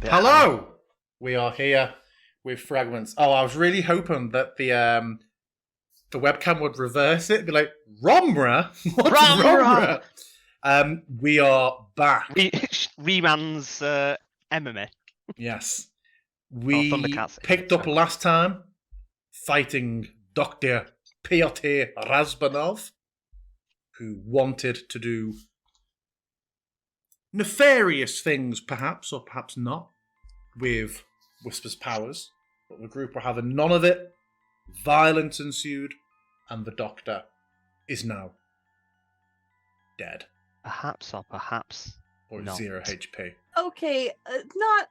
bit. Hello! We are here with Fragments. Oh, I was really hoping that the webcam would reverse it, be like, Romra? What's Romra? We are back. Reman's MMA. Yes. We Thundercats. picked up last time fighting Dr. Pyotr Razbanov, who wanted to do nefarious things, perhaps, or perhaps not, with Whisper's powers. But the group were having none of it. Violence ensued, and the Doctor is now dead. Perhaps or perhaps Or not. 0 HP. Okay, not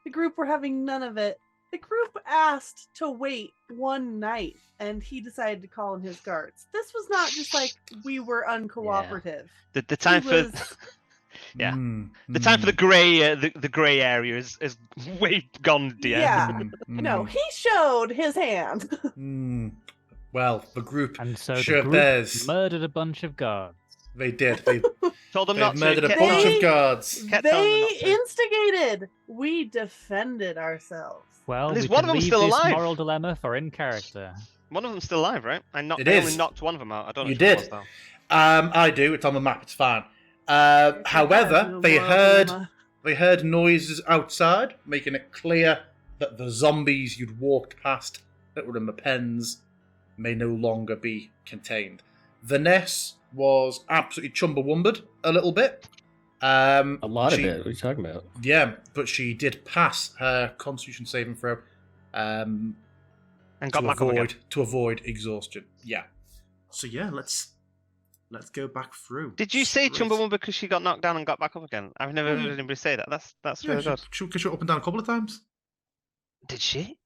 the group were having none of it. The group asked to wait one night, and he decided to call in his guards. This was not just like we were uncooperative. The time for yeah. The time for the grey area is way gone, dear. Yeah. No, he showed his hand. Well, the group And so sure the group bears. murdered a bunch of guards. They did. They Told them not to. murdered a kept bunch telling of them- guards. kept telling them They not to. instigated. We defended ourselves. Well, And is we one can of them leave still this alive? moral dilemma for in character. One of them's still alive, right? I It only is. knocked one of them out. I don't know You which one it did. was, though. I do. It's on the map. It's fine. There's However, no they moral heard dilemma. they heard noises outside, making it clear that the zombies you'd walked past that were in the pens may no longer be contained. Vanessa was absolutely chumbawumbered a little bit. A lot of it. What are you talking about? Yeah, but she did pass her Constitution saving throw And got back up again. to avoid exhaustion. Yeah. So yeah, let's go back through. Did you say Straight. Chumbawamba because she got knocked down and got back up again? I've never heard anybody say that. That's Yeah, really good. she went up and down a couple of times. Did she?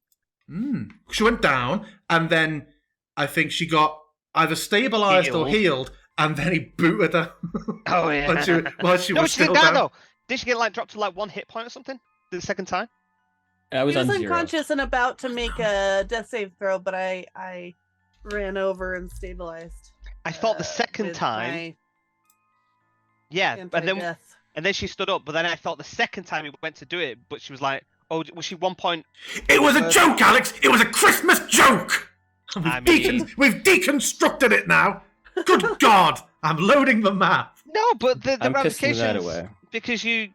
She went down, and then I think she got either stabilized or healed, and then he booted her. Oh yeah. while she No, was she still didn't die down. though. Did she get like dropped to like 1 hit point or something the second time? I was He was on 0. unconscious and about to make a death save throw, but I ran over and stabilized. I thought the second with time. my Yeah, and then anti-death. she stood up, but then I thought the second time he went to do it, but she was like, "Oh, was she 1 point?" It was a joke, Alex. It was a Christmas joke. I mean- We've deconstructed it now. Good God! I'm loading the map. No, but the I'm pissing that ramifications away. because you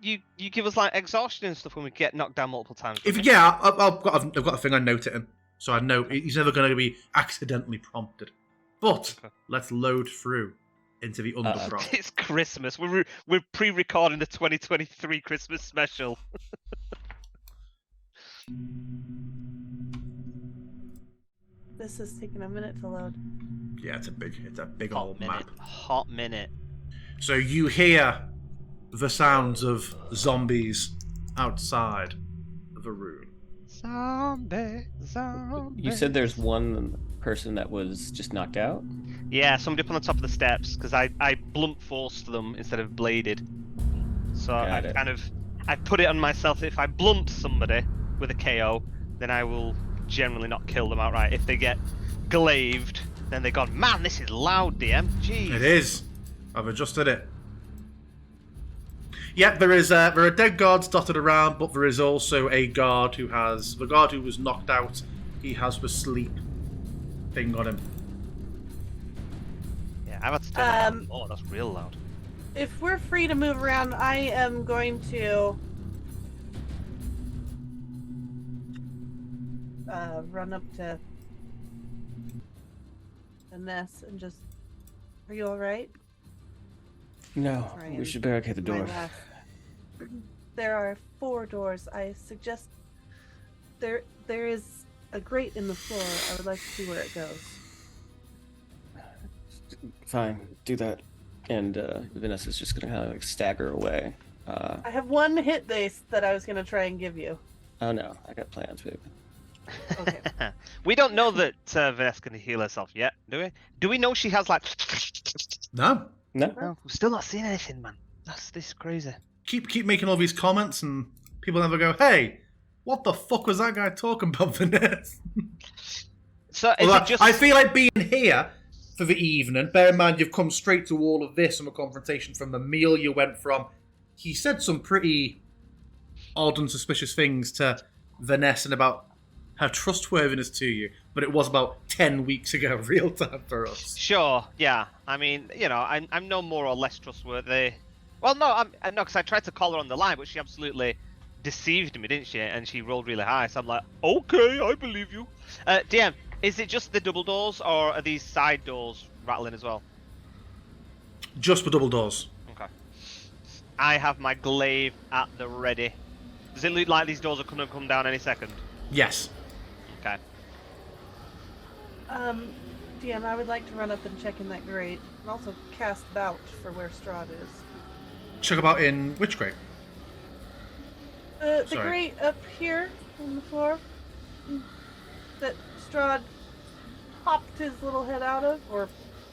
give us like exhaustion and stuff when we get knocked down multiple times. I've got a thing I note it in, so I know he's never going to be accidentally prompted. But Okay. let's load through into the Undercroft. It's Christmas. We're pre-recording the 2023 Christmas special. This is taking a minute to load. Yeah, it's a big Hot old minute. map. Hot minute. So you hear the sounds of zombies outside the room. Zombie. You said there's one person that was just knocked out? Yeah, somebody up on the top of the steps because I blunt forced them instead of bladed. So Got it. I put it on myself that if I blunt somebody with a KO, then I will generally not kill them outright. If they get glaved, then they're gone. Man, this is loud, DM. Jeez. It is. I've adjusted it. Yeah, there are dead guards dotted around, but there is also a guard who has the guard who was knocked out. He has the sleep thing on him. Yeah, I've had to turn that Um, on. Oh, that's real loud. If we're free to move around, I am going to run up to Vanessa and just. Are you all right? No, Try we and should barricade the My door. last- There are 4 doors. I suggest there is a grate in the floor. I would like to see where it goes. Fine, do that. And Vanessa's just gonna kind of like stagger away. I have 1 hit dice that I was going to try and give you. Oh no, I got plans, babe. Okay. We don't know that Vanessa can heal herself yet, do we? Do we know she has like? No, No? No, we're still not seeing anything, man. This is crazy. keep making all these comments, and people never go, "Hey, what the fuck was that guy talking about, Vanessa?" So is Although it just? I feel like being here for the evening. Bear in mind, you've come straight to all of this from a confrontation from the meal you went from. He said some pretty odd and suspicious things to Vanessa and about her trustworthiness to you, but it was about 10 weeks ago, real time for us. Sure, yeah. I mean, I'm no more or less trustworthy. Well, no, because I tried to call her on the line, but she absolutely deceived me, didn't she? And she rolled really high, so I'm like, okay, I believe you. DM, is it just the double doors, or are these side doors rattling as well? Just for double doors. Okay. I have my glaive at the ready. Does it look like these doors are going to come down any second? Yes. Okay. DM, I would like to run up and check in that grate, and also cast Vouch for where Strahd is. Check about in which grate? The Sorry. grate up here on the floor that Strahd popped his little head out of,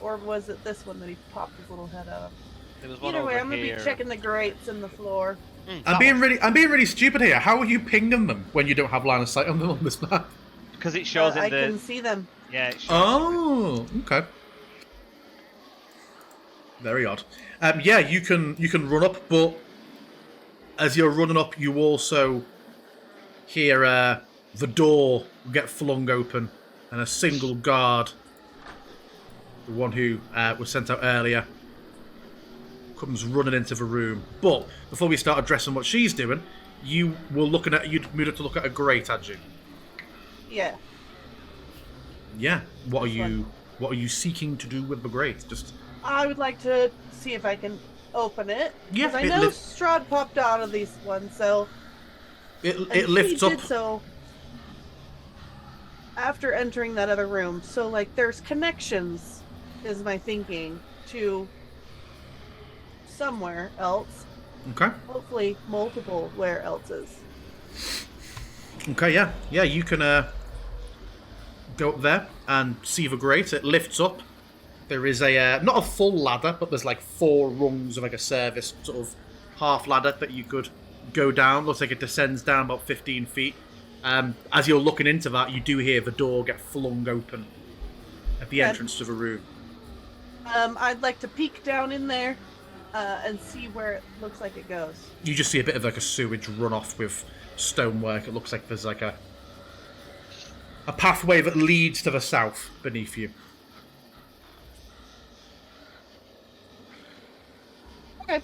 or was it this one that he popped his little head out of? There was one Either way, over I'm gonna here. be checking the grates in the floor. I'm being really stupid here. How are you pinging them when you don't have line of sight on them on this map? Because it shows in I the... can see them. Yeah, it shows. Oh, okay. Very odd. Yeah, you can run up, but as you're running up, you also hear the door get flung open, and a single guard, the one who was sent out earlier, comes running into the room. But before we start addressing what she's doing, you'd moved up to look at a grate, had you? Yeah. Yeah. What are you seeking to do with the grate? Just I would like to see if I can open it. Yeah, Because I it know lifts- Strahd popped out of these ones, so... it and lifts he up. did so after entering that other room. So, like, there's connections, is my thinking, to somewhere else. Okay. Hopefully multiple where else's. Okay. Yeah. Yeah. You can go up there and see the grate. It lifts up. There is a not a full ladder, but there's like 4 rungs of like a service sort of half ladder that you could go down. Looks like it descends down about 15 feet. As you're looking into that, you do hear the door get flung open at the entrance to the room. I'd like to peek down in there and see where it looks like it goes. You just see a bit of like a sewage runoff with stonework. It looks like there's like a pathway that leads to the south beneath you. Okay.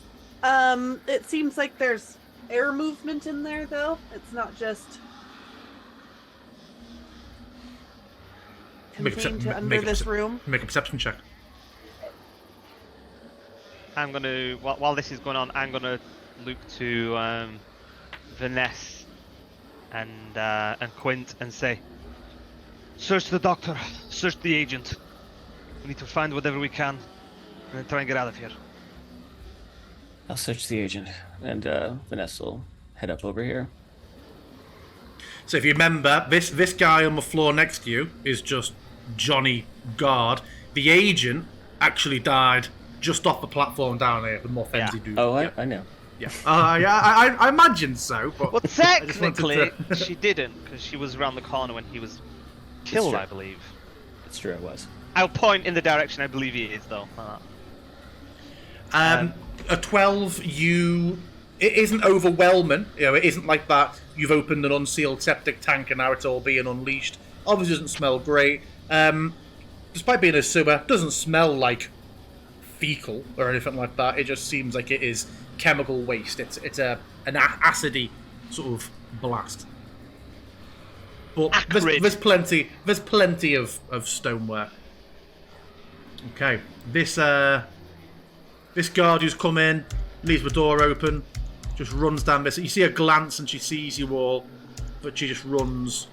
It seems like there's air movement in there, though. It's not just contained to under this room. Make a perception check. I'm going to... While this is going on, I'm going to look to Vanessa and Quint and say, search the doctor, search the agent. We need to find whatever we can and then try and get out of here. I'll search the agent, and Vanessa will head up over here. So if you remember, this guy on the floor next to you is just Johnny Guard. The agent actually died just off the platform down here, the more fancy dude. Oh, Yeah. I know. Yeah, I imagine so. But Well, I just wanted technically, to- she didn't, because she was around the corner when he was killed, true. I believe. It's true, I was. I'll point in the direction I believe he is, though. A 12, it isn't overwhelming. You know, it isn't like that. You've opened an unsealed septic tank and now it's all being unleashed. Obviously, doesn't smell great. Despite being a sewer, doesn't smell like fecal or anything like that. It just seems like it is chemical waste. It's an acidy sort of blast. But Acrid. there's plenty of stonework. Okay, this guard who's come in, leaves the door open, just runs down this. You see her glance and she sees you all, but she just runs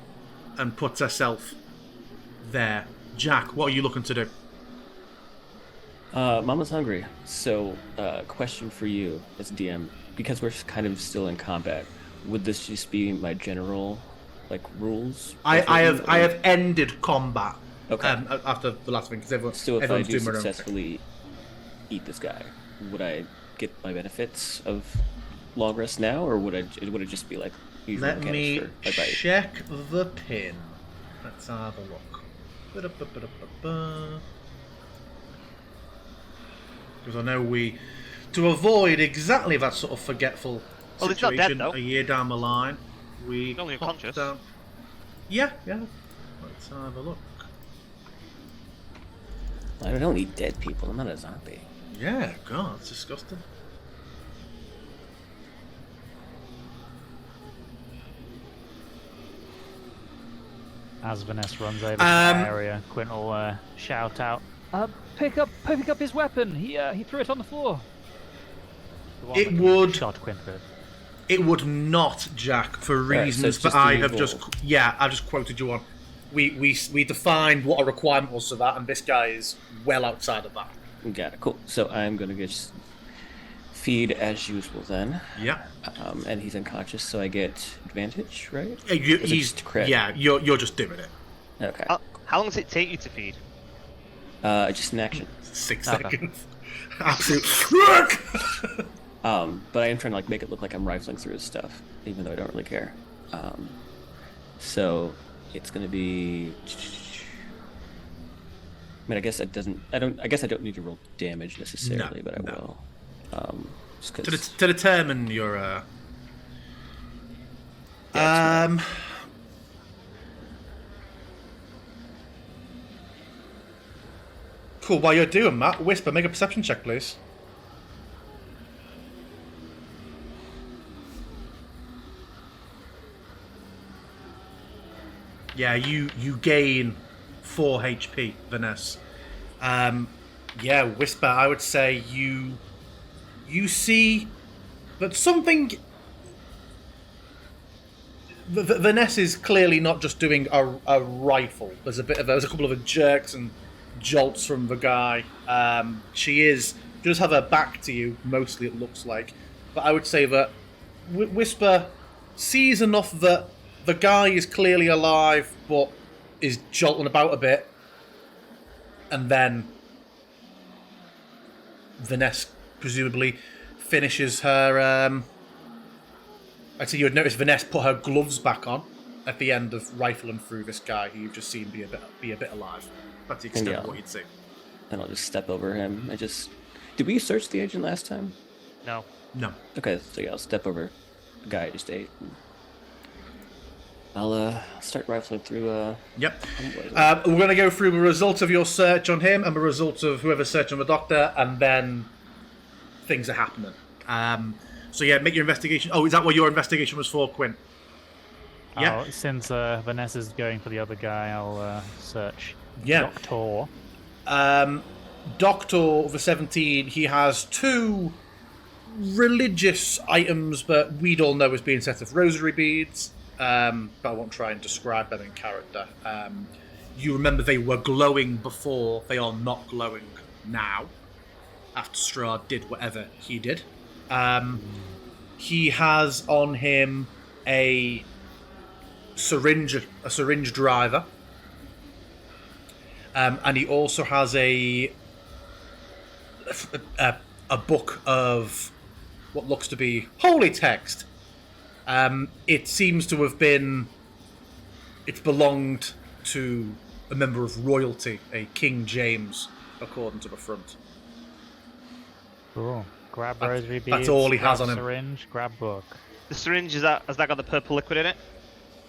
and puts herself there. Jack, what are you looking to do? Mama's hungry. So, question for you as DM, because we're kind of still in combat, would this just be my general, like, rules? I have ended combat. Okay. After the last thing, because So if I everyone's do doing their own thing. successfully eat this guy, would I get my benefits of long rest now, or would it just be like usual Let me mechanics for a bite? check the pin. Let's have a look. Because I know to avoid exactly that sort of forgetful Well, it's not dead, situation though. a year down the line. We It's only pop unconscious. down. Yeah. Let's have a look. I don't eat dead people. I'm not a zombie. Yeah, God, it's disgusting. As Vanessa runs over to the area, Quint will shout out, pick up his weapon! He threw it on the floor! The one It that you would- shot Quint with. It would not, Jack, for Right, so reasons it's that just I the have evil. I've just quoted you on. We defined what a requirement was for that, and this guy is well outside of that. Got it. Cool. So I'm gonna just feed as usual then. Yeah. And he's unconscious, so I get advantage, right? Yeah, Or is it he's just crit? yeah. You're just doing it. Okay. How long does it take you to feed? Just an action. 6 Okay. seconds. Absolute work. But I am trying to like make it look like I'm rifling through his stuff, even though I don't really care. So it's gonna be. I mean, I guess it doesn't. I guess I don't need to roll damage necessarily, but I no. will. Just 'cause- to determine your Yeah, Cool. While you're doing that, Whisper, make a perception check, please. Yeah, you gain 4 HP, Vanessa. Yeah, Whisper, I would say you see that something. Vanessa is clearly not just doing a rifle. There's a couple of jerks and jolts from the guy. She does have her back to you, mostly it looks like. But I would say that Whisper sees enough that the guy is clearly alive, but is jolting about a bit. And then Vanessa presumably finishes her. I'd say you would notice Vanessa put her gloves back on at the end of rifling through this guy who you've just seen be a bit alive. That's the extent of what you'd see. and I'll just step over him. Did we search the agent last time? No. No. Okay, so yeah, I'll step over the guy I just ate. I'll start rifling through. Yep. Homeboy. We're going to go through the results of your search on him and the results of whoever's searching the doctor, and then things are happening. So yeah, make your investigation. Oh, is that what your investigation was for, Quint? Yeah. Oh, since Vanessa's going for the other guy, I'll search Yeah. Doctor. Doctor for 17, he has 2 religious items, but we'd all know as being set of rosary beads. But I won't try and describe them in character. You remember they were glowing before, they are not glowing now, after Strahd did whatever he did. He has on him a syringe driver. And he also has a book of what looks to be holy text. It seems to have been. It's belonged to a member of royalty, a King James, according to the front. Cool. Grab That's- rosary beads. that's all he has grab on him. Syringe. Grab book. The syringe, has that got the purple liquid in it?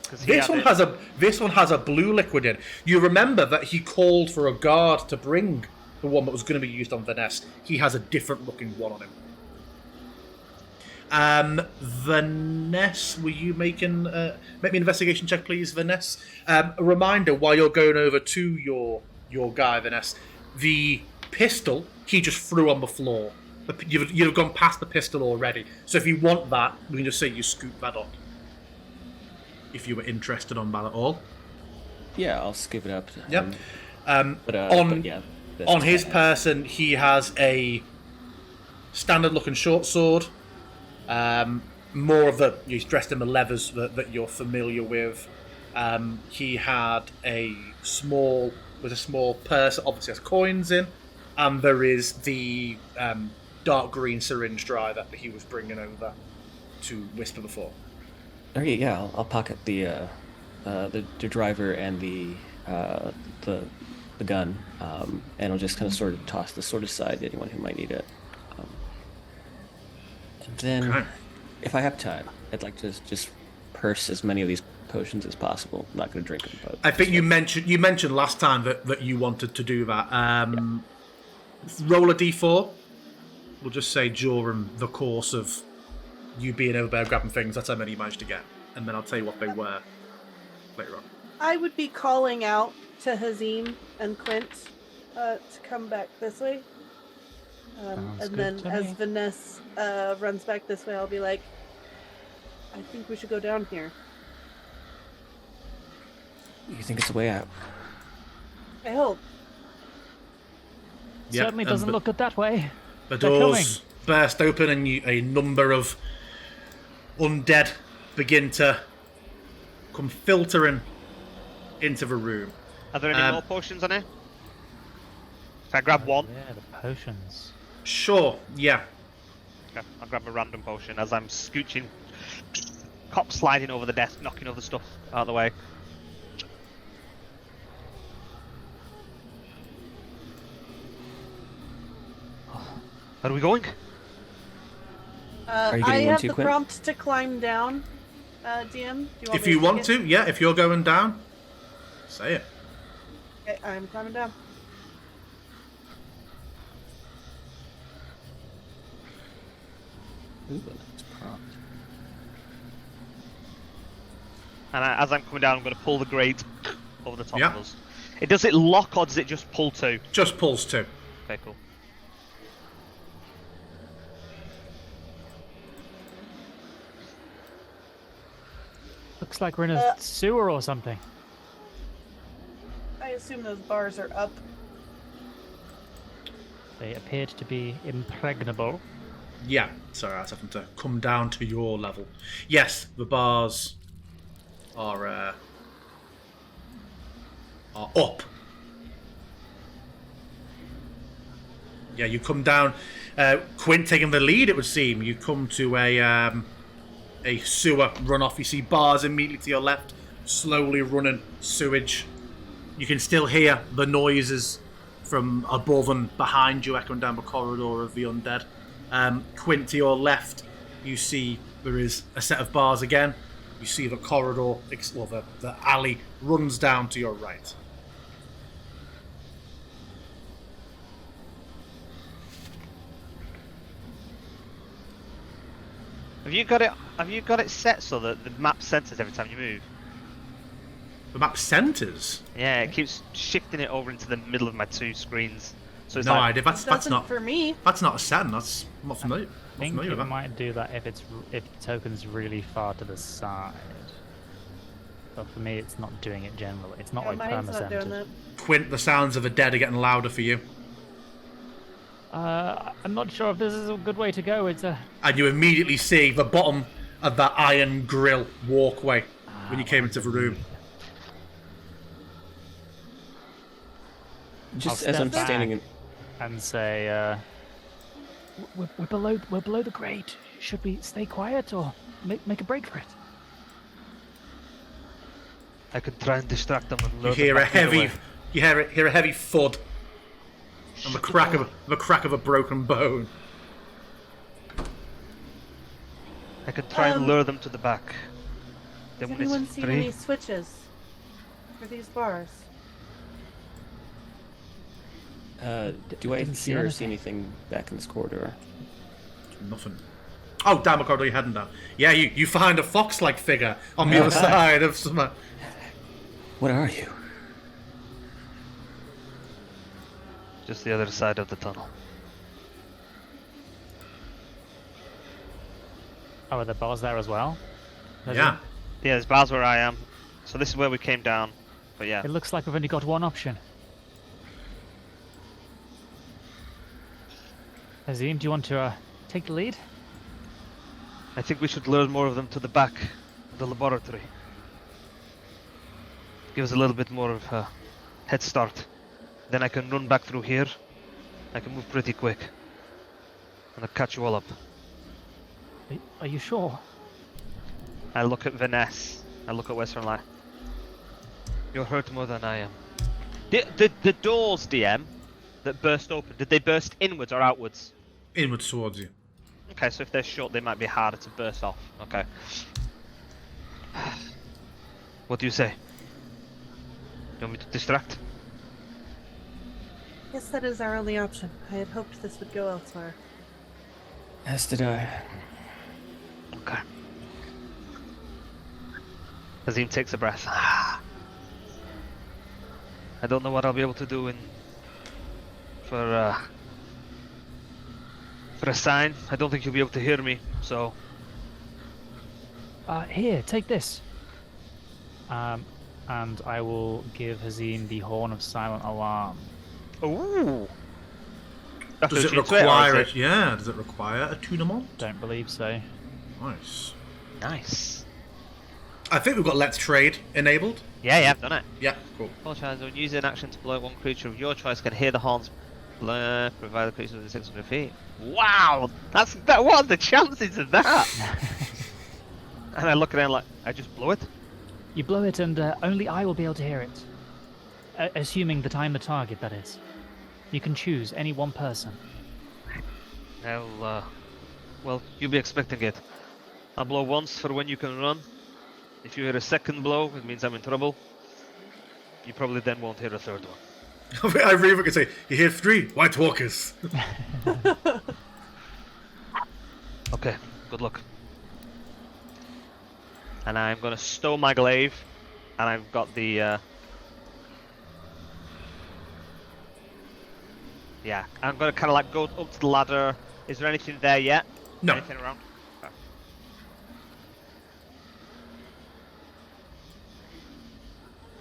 'Cause he This had one it. has a blue liquid in. You remember that he called for a guard to bring the one that was going to be used on Vanessa. He has a different looking one on him. Vanessa, were you making make me an investigation check, please, Vanessa? A reminder while you're going over to your guy, Vanessa, the pistol he just threw on the floor. You've gone past the pistol already. So if you want that, we can just say you scoop that up. If you were interested on that at all. Yeah, I'll skip it up. Yep. But yeah, that's On his fine. person, he has a standard-looking short sword. More of the he's dressed in the leathers that you're familiar with. He had a small purse that obviously has coins in, and there is the dark green syringe driver that he was bringing over to Whisper before. Okay, yeah, I'll pocket the driver and the gun, and I'll just kind of sort of toss the sword aside to anyone who might need it. And then Okay. if I have time, I'd like to just purse as many of these potions as possible. I'm not going to drink them, but I think you mentioned last time that you wanted to do that. Roll a d4. We'll just say during the course of you being over there grabbing things, that's how many you managed to get. And then I'll tell you what they were later on. I would be calling out to Hazim and Quint to come back this way. Sounds And good then to as me. Vanessa runs back this way, I'll be like, I think we should go down here. you think it's the way out? I hope. Certainly doesn't look good that way. The They're doors burst open and a number of undead begin to come filtering into the room. Are there any more potions on here? Can I grab one? Yeah, the potions. Sure, yeah. Okay, I'll grab a random potion as I'm scooching, cop sliding over the desk, knocking other stuff out of the way. Where are we going? Are you I getting one have too, the Quint? prompt to climb down. DM, do you want If me you to want take it? to, yeah, if you're going down, say it. Okay, I'm climbing down. Ooh, that's prompt. And as I'm coming down, I'm going to pull the grate over the top Yeah. of us. Does it lock or does it just pull to? Just pulse two. Okay, cool. Looks like we're in a sewer or something. I assume those bars are up. They appeared to be impregnable. Yeah, sorry, I was having to come down to your level. Yes, the bars are up. Yeah, you come down. Quint taking the lead, it would seem. You come to a sewer runoff. You see bars immediately to your left, slowly running sewage. You can still hear the noises from above and behind you echoing down the corridor of the undead. Quint, to your left, you see there is a set of bars again. You see the corridor, or the alley runs down to your right. Have you got it set so that the map centers every time you move? The map centers. Yeah, it keeps shifting it over into the middle of my two screens. So it's No like, idea. That's Doesn't not for me. that's not a setting. That's I'm not familiar. I Not think familiar it with that. might do that if the token's really far to the side. But for me, it's not doing it generally. It's not Yeah, like mine's not doing perma-centered. that. Quint, the sounds of the dead are getting louder for you, I'm not sure if this is a good way to go. It's a and you immediately see the bottom of that iron grill walkway when you came into the room. Just I'll as I'm step standing in, and say, we're below the grate. Should we stay quiet or make a break for it? I could try and distract them and You lure them hear a back the other heavy, way. you hear a heavy thud, and the crack of a broken bone. I could try and lure them to the back. Then Has when anyone it's seen free, any switches for these bars? do I didn't see hear or anything. see anything back in this corridor? Nothing. Oh, down the corridor you're heading down. Yeah, you find a fox-like figure on the other side of some. What are you? just the other side of the tunnel. Oh, are the bars there as well? Yeah. Yeah, there's bars where I am. So this is where we came down. But yeah, It looks like we've only got one option. Azim, do you want to take the lead? I think we should lure more of them to the back of the laboratory. Give us a little bit more of a head start. Then I can run back through here. I can move pretty quick. And I'll catch you all up. Are you sure? I look at Vanessa. I look at Western Light. You're hurt more than I am. The doors, DM, that burst open, did they burst inwards or outwards? Inwards towards you. Okay, so if they're short, they might be harder to burst off. Okay. What do you say? You want me to distract? Yes, that is our only option. I had hoped this would go elsewhere. As did I. Okay. Azim takes a breath. I don't know what I'll be able to do for a sign. I don't think you'll be able to hear me, so... Here, take this. And I will give Hazim the Horn of Silent Alarm. Ooh! Does it require it? Yeah, does it require attunement? Don't believe so. Nice. Nice. I think we've got Let's Trade enabled. Yeah, I've done it. Yeah, cool. All chance when using an action to blow one creature of your choice can hear the horns blur, provided the creature within 600 feet. Wow! What are the chances of that? And I look at him like, I just blow it? You blow it and only I will be able to hear it. Assuming that I'm the target, that is. You can choose any one person. Well, you'll be expecting it. I'll blow once for when you can run. If you hear a second blow, it means I'm in trouble. You probably then won't hear a third one. I really could say, you hear 3 White Walkers. Okay, good luck. And I'm gonna stow my glaive, and I've got the yeah, I'm gonna kind of like go up to the ladder. Is there anything there yet? No. Anything around? Okay.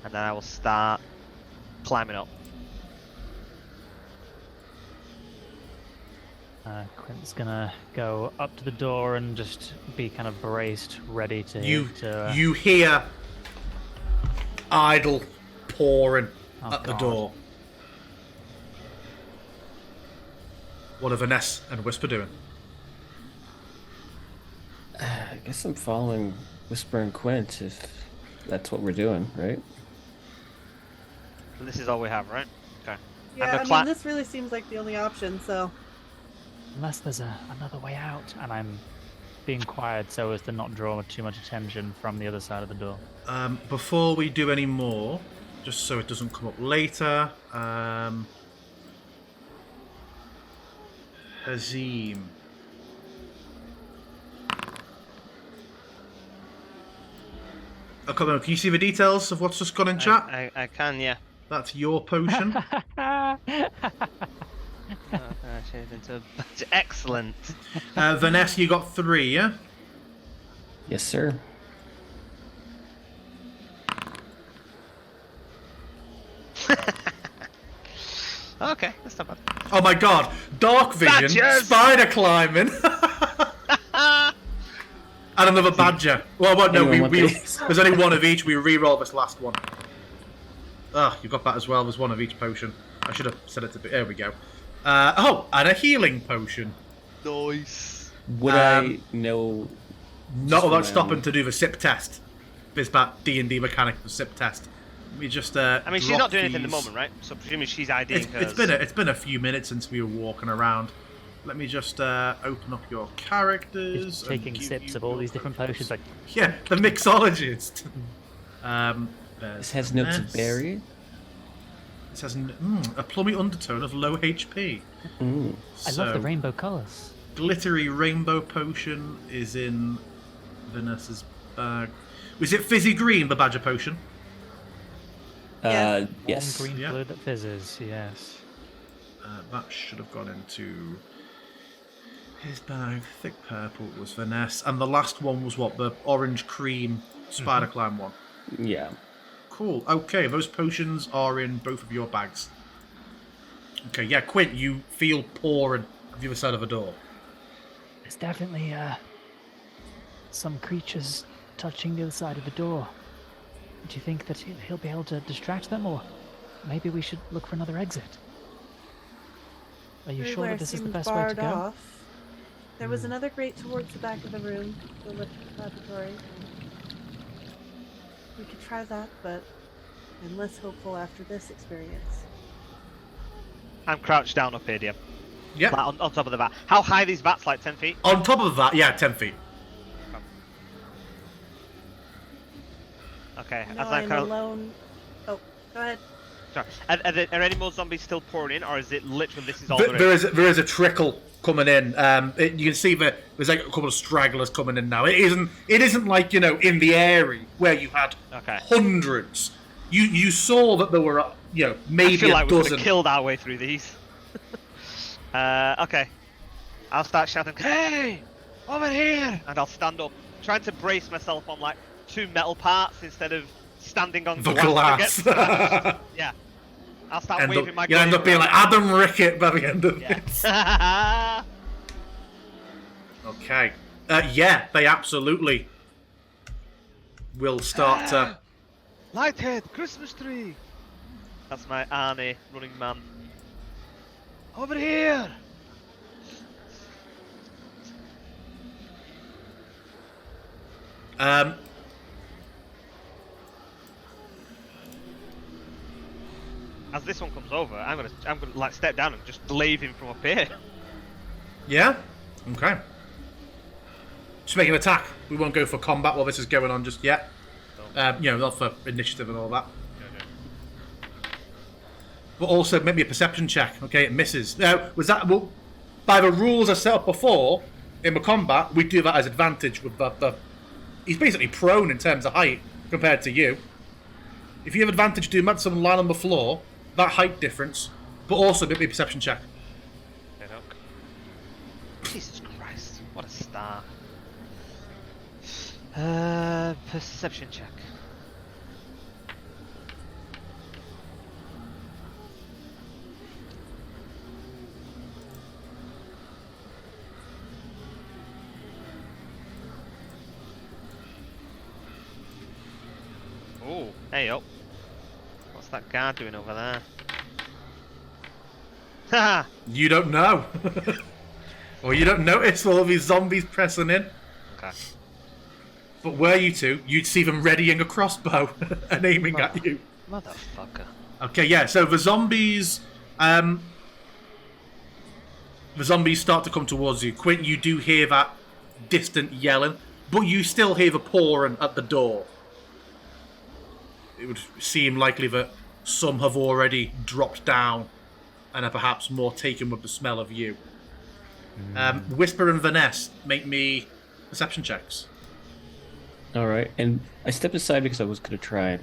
And then I will start climbing up. Quint's gonna go up to the door and just be kind of braced, ready to... You hear idle pouring at the door. What are Vanessa and Whisper doing? I guess I'm following Whisper and Quint if that's what we're doing, right? This is all we have, right? Okay. Yeah, I mean, this really seems like the only option, so... Unless there's another way out, and I'm being quiet so as to not draw too much attention from the other side of the door. Before we do any more, just so it doesn't come up later, Hazim. Oh, come on, can you see the details of what's just gone in chat? I can, yeah. That's your potion. Excellent. Vanessa, you got 3, yeah? Yes, sir. Okay, that's not bad. Oh my god, dark vision, Badgers! spider climbing, and another badger. Well, no, there's only one of each. We re-roll this last one. Ah, you got that as well. There's one of each potion. I should have said it to be. There we go. Oh, and a healing potion. Nice. Would I know? Not without stopping to do the sip test. Bizbat D&D mechanic, the sip test. We just. I mean, she's not doing anything at the moment, right? So presumably she's IDing hers. It's been a few minutes since we were walking around. Let me just open up your characters. Just taking sips of all these different potions, like... Yeah, the mixologist. This has notes of berry. This has a plummy undertone of low HP. I love the rainbow colours. Glittery rainbow potion is in Vanessa's bag. Was it fizzy green, the badger potion? Yes. Warm green fluid that fizzes, yes. That should have gone into his bag. Thick purple was Vanessa. And the last one was what? The orange cream spider climb one? Yeah. Cool. Okay, those potions are in both of your bags. Okay, yeah, Quint, you feel pouring at the other side of the door. There's definitely some creatures touching the other side of the door. Do you think that he'll be able to distract them, or maybe we should look for another exit? Are you sure that this is the best way to go? Off. There was another grate towards the back of the room, the lift laboratory. We could try that, but I'm less hopeful after this experience. I'm crouched down up here, dear. Yeah. Like on top of the vat. How high are these vats? Like 10 feet? On top of that, yeah, 10 feet. Okay. No, As I'm I'm kind of. alone. Oh, go ahead. Sorry. Are any more zombies still pouring in, or is it literally this is all There is a trickle coming in. You can see that there's like a couple of stragglers coming in now. It isn't like, in the area where you had hundreds. You saw that there were maybe I feel like a we could dozen. have killed our way through these. Okay. I'll start shouting, "Hey, over here!" And I'll stand up, trying to brace myself on like 2 metal parts instead of standing on The glass. glass. Yeah. I'll start waving my You end up being like Adam Rickett by the end of this. Okay. Yeah, they absolutely will start to... Lighthead, Christmas tree! That's my Arnie running man. Over here! As this one comes over, I'm gonna like step down and just lave him from up here. Yeah? Okay. Just make an attack. We won't go for combat while this is going on just yet. Not for initiative and all that. But also, maybe a perception check. Okay, it misses. Now, by the rules I set up before, in the combat, we do that as advantage with the... He's basically prone in terms of height compared to you. If you have advantage doing that, someone lying on the floor, that height difference, but also maybe a perception check. Jesus Christ, what a star. Perception check. Oh, hey up. What's that guard doing over there? Haha! You don't know. Or you don't notice all these zombies pressing in. Okay. But were you to, you'd see them readying a crossbow and aiming at you. Motherfucker. Okay, yeah, so the zombies start to come towards you. Quint, you do hear that distant yelling, but you still hear the pouring at the door. It would seem likely that some have already dropped down and are perhaps more taken with the smell of you. Whisper and Vanessa, make me perception checks. All right, and I stepped aside because I was going to try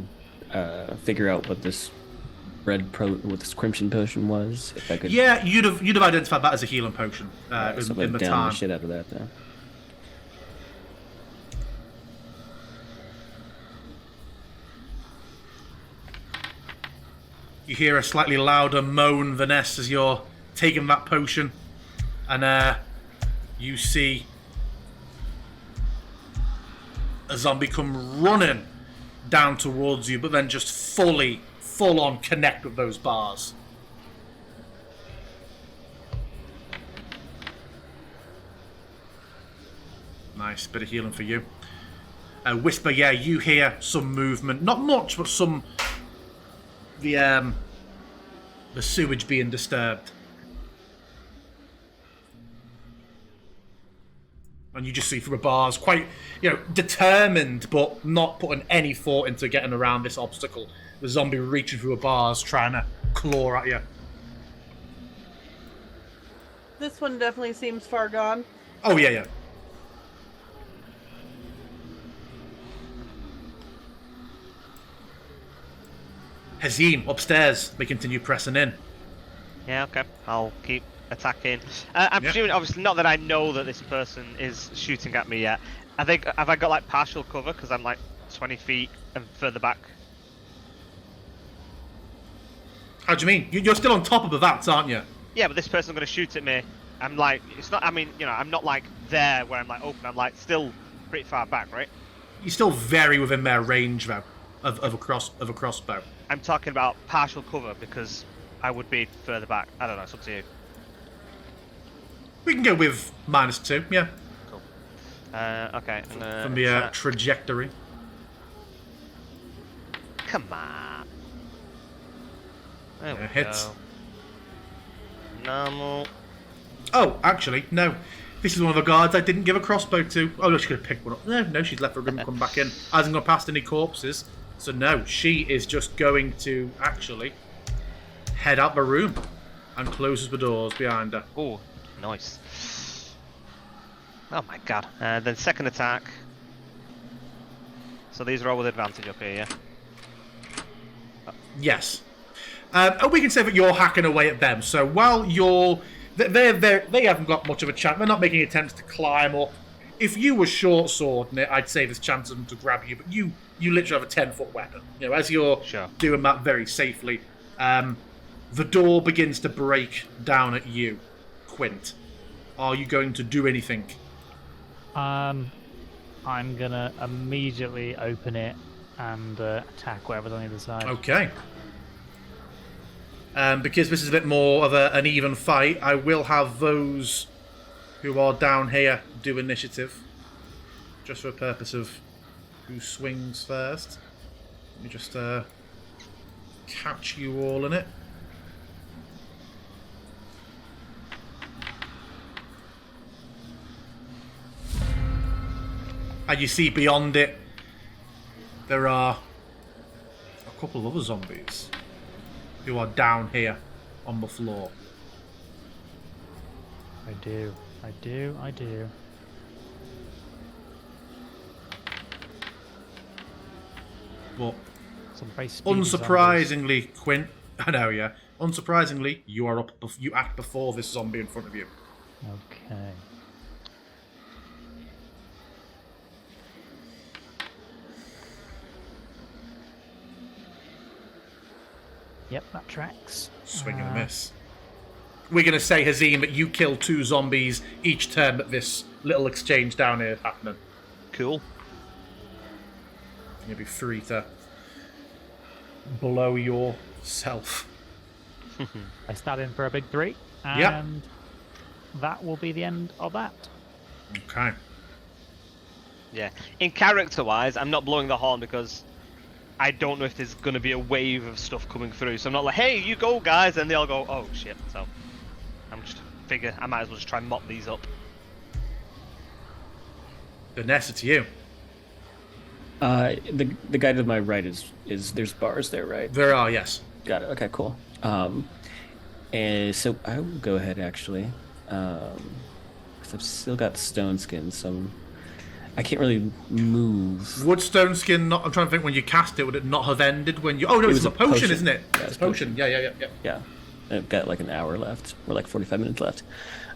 and figure out what this what this crimson potion was. If I could. Yeah, you'd have identified that as a healing potion So in the down time. the shit out of that then. You hear a slightly louder moan, Vanessa, as you're taking that potion, and you see a zombie come running down towards you, but then just full on connect with those bars. Nice bit of healing for you. Whisper, yeah, you hear some movement, not much, but some. The sewage being disturbed. And you just see through the bars, quite, determined, but not putting any thought into getting around this obstacle. The zombie reaching through the bars, trying to claw at you. This one definitely seems far gone. Oh, yeah. Hazim, upstairs. They continue pressing in. Yeah, okay. I'll keep attacking. I'm presuming, obviously, not that I know that this person is shooting at me yet. Have I got like partial cover because I'm like 20 feet and further back? How do you mean? You're still on top of the vats, aren't you? Yeah, but this person's going to shoot at me. I'm like, it's not. I mean, I'm not like there where I'm like open. I'm like still pretty far back, right? You're still very within their range, though, of a crossbow. I'm talking about partial cover because I would be further back. I don't know. It's up to you. We can go with -2, yeah. Cool. Okay. From the trajectory. Come on. There we Hits. go. Normal. Oh, actually, no. This is one of the guards I didn't give a crossbow to. Oh, no, she could have picked one up. No, she's left for a room and come back in. Hasn't gone past any corpses. So no, she is just going to actually head out the room and closes the doors behind her. Oh, nice. Oh my god. Then second attack. So these are all with advantage up here, yeah? Yes. And we can say that you're hacking away at them. So while you're... They haven't got much of a chance. They're not making attempts to climb up. If you were short swording it, I'd say there's chance of them to grab you. But you literally have a 10-foot weapon. You know, as you're doing that very safely, the door begins to break down at you. Quint, are you going to do anything? I'm gonna immediately open it and attack whatever's on the other side. Okay. Because this is a bit more of an even fight, I will have those who are down here do initiative. Just for the purpose of who swings first. Let me just catch you all in it. And you see beyond it, there are a couple of other zombies who are down here on the floor. I do. But Some very speedy unsurprisingly, Quint, I know, yeah. Unsurprisingly, you are up. You act before this zombie in front of you. zombies. Okay. Yep, that tracks. Swing and a miss. We're going to say, Hazim, that you kill 2 zombies each turn that this little exchange down here is happening. Cool. You'll be free to blow yourself. I stab in for a big 3, and that will be the end of that. Okay. Yeah. In character-wise, I'm not blowing the horn because I don't know if there's going to be a wave of stuff coming through. So I'm not like, hey, you go, guys, and they all go, oh, shit. So I'm just figure I might as well just try and mop these up. Vanessa, to you. The guy to my right is there's bars there, right? There are, yes. Got it. Okay, cool. And so I will go ahead actually, because I've still got stone skin, so I can't really move. Would stone skin not? I'm trying to think. When you cast it, would it not have ended when you? Oh no, it's a potion, isn't it? Yeah, it's a potion. Yeah. Yeah, I've got like an hour left, or like 45 minutes left.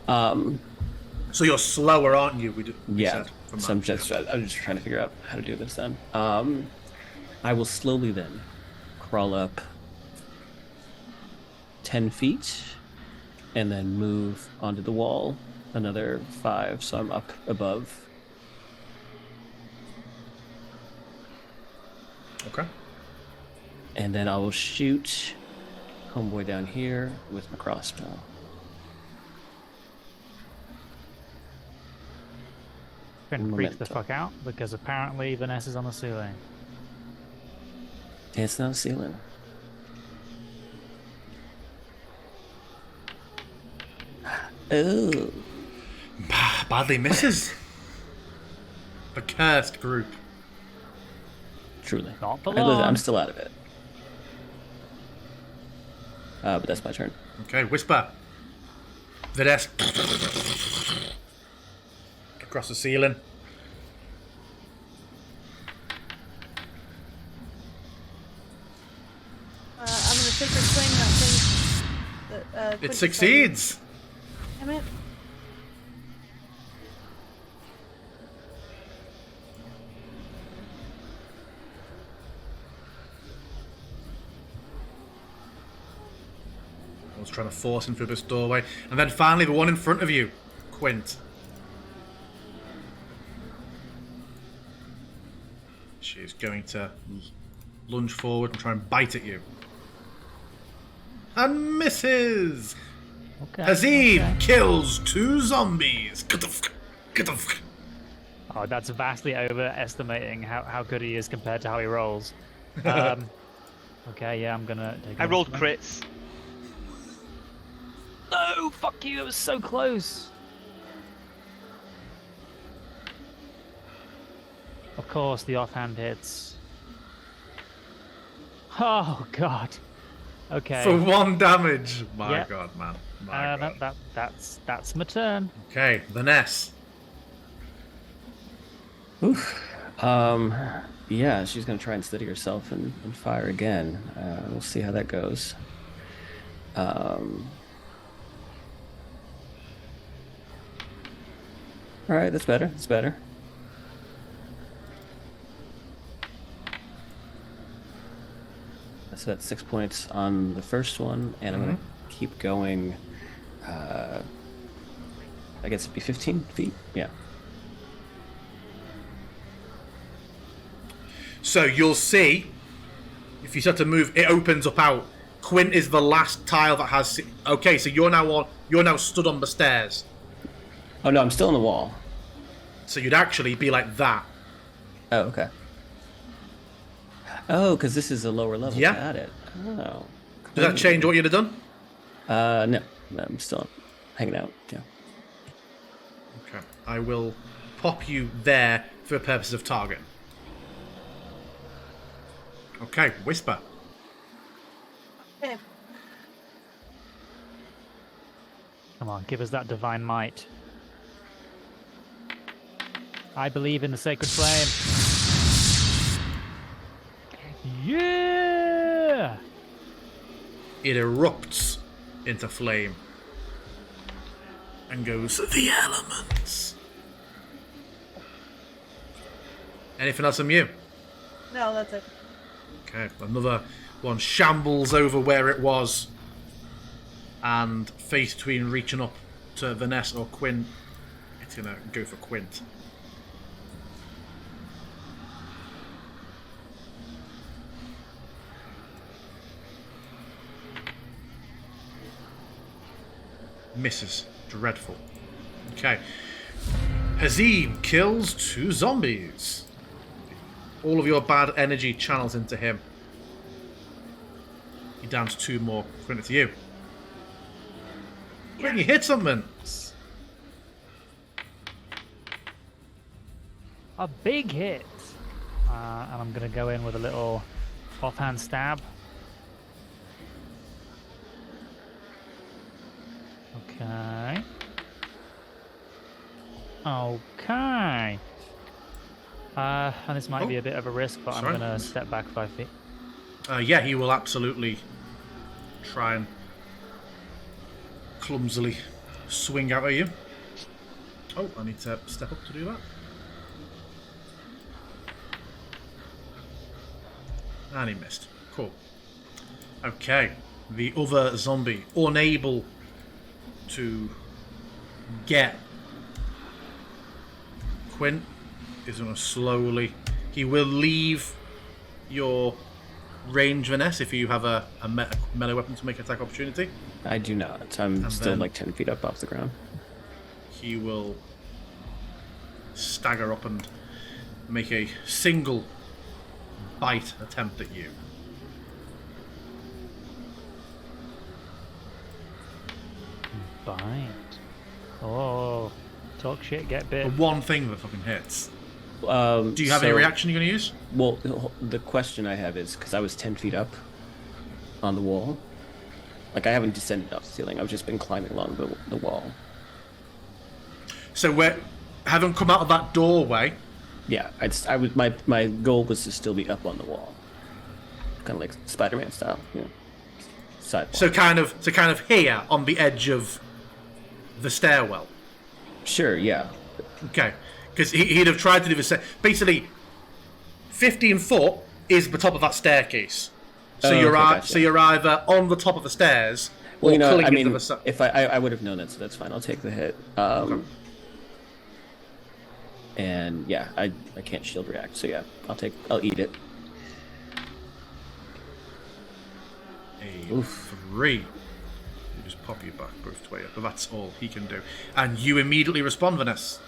So you're slower, aren't you? Yeah. So I'm just trying to figure out how to do this then. I will slowly then crawl up 10 feet and then move onto the wall another 5, so I'm up above. Okay. And then I will shoot homeboy down here with my crossbow. Gonna freak the fuck out because apparently Vanessa's on the ceiling. It's not a ceiling. Oh. Badly misses. The cursed group. Truly. Not for long. I'm still out of it. But that's my turn. Okay, whisper. The desk. Across the ceiling. I'm gonna take a swing that thing. It succeeds. Damn it. I was trying to force him through this doorway. And then finally the one in front of you. Quint. She is going to lunge forward and try and bite at you. And misses! Okay. Hazim kills 2 zombies. Oh, that's vastly overestimating how good he is compared to how he rolls. Okay, yeah, I'm gonna take. I rolled crits. No, fuck you, it was so close. Of course, the offhand hits. Oh, God. Okay. For 1 damage. My Yep. God, man. My God. That's my turn. Okay, Vanessa. Oof. Yeah, she's gonna try and steady herself and fire again. We'll see how that goes. All right, that's better. That's better. So that's 6 points on the first one, and I'm gonna keep going. I guess it'd be 15 feet. Yeah. So you'll see, if you start to move, it opens up out. Quint is the last tile that has. Okay, so you're now stood on the stairs. Oh no, I'm still on the wall. So you'd actually be like that. Oh, okay. Oh, because this is a lower level. Yeah. Got it. Oh. Does that change what you'd have done? No, I'm still hanging out. Yeah. Okay. I will pop you there for the purposes of target. Okay, Whisper. Okay. Come on, give us that divine might. I believe in the sacred flame. Yeah! It erupts into flame and goes, the elements. Anything else from you? No, that's it. Okay, another one shambles over where it was and face between reaching up to Vanessa or Quint. It's going to go for Quint. Misses. Dreadful. Okay. Hazim kills 2 zombies. All of your bad energy channels into him. He downs 2 more. Quint, it's you. Quint, you hit something. A big hit. And I'm going to go in with a little offhand stab. Okay. Okay. And this might be a bit of a risk, but Sorry. I'm going to step back 5 feet. Yeah, he will absolutely try and clumsily swing out at you. Oh, I need to step up to do that. And he missed. Cool. Okay. The other zombie, unable to get Quint, is going to slowly... He will leave your range, Vanessa, if you have a melee weapon to make attack opportunity. I do not. I'm And still then- like 10 feet up off the ground. He will stagger up and make a single bite attempt at you. Bite. Oh, talk shit, get bit. The one thing that fucking hits. Do Do you have any reaction you're going to use? Well, the question I have is, because I was 10 feet up on the wall. Like, I haven't descended off the ceiling. I've just been climbing along the wall. So we're having come out of that doorway. Yeah, my goal was to still be up on the wall. Kind of like Spider-Man style, you know. Sidewall. So kind of here on the edge of the stairwell. Sure, yeah. Okay. Because he'd have tried to do the same. Basically, 15 foot is the top of that staircase. So Oh, you're okay, gotcha. so you're either on the top of the stairs or Well, you know, I clinging mean, to the if I would have known that, so that's fine. I'll take the hit. And yeah, I can't shield react, so yeah, I'll eat it. A 3. You just pop you back both way up, but that's all he can do. And you immediately respond, Vanessa.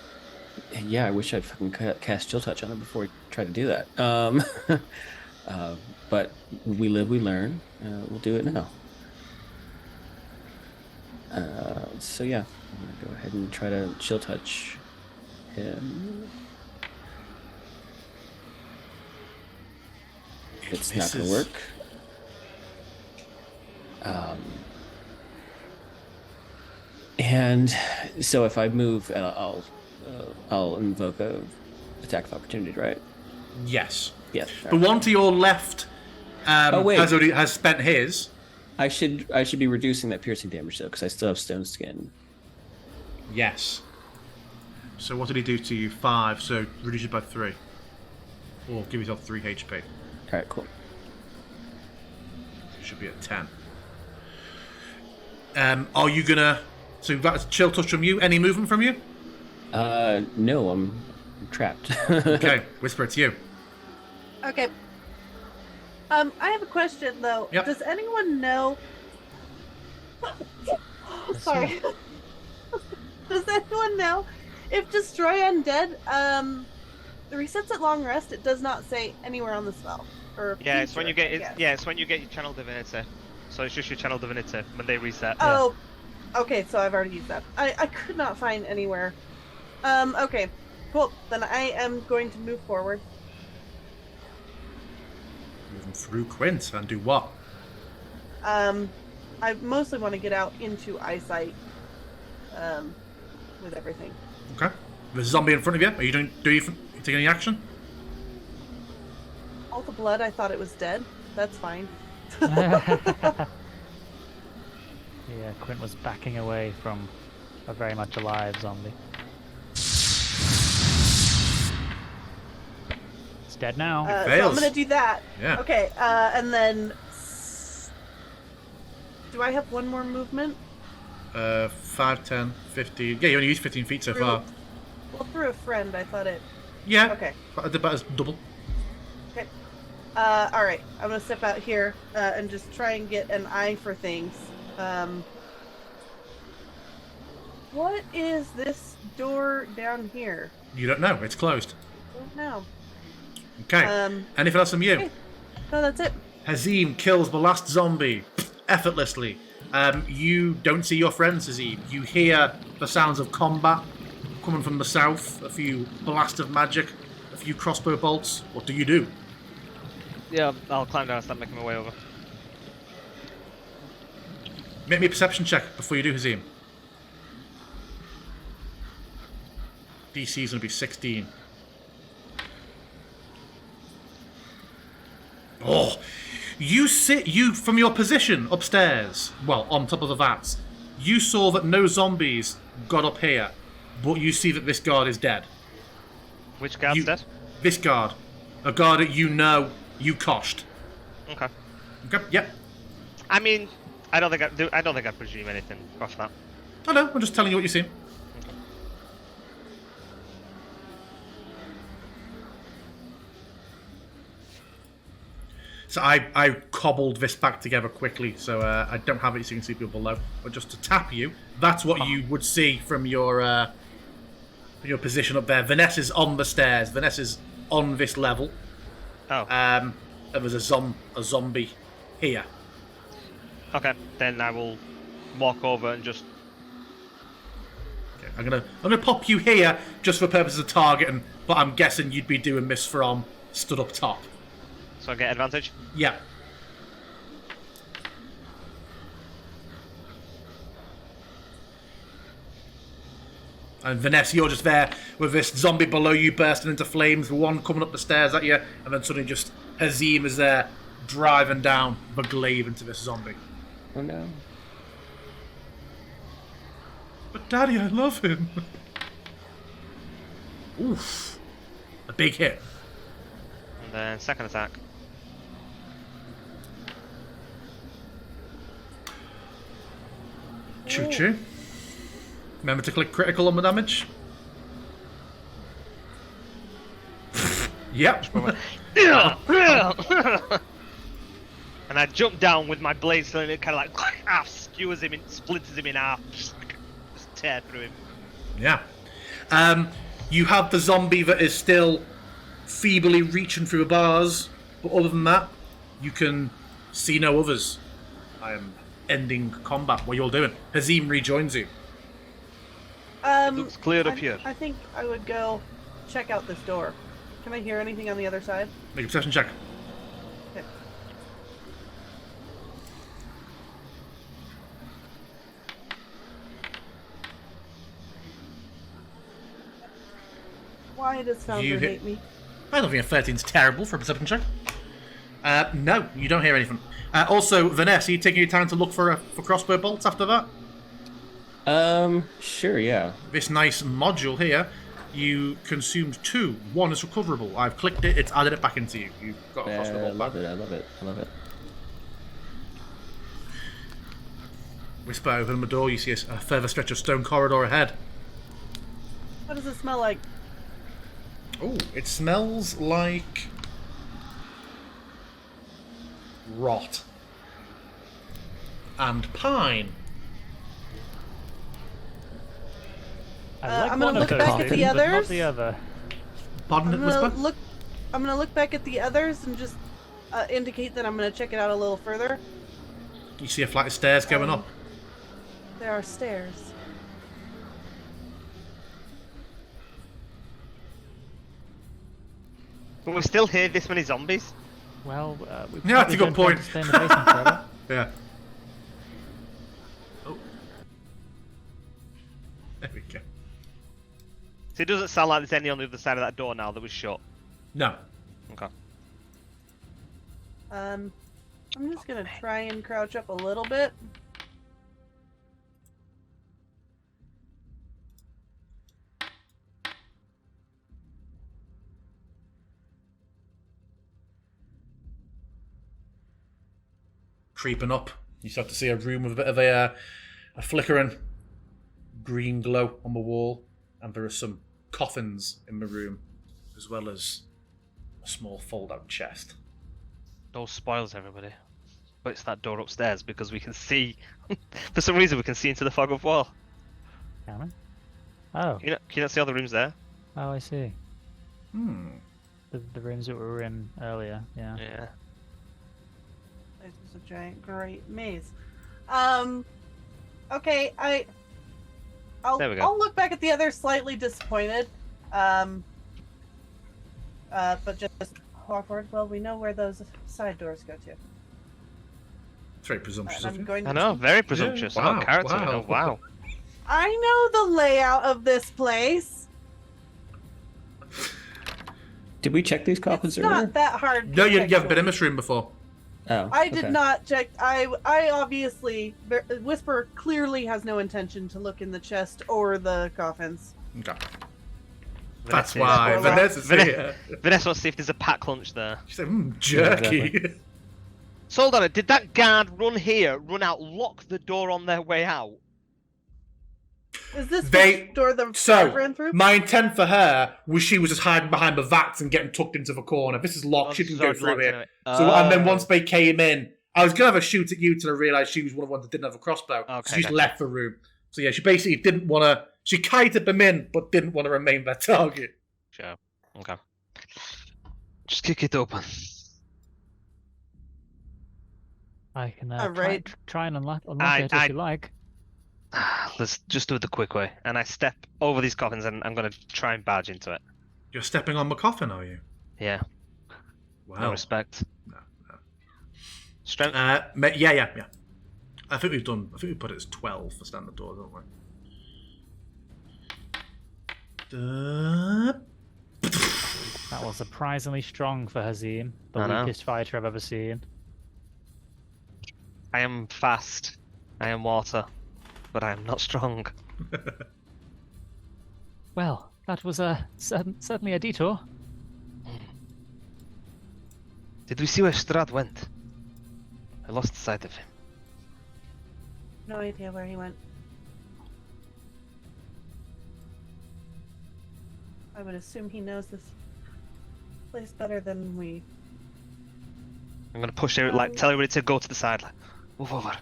Yeah, I wish I'd fucking cast chill touch on him before he tried to do that. But we live, we learn. We'll do it now. So yeah, I'm gonna go ahead and try to chill touch him. It's not gonna work. And so if I move, I'll invoke a attack of opportunity, right? Yes. Yes. The one to your left wait. has spent his. I should be reducing that piercing damage though, because I still have stone skin. Yes. So what did he do to you? 5. So reduce it by 3, or give yourself 3 HP. All right, cool. Should be at 10. Are you gonna? So that's chill touch from you. Any movement from you? No, I'm trapped. Okay, whisper it to you. Okay. I have a question though. Yep. Does anyone know? Sorry. Does anyone know if destroy undead resets at long rest? It does not say anywhere on the spell. Or Yeah, it's when you feature, get I guess. it's when you get your channel divinity. So it's just your channel divinity when they reset. Oh, okay. So I've already used that. I could not find anywhere. Okay, cool. Then I am going to move forward. Moving through Quint and do what? I mostly want to get out into eyesight. With everything. Okay. There's a zombie in front of you. Are you taking any action? All the blood. I thought it was dead. That's fine. Yeah, Quint was backing away from a very much alive zombie. It's dead now. So I'm fails. gonna do that. Yeah. Okay. And then, do I have one more movement? 5, 10, 15. Yeah, you only used 15 feet so far. Well, through a friend, I thought it. Yeah. Okay. About as double. Okay. All right. I'm gonna step out here and just try and get an eye for things. What is this door down here? You don't know. It's closed. I don't know. Okay. Anything else from you? Okay. No, that's it. Hazim kills the last zombie effortlessly. You don't see your friends, Hazim. You hear the sounds of combat coming from the south. A few blasts of magic, a few crossbow bolts. What do you do? Yeah, I'll climb down and start making my way over. Make me a perception check before you do, Hazim. DC is going to be 16. Oh, you from your position upstairs, well, on top of the vats, you saw that no zombies got up here, but you see that this guard is dead. Which guard's dead? This guard. A guard that you know you coshed. Okay. Okay, yep. I mean, I don't think I presume anything off that. I know, I'm just telling you what you see. So I cobbled this back together quickly, so I don't have it so you can see people below. But just to tap you, that's what you would see from your position up there. Vanessa's on the stairs. Vanessa's on this level. Oh. And there's a zombie here. Okay, then I will walk over and just. Okay, I'm gonna pop you here just for purposes of targeting, but I'm guessing you'd be doing this from stood up top. So I get advantage? Yeah. And Vanessa, you're just there with this zombie below you bursting into flames, one coming up the stairs at you, and then suddenly just Hazim is there driving down the glaive into this zombie. Oh no. But Daddy, I love him. Oof. A big hit. And then second attack. Choo choo. Remember to click critical on the damage. Yep. And I jump down with my blade, so it kind of like skewers him, splinters him in half, just tear through him. Yeah. You have the zombie that is still feebly reaching through the bars, but other than that, you can see no others. I am ending combat. What are you all doing? Hazim rejoins you. Looks clear up here. I think I would go check out this door. Can I hear anything on the other side? Make a perception check. Okay. Why does Founder You hit- hate me? I don't think a 13's terrible for a perception check. No, you don't hear anything. Also, Vanessa, are you taking your time to look for crossbow bolts after that? Sure, yeah. This nice module here, you consumed 2. 1 is recoverable. I've clicked it, it's added it back into you. You've got a crossbow I bolt love back. it, I love it, I love it. Whisper, open the door, you see a further stretch of stone corridor ahead. What does it smell like? Oh, it smells like rot and pine. I like I'm gonna one look of those back at the things, but not others. the other. Pardon it, Whisper? I'm gonna look back at the others and just indicate that I'm gonna check it out a little further. You see a flight of stairs going up. There are stairs. But we still hear this many zombies. Well, we Yeah, that's a probably good don't want point. to stay in the basement forever. Yeah. Oh. There we go. So it doesn't sound like there's any on the other side of that door now that was shut. No. Okay. I'm just gonna try and crouch up a little bit. Creeping up, you start to see a room with a bit of a flickering green glow on the wall, and there are some coffins in the room, as well as a small fold-out chest. No spoils, everybody. But it's that door upstairs because we can see. For some reason, we can see into the fog of war. Can I? Oh, Can you not see all the rooms there? oh, I see. Hmm. The rooms that we were in earlier, yeah. Yeah. This is a giant, great maze. Okay, There we go. I'll look back at the others slightly disappointed. But just awkward. Well, we know where those side doors go to. It's very presumptuous And of you. I'm going to I know, very presumptuous. wow, What character? wow. Oh, wow. I know the layout of this place. Did we check these coffins It's earlier? not that hard. No, you haven't been in contextually. this room before. Oh, I did okay. not check. I obviously Whisper clearly has no intention to look in the chest or the coffins. Okay. That's Vanessa- why Spoiler. Vanessa's here. Vanessa wants to see if there's a packed lunch there. She said, jerky. exactly. So hold on, did that guard run here, run out, lock the door on their way out? Is this They- which door the So, guard ran through? my intent for her was she was just hiding behind the vats and getting tucked into the corner. This is locked, she can go through here. So, and then once they came in, I was going to have a shoot at you till I realised she was one of the ones that didn't have a crossbow. Okay, So she just gotcha. left the room. So yeah, she basically didn't want to... She kited them in, but didn't want to remain their target. Sure. Okay. Just kick it open. I can Alright. try and unlock I- it if you like. Let's just do it the quick way. And I step over these coffins and I'm going to try and barge into it. You're stepping on the coffin, are you? Yeah. Wow. No respect. No, no. Strength. Yeah. I think we put it as 12 for standard door, don't we? That was surprisingly strong for Hazim. The I know. weakest fighter I've ever seen. I am fast. I am water. But I am not strong. Well, that was certainly a detour. Did we see where Strad went? I lost sight of him. No idea where he went. I would assume he knows this place better than we. I'm going to push everybody, like, tell everybody to go to the side. Like, move over.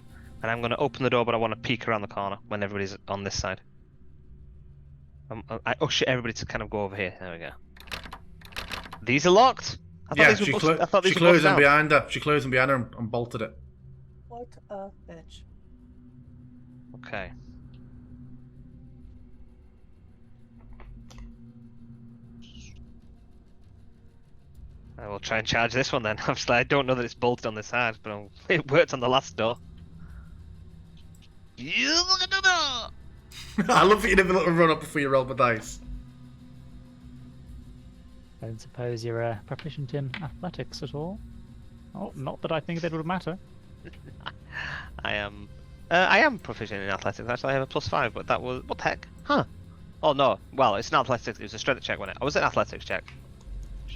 And I'm going to open the door, but I want to peek around the corner when everybody's on this side. I usher everybody to kind of go over here. There we go. These are locked. I thought Yeah, these were she busted- I thought these closed were busted them out. behind her. She closed them behind her and bolted it. What a bitch. Okay. I will try and charge this one then. Obviously, I don't know that it's bolted on the side, but it worked on the last door. You look at the door! I love that you did a little run up before you roll the dice. I don't suppose you're proficient in athletics at all? Oh, not that I think that would matter. I am proficient in athletics. Actually, I have a +5, but that was what the heck? Huh? Oh no. Well, it's not athletics. It was a strength check, wasn't it? Oh, was it an athletics check?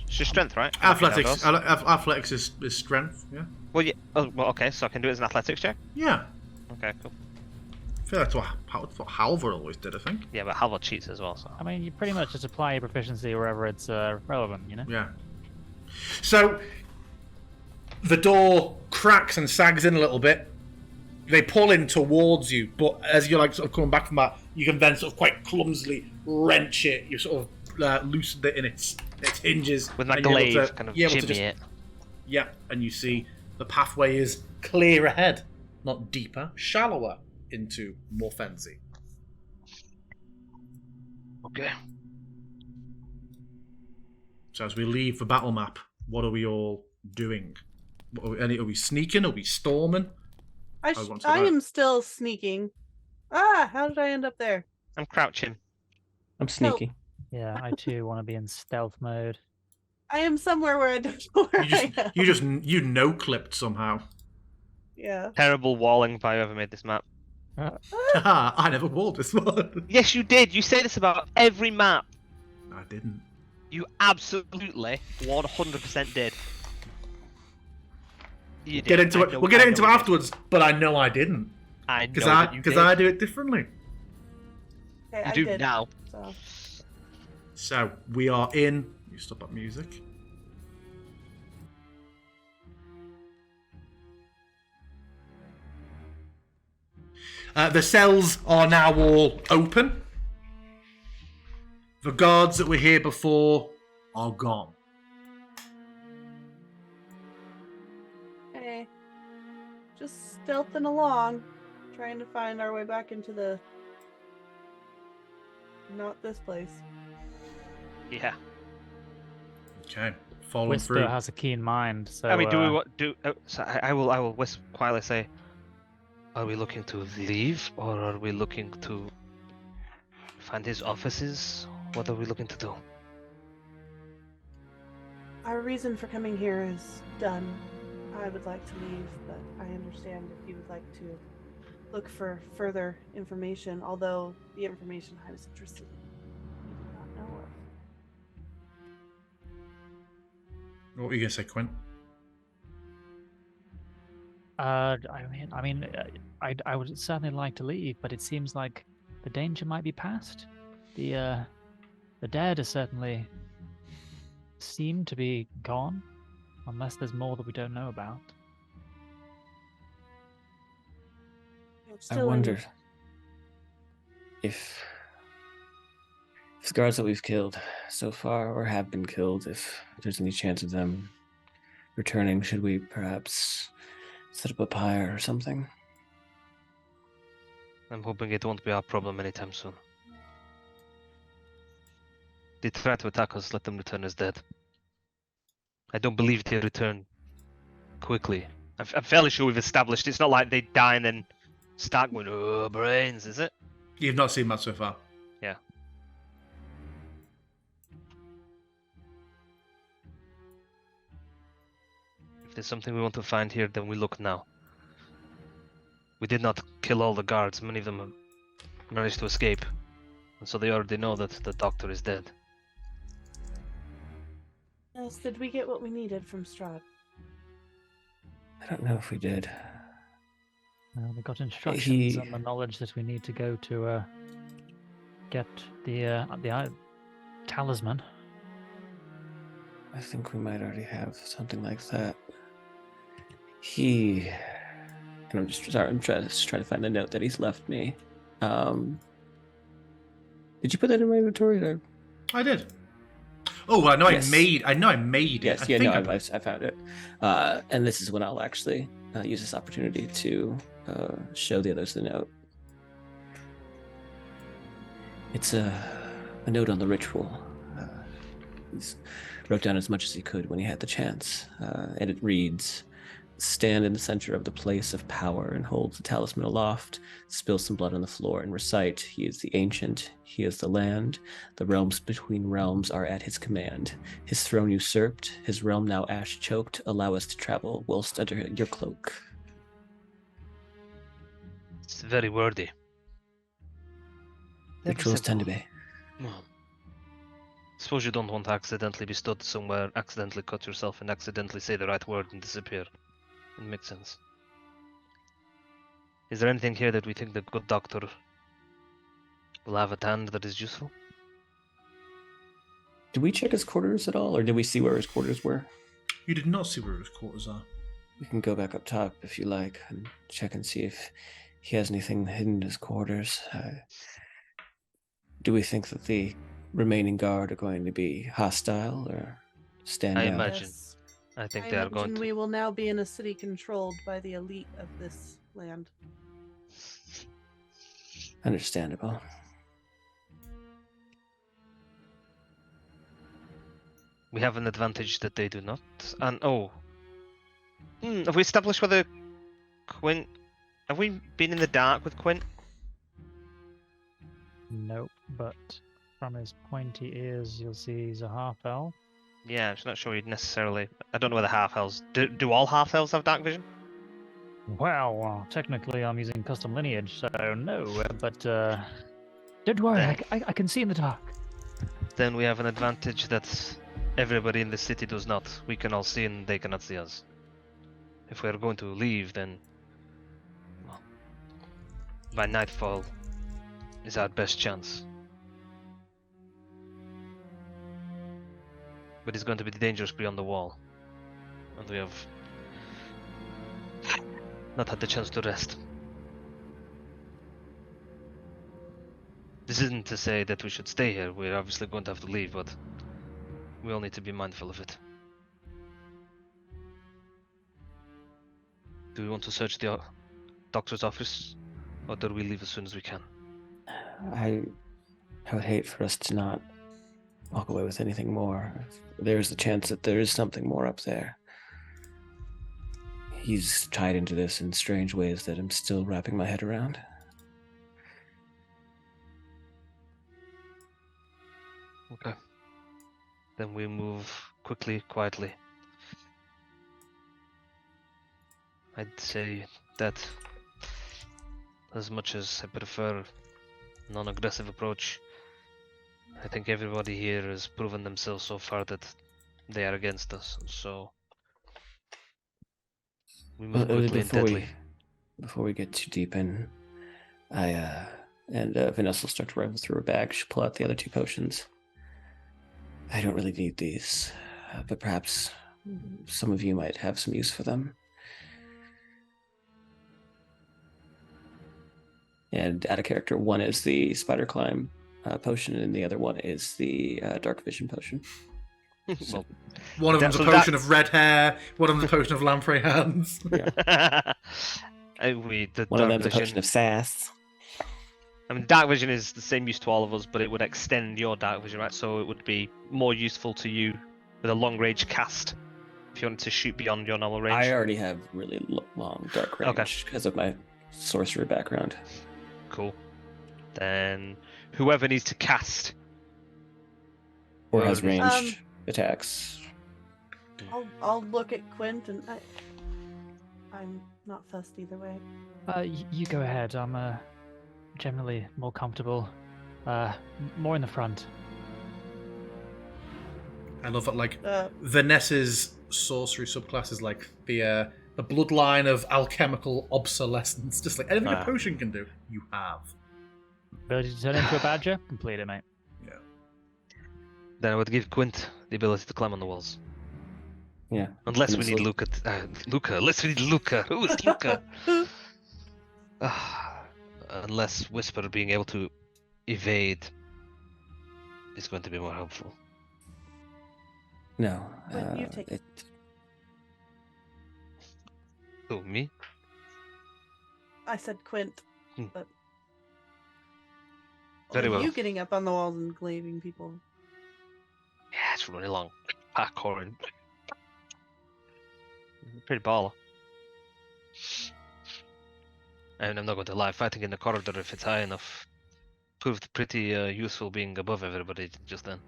It's just strength, right? Athletics. Athletics is strength. Yeah. Well, yeah. Oh, well, okay. So I can do it as an athletics check. Yeah. Okay, cool. I feel that's what Halvor always did, I think. Yeah, but Halvor cheats as well. So. I mean, you pretty much just apply your proficiency wherever it's relevant, you know? Yeah. So, the door cracks and sags in a little bit. They pull in towards you, but as you're like sort of coming back from that, you can then sort of quite clumsily wrench it. You sort of loosened it in its hinges. With my and you're able glaive, to- kind of you're able jimmy to just- it. Yeah, and you see the pathway is clear ahead. Not deeper, shallower into Morfenzi. Okay. So as we leave the battle map, what are we all doing? Are we sneaking? Are we storming? I want to I know. am still sneaking. Ah, how did I end up there? I'm crouching. I'm sneaky. Yeah, I too want to be in stealth mode. I am somewhere where I don't know where I am. You no-clipped somehow. Yeah. Terrible walling by whoever made this map. Haha, I never walled this one. Yes, you did. You say this about every map. I didn't. You absolutely 100% did. You Get did. into I it. know- We'll get I know into it you did. afterwards, but I know I didn't. I know Because that you did. I do it differently. Okay, You I do did. now. So. So, we are in... You stop that music. The cells are now all open. The guards that were here before are gone. Hey. Just stealthing along, trying to find our way back into the... Not this place. Yeah. Okay, following Whisper through. has a keen mind, so I mean, do we what do? So I will whisper quietly say, are we looking to leave or are we looking to find his offices? What are we looking to do? Our reason for coming here is done. I would like to leave, but I understand if you would like to look for further information, although the information I was interested in, we do not know of. What were you going to say, Quinn? I would certainly like to leave, but it seems like the danger might be past. The dead are certainly seem to be gone, unless there's more that we don't know about. I wonder if the guards that we've killed so far, or have been killed, if there's any chance of them returning, should we perhaps set up a pyre or something? I'm hoping it won't be our problem anytime soon. They try to attack us, let them return as dead. I don't believe they return quickly. I'm fairly sure we've established it's not like they die and then start going, oh, brains, is it? You've not seen that so far. Yeah. If there's something we want to find here, then we look now. We did not kill all the guards. Many of them have managed to escape. And so they already know that the doctor is dead. Yes, did we get what we needed from Strahd? I don't know if we did. We got instructions He- and the knowledge that we need to go to get the talisman. I think we might already have something like that. And I'm just sorry, I'm trying to find the note that he's left me. Did you put that in my inventory? Or? I did. Oh, I know. Yes. I know I made it. Yes, I yeah, think no, I found it. And this is when I'll actually use this opportunity to show the others the note. It's a note on the ritual. He wrote down as much as he could when he had the chance, and it reads, "Stand in the center of the place of power and hold the talisman aloft, spill some blood on the floor and recite, he is the ancient, he is the land, the realms between realms are at his command. His throne usurped, his realm now ash-choked, allow us to travel whilst under your cloak." It's very wordy. Very Rituals tend to simple. be. Well, suppose you don't want to accidentally be stood somewhere, accidentally cut yourself, and accidentally say the right word and disappear. It makes sense. Is there anything here that we think the good doctor will have at hand that is useful? Did we check his quarters at all, or did we see where his quarters were? You did not see where his quarters are. We can go back up top if you like and check and see if he has anything hidden in his quarters. Do we think that the remaining guard are going to be hostile or stand I down? imagine. Yes. I think I they are going imagine to. we will now be in a city controlled by the elite of this land. Understandable. We have an advantage that they do not. And have we established whether Quint? Have we been in the dark with Quint? Nope, but from his pointy ears, you'll see he's a half elf. Yeah, I'm just not sure he'd necessarily. I don't know whether half elves do all half elves have dark vision? Well, technically, I'm using custom lineage, so no, but don't worry, Then- I can see in the dark. Then we have an advantage that everybody in the city does not. We can all see and they cannot see us. If we are going to leave, then well, by nightfall is our best chance. But it's going to be dangerous beyond the wall. And we have not had the chance to rest. This isn't to say that we should stay here. We're obviously going to have to leave, but we all need to be mindful of it. Do we want to search the doctor's office, or do we leave as soon as we can? I would hate for us to not walk away with anything more. There's the chance that there is something more up there. He's tied into this in strange ways that I'm still wrapping my head around. Okay. Then we move quickly, quietly. I'd say that as much as I prefer a non-aggressive approach, I think everybody here has proven themselves so far that they are against us. So we move quickly and deadly. Before we get too deep in, Vanessa will start to rifle through her bag. She'll pull out the other 2 potions. I don't really need these, but perhaps some of you might have some use for them. And out of character, one is the spider climb potion, and the other one is the dark vision potion. Well, One of them's a so potion of red hair, one of them's a potion of lamprey hands. Yeah. The One of dark them's a potion vision. of sass. I mean, dark vision is the same use to all of us, but it would extend your dark vision, right? So it would be more useful to you with a long range cast if you wanted to shoot beyond your normal range. I already have really long dark range because of my sorcerer background. Cool. Then whoever needs to cast. Or has Whoever ranged needs- attacks. I'll look at Quint and I'm not fussed either way. You go ahead. I'm generally more comfortable, more in the front. I love it. Like Uh, Vanessa's sorcery subclass is like the bloodline of alchemical obsolescence. Just like anything a Ah. potion can do, you have. Ability to turn into a badger? Complete it, mate. Yeah. Then I would give Quint the ability to climb on the walls. Yeah. Unless And we it's need Luca. Unless we need Luca. Who is Luca? Unless Whisper being able to evade is going to be more helpful. No. Quint, you take it. Who, me? I said Quint, Hmm. but Very well. You getting up on the walls and glaiving people. Yeah, it's really long. Parkouring. Pretty baller. And I'm not going to lie, fighting in the corridor if it's high enough proved pretty useful being above everybody just then.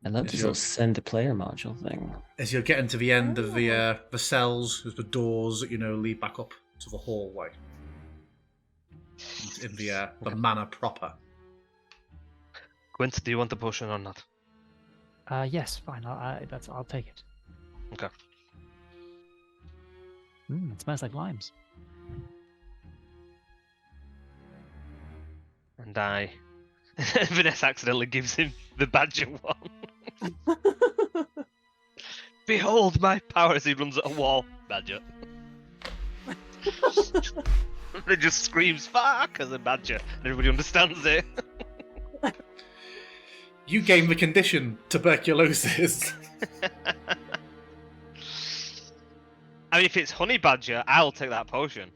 I love Is this your- little send to player module thing. As you're getting to the end of the cells, there's the doors that lead back up to the hallway. In the manor proper. Gwent, do you want the potion or not? Yes, fine. I'll take it. Okay. It smells like limes. And Vanessa accidentally gives him the badger one. Behold my power as he runs at a wall. Badger. It just screams fuck as a badger. Everybody understands it. You gain the condition tuberculosis. I mean, if it's honey badger, I'll take that potion.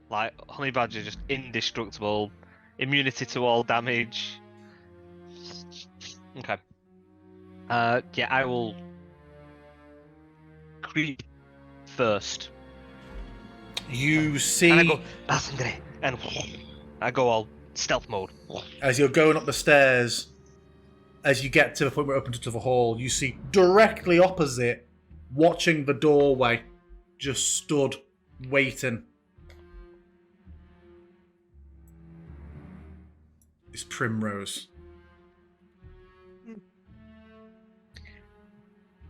Like, honey badger, just indestructible, immunity to all damage. Okay. Yeah, I will creep first. You And see, I go, "La sangre," and I go all stealth mode. as you're going up the stairs, as you get to the point where it opens into the hall, you see directly opposite, watching the doorway, just stood, waiting. Is Primrose.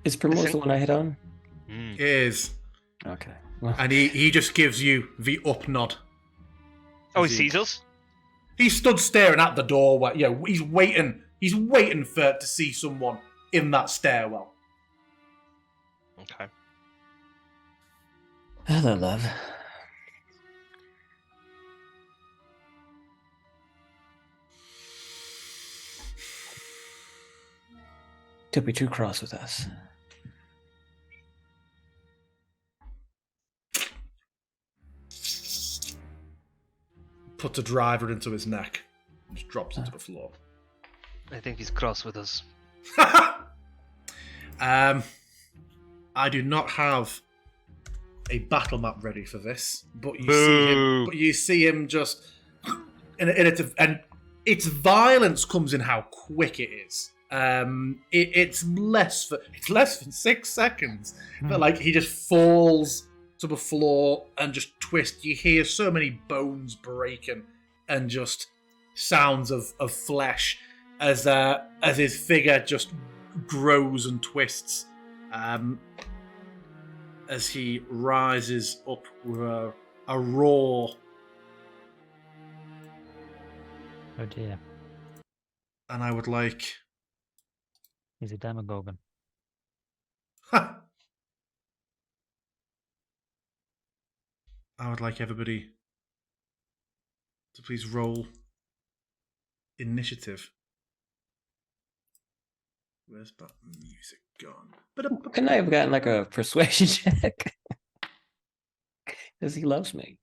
Is Primrose the one I hit on? Mm. Is. Okay. Well, And he just gives you the up nod. Oh, he As sees us? He stood staring at the doorway. Yeah, he's waiting. He's waiting to see someone in that stairwell. Okay. hello, love. Don't be too cross with us. Puts a driver into his neck. And just drops into the floor. I think he's cross with us. I do not have a battle map ready for this, but Boo. you see him just, and its violence comes in how quick it is. It's less than 6 seconds, but like he just falls to the floor and just twists. You hear so many bones breaking and just sounds of flesh as his figure just grows and twists as he rises up with a roar. Oh dear. And I would like... He's a demagogue. I would like everybody to please roll initiative. Where's that music gone? Couldn't I have gotten like a persuasion check? Because he loves me.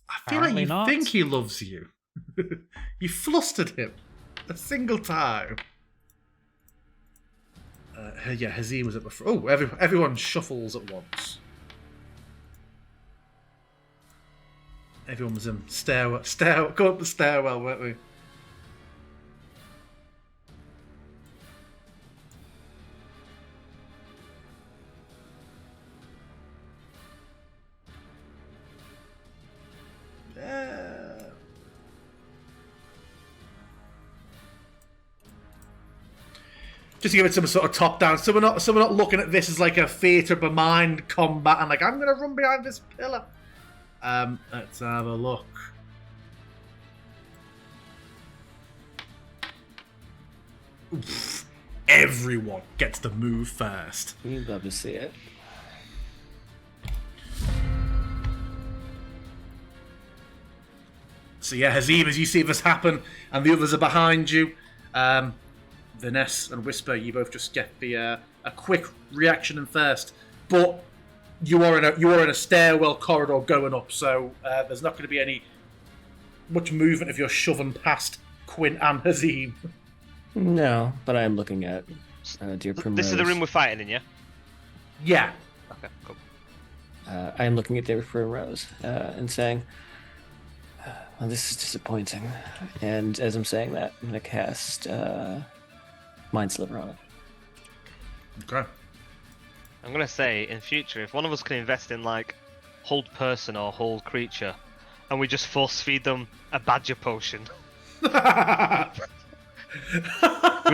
I feel like Apparently you not. think he loves you. You flustered him a single time. Yeah, Hazim was at the front. Oh, everyone shuffles at once. Everyone was in stairwell. Go up the stairwell, weren't we? Just to give it some sort of top down, so we're not looking at this as like a theatre of the mind combat and like I'm gonna run behind this pillar. Let's have a look. Oof. Everyone gets to move first. You'd love to see it. So yeah, Hazim, as you see this happen, and the others are behind you, Vanessa and Whisper, you both just get the a quick reaction in first, but you are in a stairwell corridor going up, so there's not going to be any much movement if you're shoving past Quint and Hazim. No, but I am looking at Dear Primrose. This is the room we're fighting in, yeah? Yeah. Okay, cool. I am looking at Dear Primrose and saying, well, this is disappointing. And as I'm saying that, I'm going to cast Mind Sliver on it. Okay. I'm gonna say, in future, if one of us can invest in, like, hold person or hold creature, and we just force feed them a badger potion, we've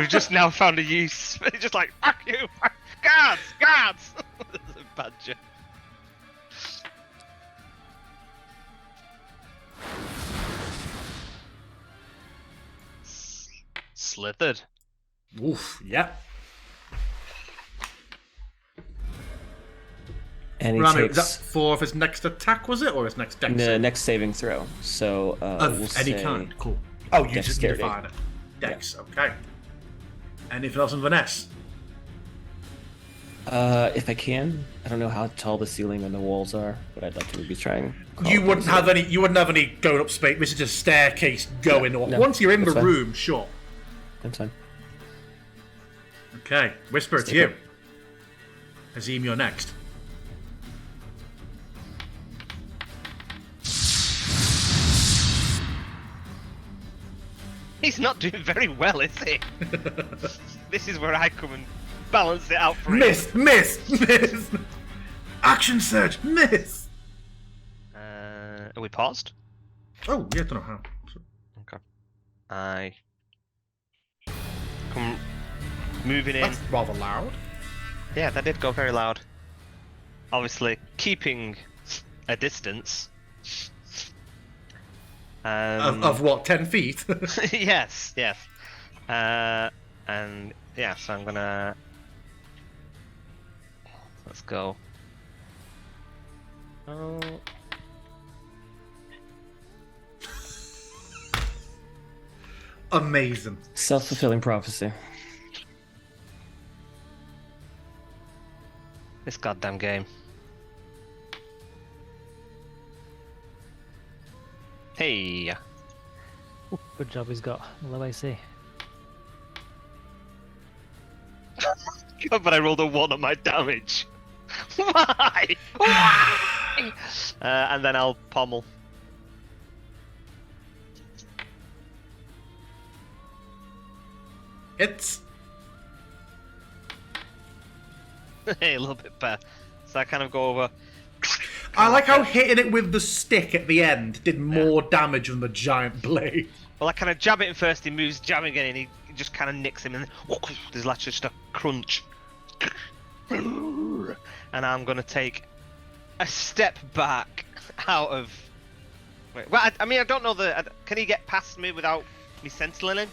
just now found a use. It's just like, fuck you! Guards! Guards! There's a badger. Slithered. Oof, yeah. And he Rami, was takes that for his next attack, was it? Or his next dex the save? next saving throw. So Of we'll any say kind. Cool. Oh, you just dexterity. defined it. Dex, okay. Anything else on Vanessa? If I can, I don't know how tall the ceiling and the walls are, but I'd like to maybe try and crawl You up wouldn't the have ceiling. any. You wouldn't have any going up space. This is just staircase going up. no, Once you're in the that's fine. room, sure. That's fine. Okay, Whisper, it's Stay you. put. Hazim, you're next. He's not doing very well, is he? This is where I come and balance it out for him. Miss, miss, miss. Action surge, miss. Are we paused? Oh, yeah, I don't know how. Okay. I come moving in. That's rather loud. Yeah, that did go very loud. Obviously, keeping a distance. Of what, 10 feet? Yes, yes. And yeah, so I'm gonna. Let's go. Oh. Amazing. Self-fulfilling prophecy. This goddamn game. Hey. Ooh, good job he's got low AC. God, but I rolled a 1 on my damage. Why? Why? And then I'll pommel. It's Hey, a little bit better. So I kind of go over. I like how hitting it with the stick at the end did more damage than the giant blade. Well, I kind of jab it in first, he moves jabbing again, and he just kind of nicks him, and then there's like just a crunch. And I'm going to take a step back out of... Wait, well, I mean, I don't know the... Can he get past me without me sentineling him?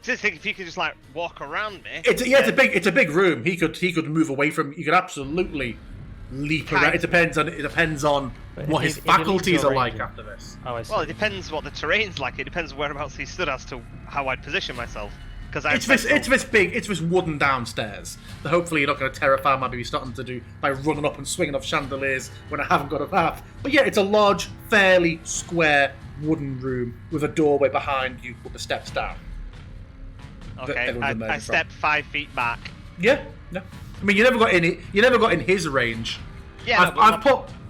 Just think if he could just like walk around me. It's a big room. He could move away from. You could absolutely leap around. It depends on But what if- his if he leaps faculties your are like range- after this. Oh, I see. Well, it depends what the terrain's like. It depends whereabouts he stood as to how I'd position myself. Because It's this wooden downstairs that hopefully you're not going to terrify me by me starting to do by running up and swinging off chandeliers when I haven't got a path. But yeah, it's a large, fairly square wooden room with a doorway behind you with the steps down. Okay, everyone's emerging I from. step 5 feet back. Yeah, no. I mean, you never got in it. You never got in his range. Yeah, no, but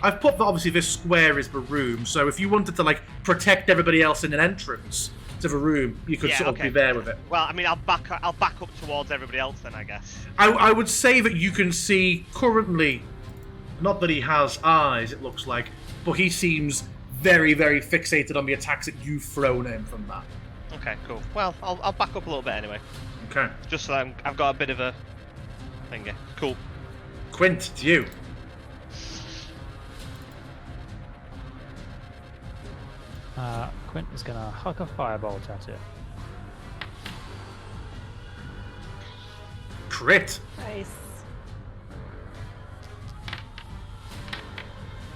I've put that obviously this square is the room. So if you wanted to like protect everybody else in an entrance to the room, you could Yeah, sort of okay. be there with it. Well, I mean, I'll back up towards everybody else then, I guess. I would say that you can see currently, not that he has eyes, it looks like, but he seems very, very fixated on the attacks that you've thrown at him from that. Okay, cool. Well, I'll back up a little bit anyway, Okay. just so I've got a bit of a finger. Cool. Quint, it's you. Quint is gonna huck a firebolt at it. Crit. Nice.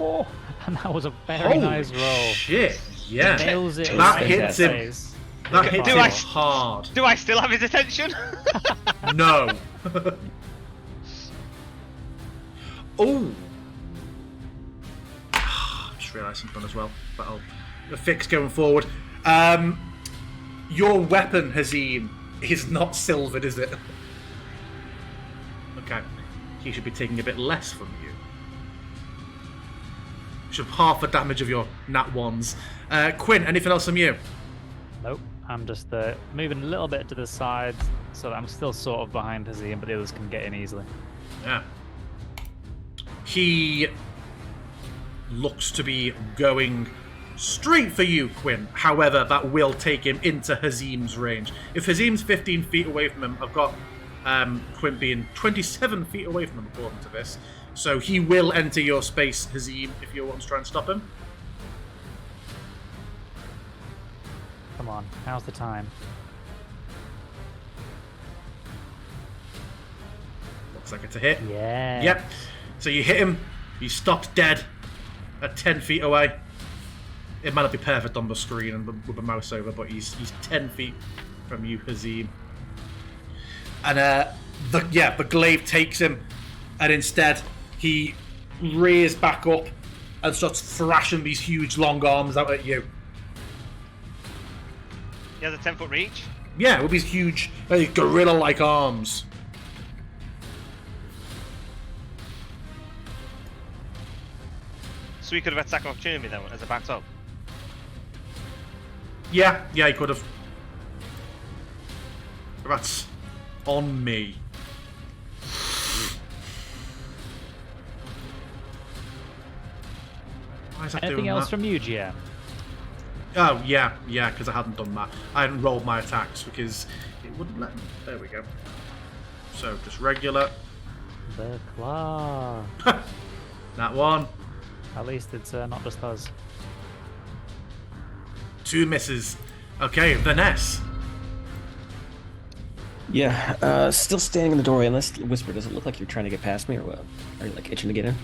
Oh, and that was a very Holy nice roll. shit. Yeah. Nails it. That right in hits the him. face. That Okay, hits do him I- hard. Do I still have his attention? No. Oh. Just just realised something as well. That'll fix going forward. Your weapon, Hazim, is not silvered, is it? Okay. He should be taking a bit less from you. Should have half the damage of your nat ones. Quinn, anything else from you? Nope. I'm just moving a little bit to the side so that I'm still sort of behind Hazim, but the others can get in easily. Yeah. He looks to be going straight for you, Quinn. However, that will take him into Hazim's range. If Hazim's 15 feet away from him, I've got Quinn being 27 feet away from him, according to this. So he will enter your space, Hazim, if you want to try and stop him. Come on, now's the time. Looks like it's a hit. Yeah. Yep. So you hit him, he's stopped dead at 10 feet away. It might not be perfect on the screen and with the mouse over, but he's 10 feet from you, Hazim. And the glaive takes him, and instead he rears back up and starts thrashing these huge long arms out at you. He has a 10-foot reach. Yeah, with these huge gorilla-like arms. So he could have attacked opportunity then as a backed up. Yeah, he could have. That's on me. Why is that Anything doing else that? from you, GM? Oh, yeah, because I hadn't done that. I hadn't rolled my attacks because it wouldn't let me. There we go. So, just regular. The claw. That one. At least it's not just us. 2 misses. Okay, Vanessa. Yeah, still standing in the doorway. Unless Whisper, does it look like you're trying to get past me, or what? Are you like itching to get in?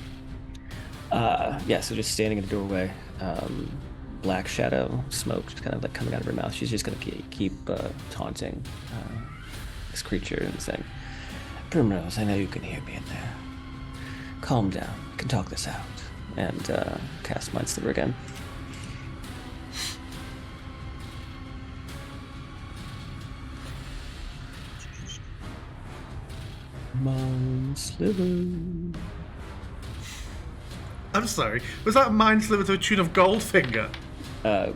Yeah. So just standing in the doorway. Black shadow, smoke, just kind of like coming out of her mouth. She's just gonna keep taunting this creature and saying, "Primrose, I know you can hear me in there. Calm down. We can talk this out." And cast Mind Sliver again. Mind Sliver. I'm sorry. Was that Mind Sliver to a tune of Goldfinger?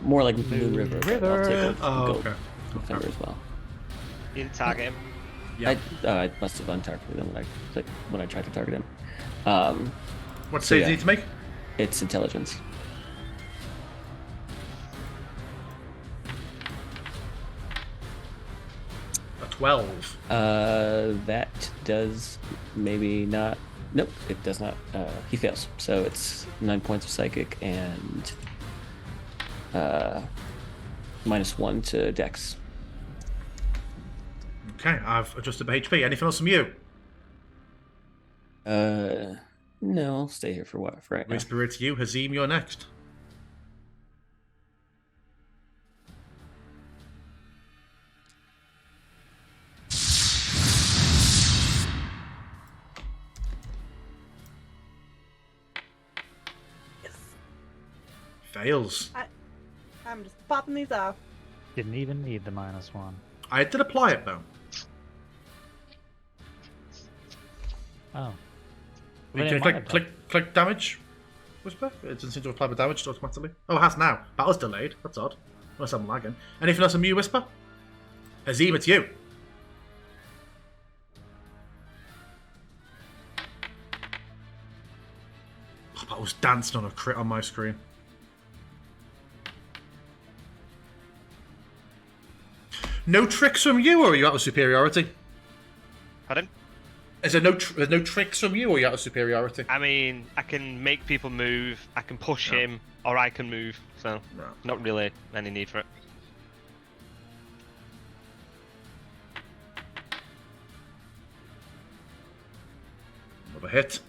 More like Moon River. but I'll take Oh, Gold okay. Finger as well. You didn't target him. Yeah. I must have untargeted him when I tried to target him. What so save do yeah. you need to make? It's intelligence. A 12. That does maybe not. Nope, it does not. He fails. So it's 9 points of psychic and -1 to Dex. Okay, I've adjusted my HP. Anything else from you? No, I'll stay here for right now. Whisper it to you. Hazim, you're next. Fails. I'm just popping these off. Didn't even need the -1. I did apply it though. Oh. You can click damage. Whisper? It doesn't seem to apply the damage automatically. Oh, it has now. Battle's delayed. That's odd. Unless I'm lagging. Anything else from you, Whisper? Hazim, it's you. Oh, that was dancing on a crit on my screen. No tricks from you, or are you out of superiority? Pardon? Is there no tricks from you, or are you out of superiority? I mean, I can make people move, I can push him, or I can move, so No. not really any need for it. Another hit.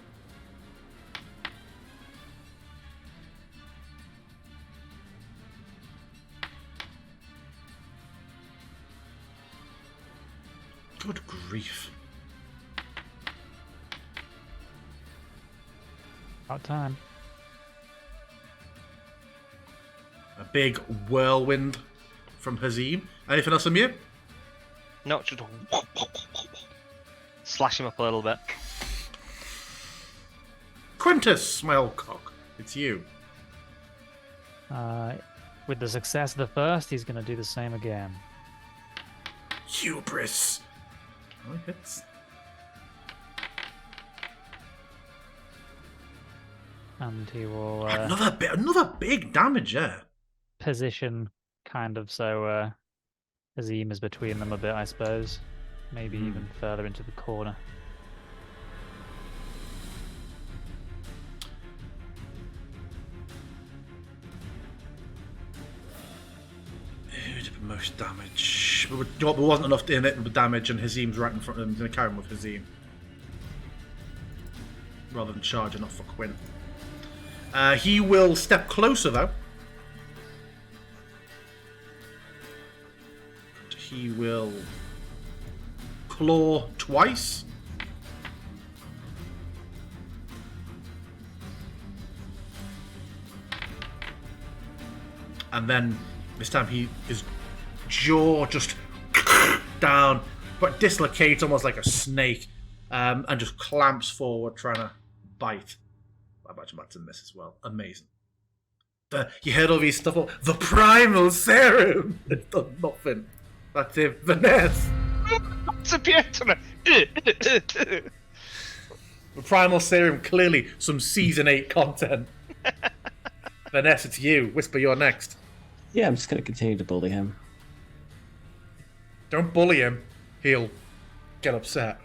Good grief. About time. A big whirlwind from Hazim. Anything else from you? No, just slash him up a little bit. Quintus, my old cock. It's you. With the success of the first, he's going to do the same again. Hubris. Oh, hits. And he will Another big damage there. position kind of so Azim is between them a bit, I suppose. Maybe even further into the corner. Who did the most damage? There wasn't enough in it with damage, and Hazim's right in front of him. Going to carry him with Hazim. Rather than charging off for Quinn. He will step closer, though. And he will claw twice. And then this time his jaw just down, but dislocates almost like a snake, and just clamps forward, trying to bite. I imagine that's in this as well. Amazing. You heard all these stuff. The primal serum. It's done nothing. That's it. Vanessa. The primal serum, clearly some season 8 content. Vanessa, it's you. Whisper, you're next. Yeah, I'm just going to continue to bully him. Don't bully him. He'll get upset.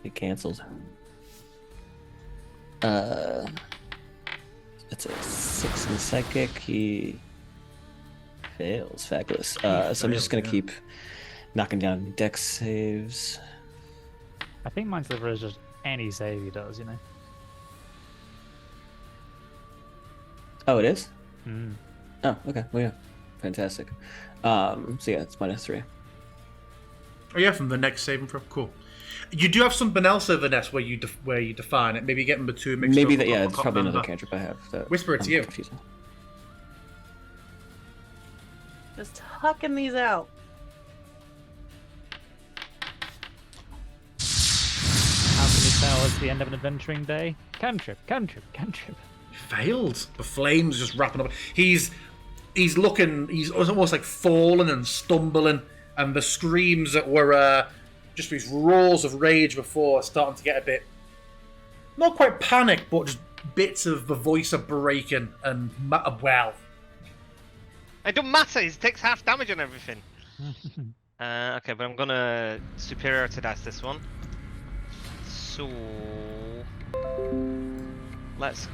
Get cancelled. It's a 6 in psychic. He fails. Fabulous. So I'm just going to keep knocking down dex saves. I think Mind Sliver is just any save he does, you know? Oh, it is? Mm. Oh, okay. Well, yeah. Fantastic. So yeah, it's -3. Oh yeah, from the next saving throw. Cool. You do have something else over Ness where you define it. Maybe getting the two mixed Maybe up. that. Yeah, I it's can't probably remember. another cantrip I have. That Whisper, it's you. confusing. Just hucking these out. How can you tell it's the end of an adventuring day? Cantrip, cantrip, cantrip. Failed. The flames just wrapping up. He's looking. He's almost like falling and stumbling, and the screams that were just these roars of rage before are starting to get a bit, not quite panic, but just bits of the voice are breaking, and well, It don't matter. He takes half damage on everything. Okay, but I'm gonna superiority dice this one. So let's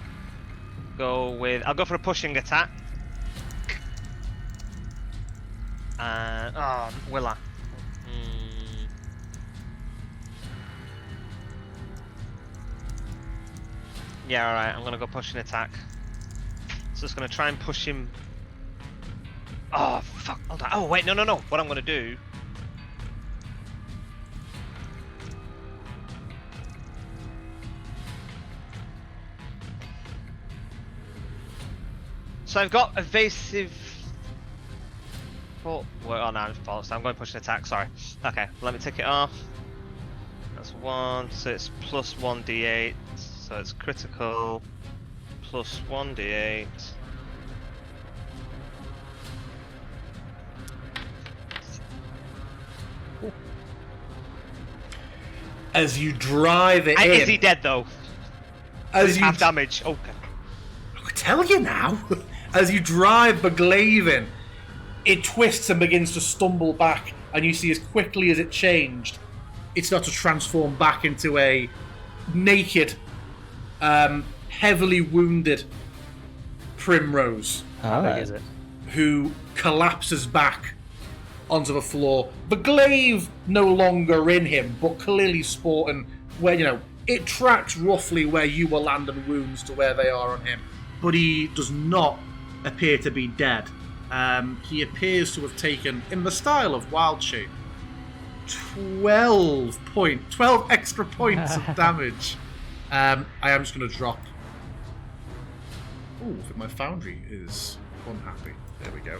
go with. I'll go for a pushing attack. Will I? Yeah, alright, I'm gonna go pushing attack. So it's gonna try and push him. Oh, fuck. Hold on. Oh, wait, no. What I'm gonna do. So I've got evasive. Oh, no, I'm false. I'm going to push an attack. Sorry. Okay, let me take it off. That's 1, so it's plus 1d8. So it's critical. Plus 1d8. as you drive it in, Is he dead though? as you Half damage. Okay. I tell you now, as you drive the glaive in, it twists and begins to stumble back, and you see as quickly as it changed, it starts to transform back into a naked, heavily wounded Primrose, How big is it? who collapses back onto the floor. The glaive no longer in him, but clearly sporting where, you know, it tracks roughly where you were landing wounds to where they are on him. But he does not appear to be dead. He appears to have taken, in the style of Wild Shape, 12 extra points of damage. I am just going to drop Oh, I think my foundry is unhappy. There we go.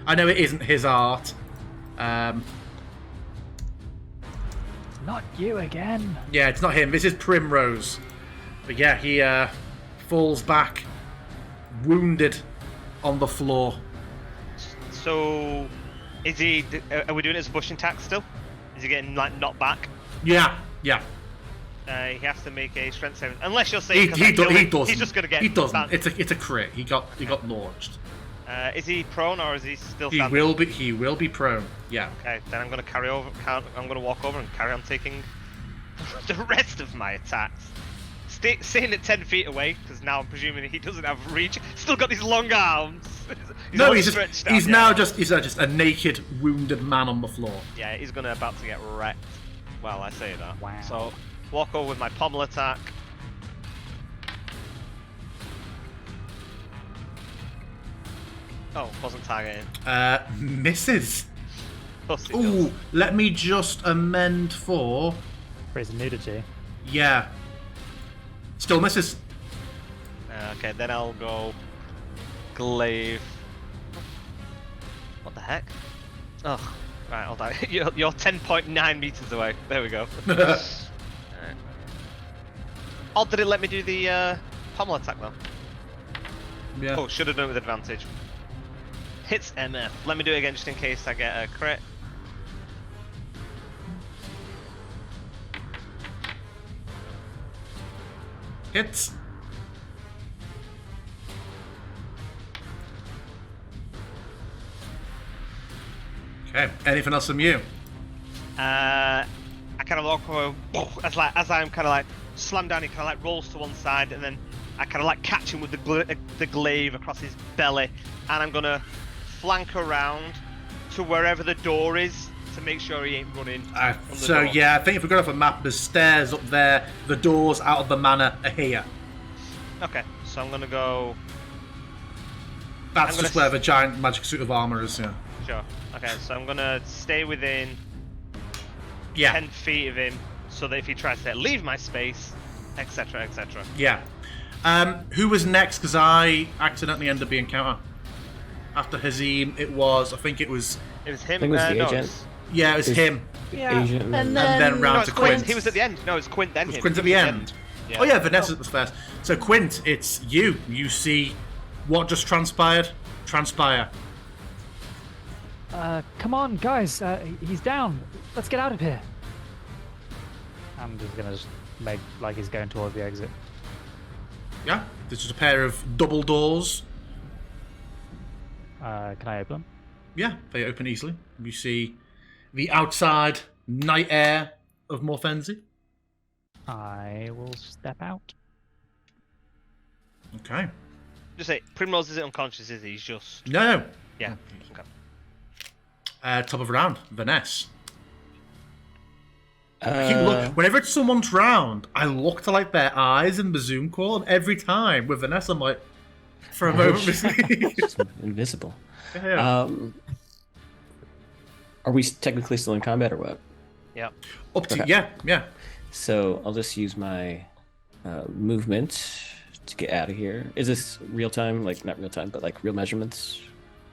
I know it isn't his art. Not you again. Yeah, it's not him. This is Primrose. But yeah, he falls back, wounded on the floor. So, is he? Are we doing it as a pushing attack still? Is he getting like knocked back? Yeah. He has to make a strength saving. Unless you're saying He doesn't. he's just gonna get. He doesn't. banned. It's a crit. He got launched. Is he prone or is he still? He standing? will be prone. Yeah. Okay, then I'm gonna carry over. I'm gonna walk over and carry on taking the rest of my attacks. Staying at 10 feet away because now I'm presuming he doesn't have reach. Still got these long arms. He's now just a naked, wounded man on the floor. Yeah, he's about to get wrecked. Well, I say that. Wow. So walk over with my pommel attack. Oh, wasn't targeting. Misses. Plus it Ooh, does. let me just amend for. Praise nudity. Yeah. Still misses. Okay, then I'll go glaive. What the heck? Oh, right, hold on. You're 10.9 meters away. There we go. Alright. Oh, did it let me do the pommel attack though? Yeah. Oh, should have done it with advantage. Hits MF. Let me do it again just in case I get a crit. Hits. Okay. Anything else from you? I kind of walk over as I'm kind of like slam down. He kind of like rolls to one side, and then I kind of like catch him with the glaive across his belly, and I'm gonna flank around to wherever the door is to make sure he ain't running. From the So door. yeah, I think if we go off a map, there's stairs up there. The doors out of the manor are here. Okay, so I'm gonna go. That's I'm just gonna where the giant magic suit of armor is. Yeah. Sure. Okay, so I'm gonna stay within Yeah. 10 feet of him, so that if he tries to leave my space, etc., etc. Yeah. Who was next? Because I accidentally ended the encounter. After Hazim, it was. I think it was. It was him. I think it was the no, agent. Yeah, it was Is- him. Yeah. Asian, And then then, round No, to it's Quint. Quint. He was at the end. No, it's Quint then Was him. Quint at He the was end? Yeah. Oh yeah, Vanessa was first. So Quint, it's you. You see what just transpired. Transpire. Come on, guys. He's down. Let's get out of here. I'm just gonna make like he's going towards the exit. Yeah. There's just a pair of double doors. Can I open them? Yeah, they open easily. You see the outside night air of Morfenzi. I will step out. Okay. Just say, Primrose isn't unconscious, is he? He's just. No. Yeah. Okay. Top of round, Vanessa. Uh, I keep look. Whenever it's someone's round, I look to like their eyes in the Zoom call, and every time with Vanessa, I'm like, for a moment, It's invisible. yeah. Are we technically still in combat or what? Yeah. Up to okay. yeah. So I'll just use my movement to get out of here. Is this real time? Like not real time, but like real measurements?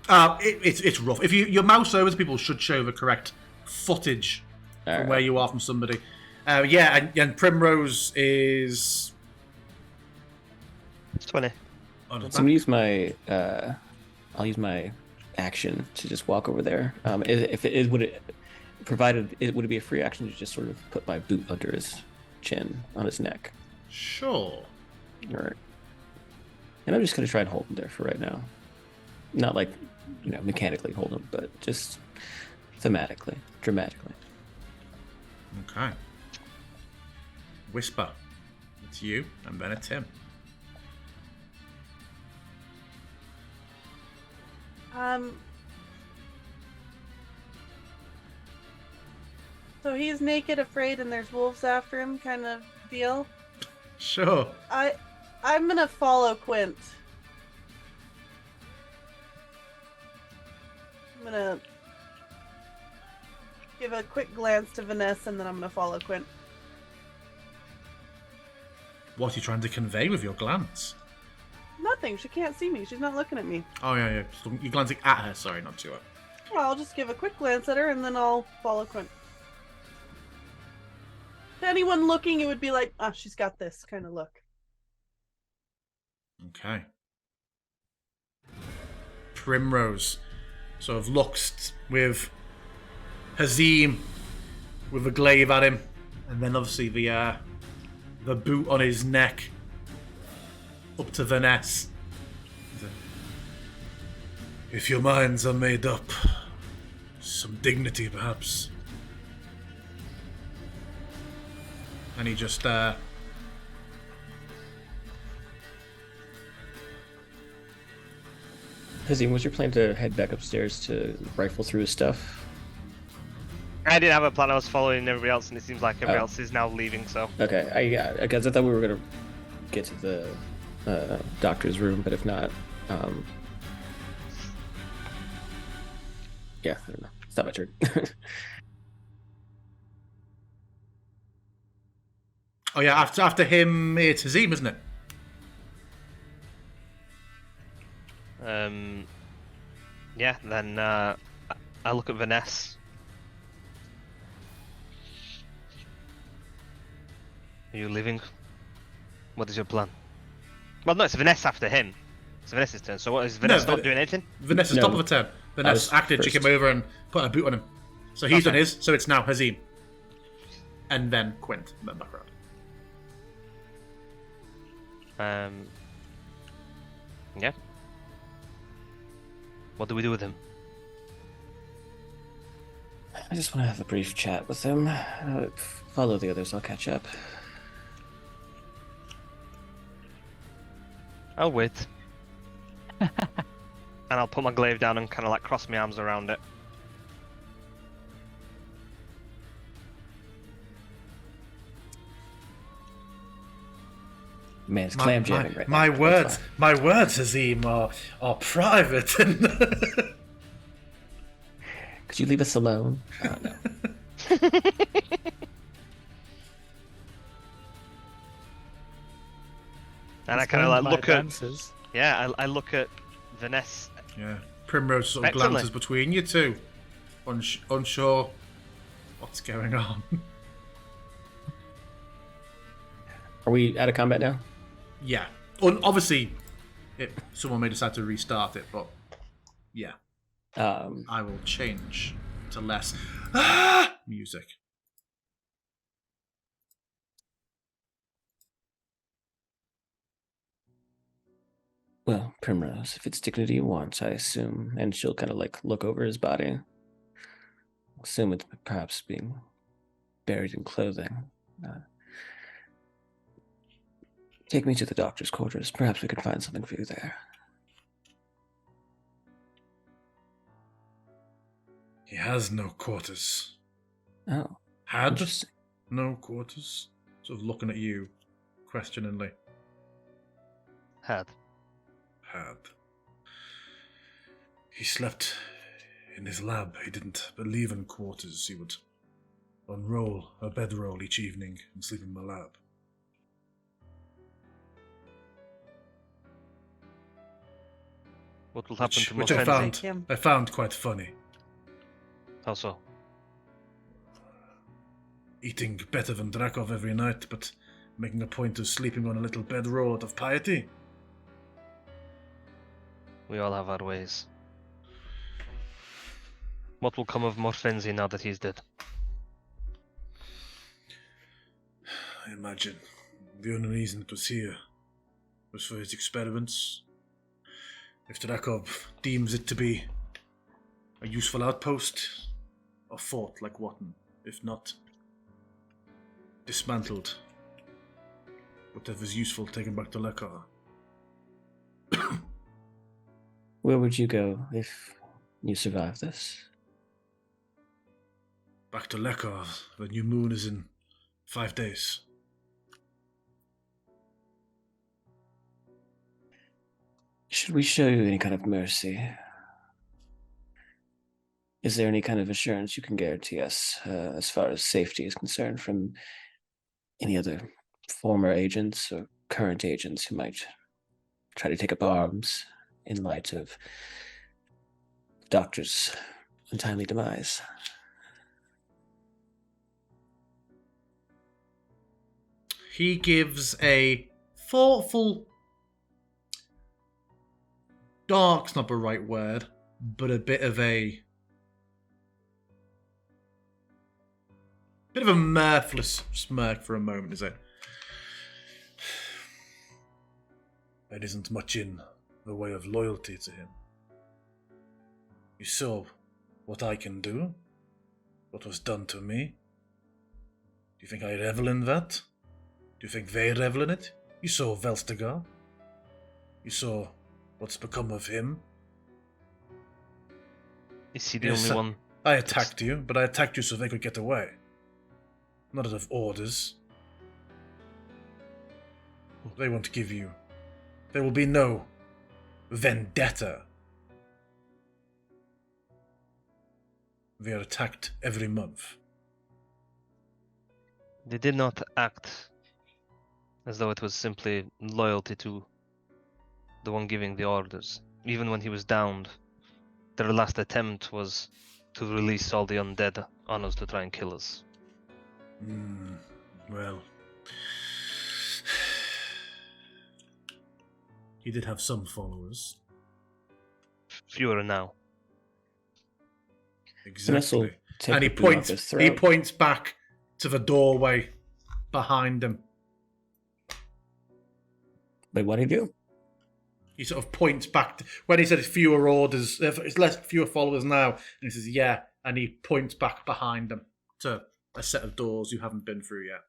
It's rough. If your mouse over to people should show the correct footage from Alright. where you are from somebody. Yeah, and Primrose is. It's 20. Oh, no, So I'm gonna use my. I'll use my action to just walk over there. If it would it, provided it would it be a free action to just sort of put my boot under his chin on his neck. Sure. All right. And I'm just gonna try and hold him there for right now. Not like mechanically hold him, but just thematically, dramatically. Okay. Whisper. It's you, and then it's him. So he's naked, afraid, and there's wolves after him, kind of deal. Sure. I'm gonna follow Quint. I'm gonna give a quick glance to Vanessa, and then I'm gonna follow Quint. What are you trying to convey with your glance? I'm not nothing. She can't see me. She's not looking at me. Oh, yeah. So you're glancing at her, sorry, not to her. Well, I'll just give a quick glance at her and then I'll follow Quint. To anyone looking, it would be like, ah, she's got this kind of look. Okay. Primrose sort of looks with Hazim with a glaive at him, and then obviously the boot on his neck up to Vanessa. If your minds are made up, some dignity perhaps. And he just Hazim, was your plan to head back upstairs to rifle through his stuff? I didn't have a plan. I was following everybody else, and it seems like everybody else is now leaving. So Okay, I guess I thought we were gonna get to the doctor's room, but if not, yeah, I don't know. It's not my turn. oh yeah, after him, it's Hazim, isn't it? yeah. Then I look at Vanessa. Are you leaving? What is your plan? Well, no, it's Vanessa after him. It's Vanessa's turn. So what is Vanessa not doing anything? Vanessa's top of a turn. Vanessa acted, she came over and put a boot on him. So he's done his, so it's now Hazim. And then Quint, and then back around. Yeah. What do we do with him? I just want to have a brief chat with him. Follow the others, I'll catch up. I'll wait. And I'll put my glaive down and kind of like cross my arms around it. Man, it's clam jamming right now. My words, Hazim, are private. Could you leave us alone? Oh, no. And I kind of like look at, advances. yeah, I look at Vanessa. Yeah, Primrose sort of Effectively. glances between you two, unsure what's going on. Are we out of combat now? Yeah, obviously, someone may decide to restart it, but yeah, I will change to less music. Well, Primrose, if it's dignity you want, I assume, and she'll kind of like look over his body. Assume it's perhaps being buried in clothing. Take me to the doctor's quarters. Perhaps we could find something for you there. He has no quarters. Oh, Had interesting. no quarters. Sort of looking at you, questioningly. Had. He slept in his lab. He didn't believe in quarters. He would unroll a bedroll each evening and sleep in my lab. What will happen to Which I Morfenzi? found quite funny. How so? Eating better than Drakov every night, but making a point of sleeping on a little bedroll out of piety. We all have our ways. What will come of Morfenzi now that he's dead? I imagine the only reason it was here was for his experiments. If Drakov deems it to be a useful outpost, or fort like Wotton. If not, dismantled. Whatever's useful taken back to Lekar. Where would you go if you survive this? Back to Lekar. The new moon is in 5 days. Should we show you any kind of mercy? Is there any kind of assurance you can guarantee us as far as safety is concerned from any other former agents or current agents who might try to take up arms in light of the doctor's untimely demise. He gives a thoughtful, dark's not the right word, but a bit of a mirthless smirk for a moment, is it? There isn't much in the way of loyalty to him. You saw what I can do, what was done to me. Do you think I revel in that? Do you think they revel in it? You saw Velstegar. You saw what's become of him. Is he the Yes, only one? I attacked you, but I attacked you so they could get away. Not out of orders. They won't give you. There will be no vendetta. They are attacked every month. They did not act as though it was simply loyalty to the one giving the orders. Even when he was downed, their last attempt was to release all the undead on us to try and kill us. Well, he did have some followers. Fewer now. Exactly. Take And he the boot off points. his He throat. points back to the doorway behind him. Wait, what did he do? He sort of points back when he said fewer orders. It's fewer followers now, and he says, "Yeah," and he points back behind him to a set of doors you haven't been through yet.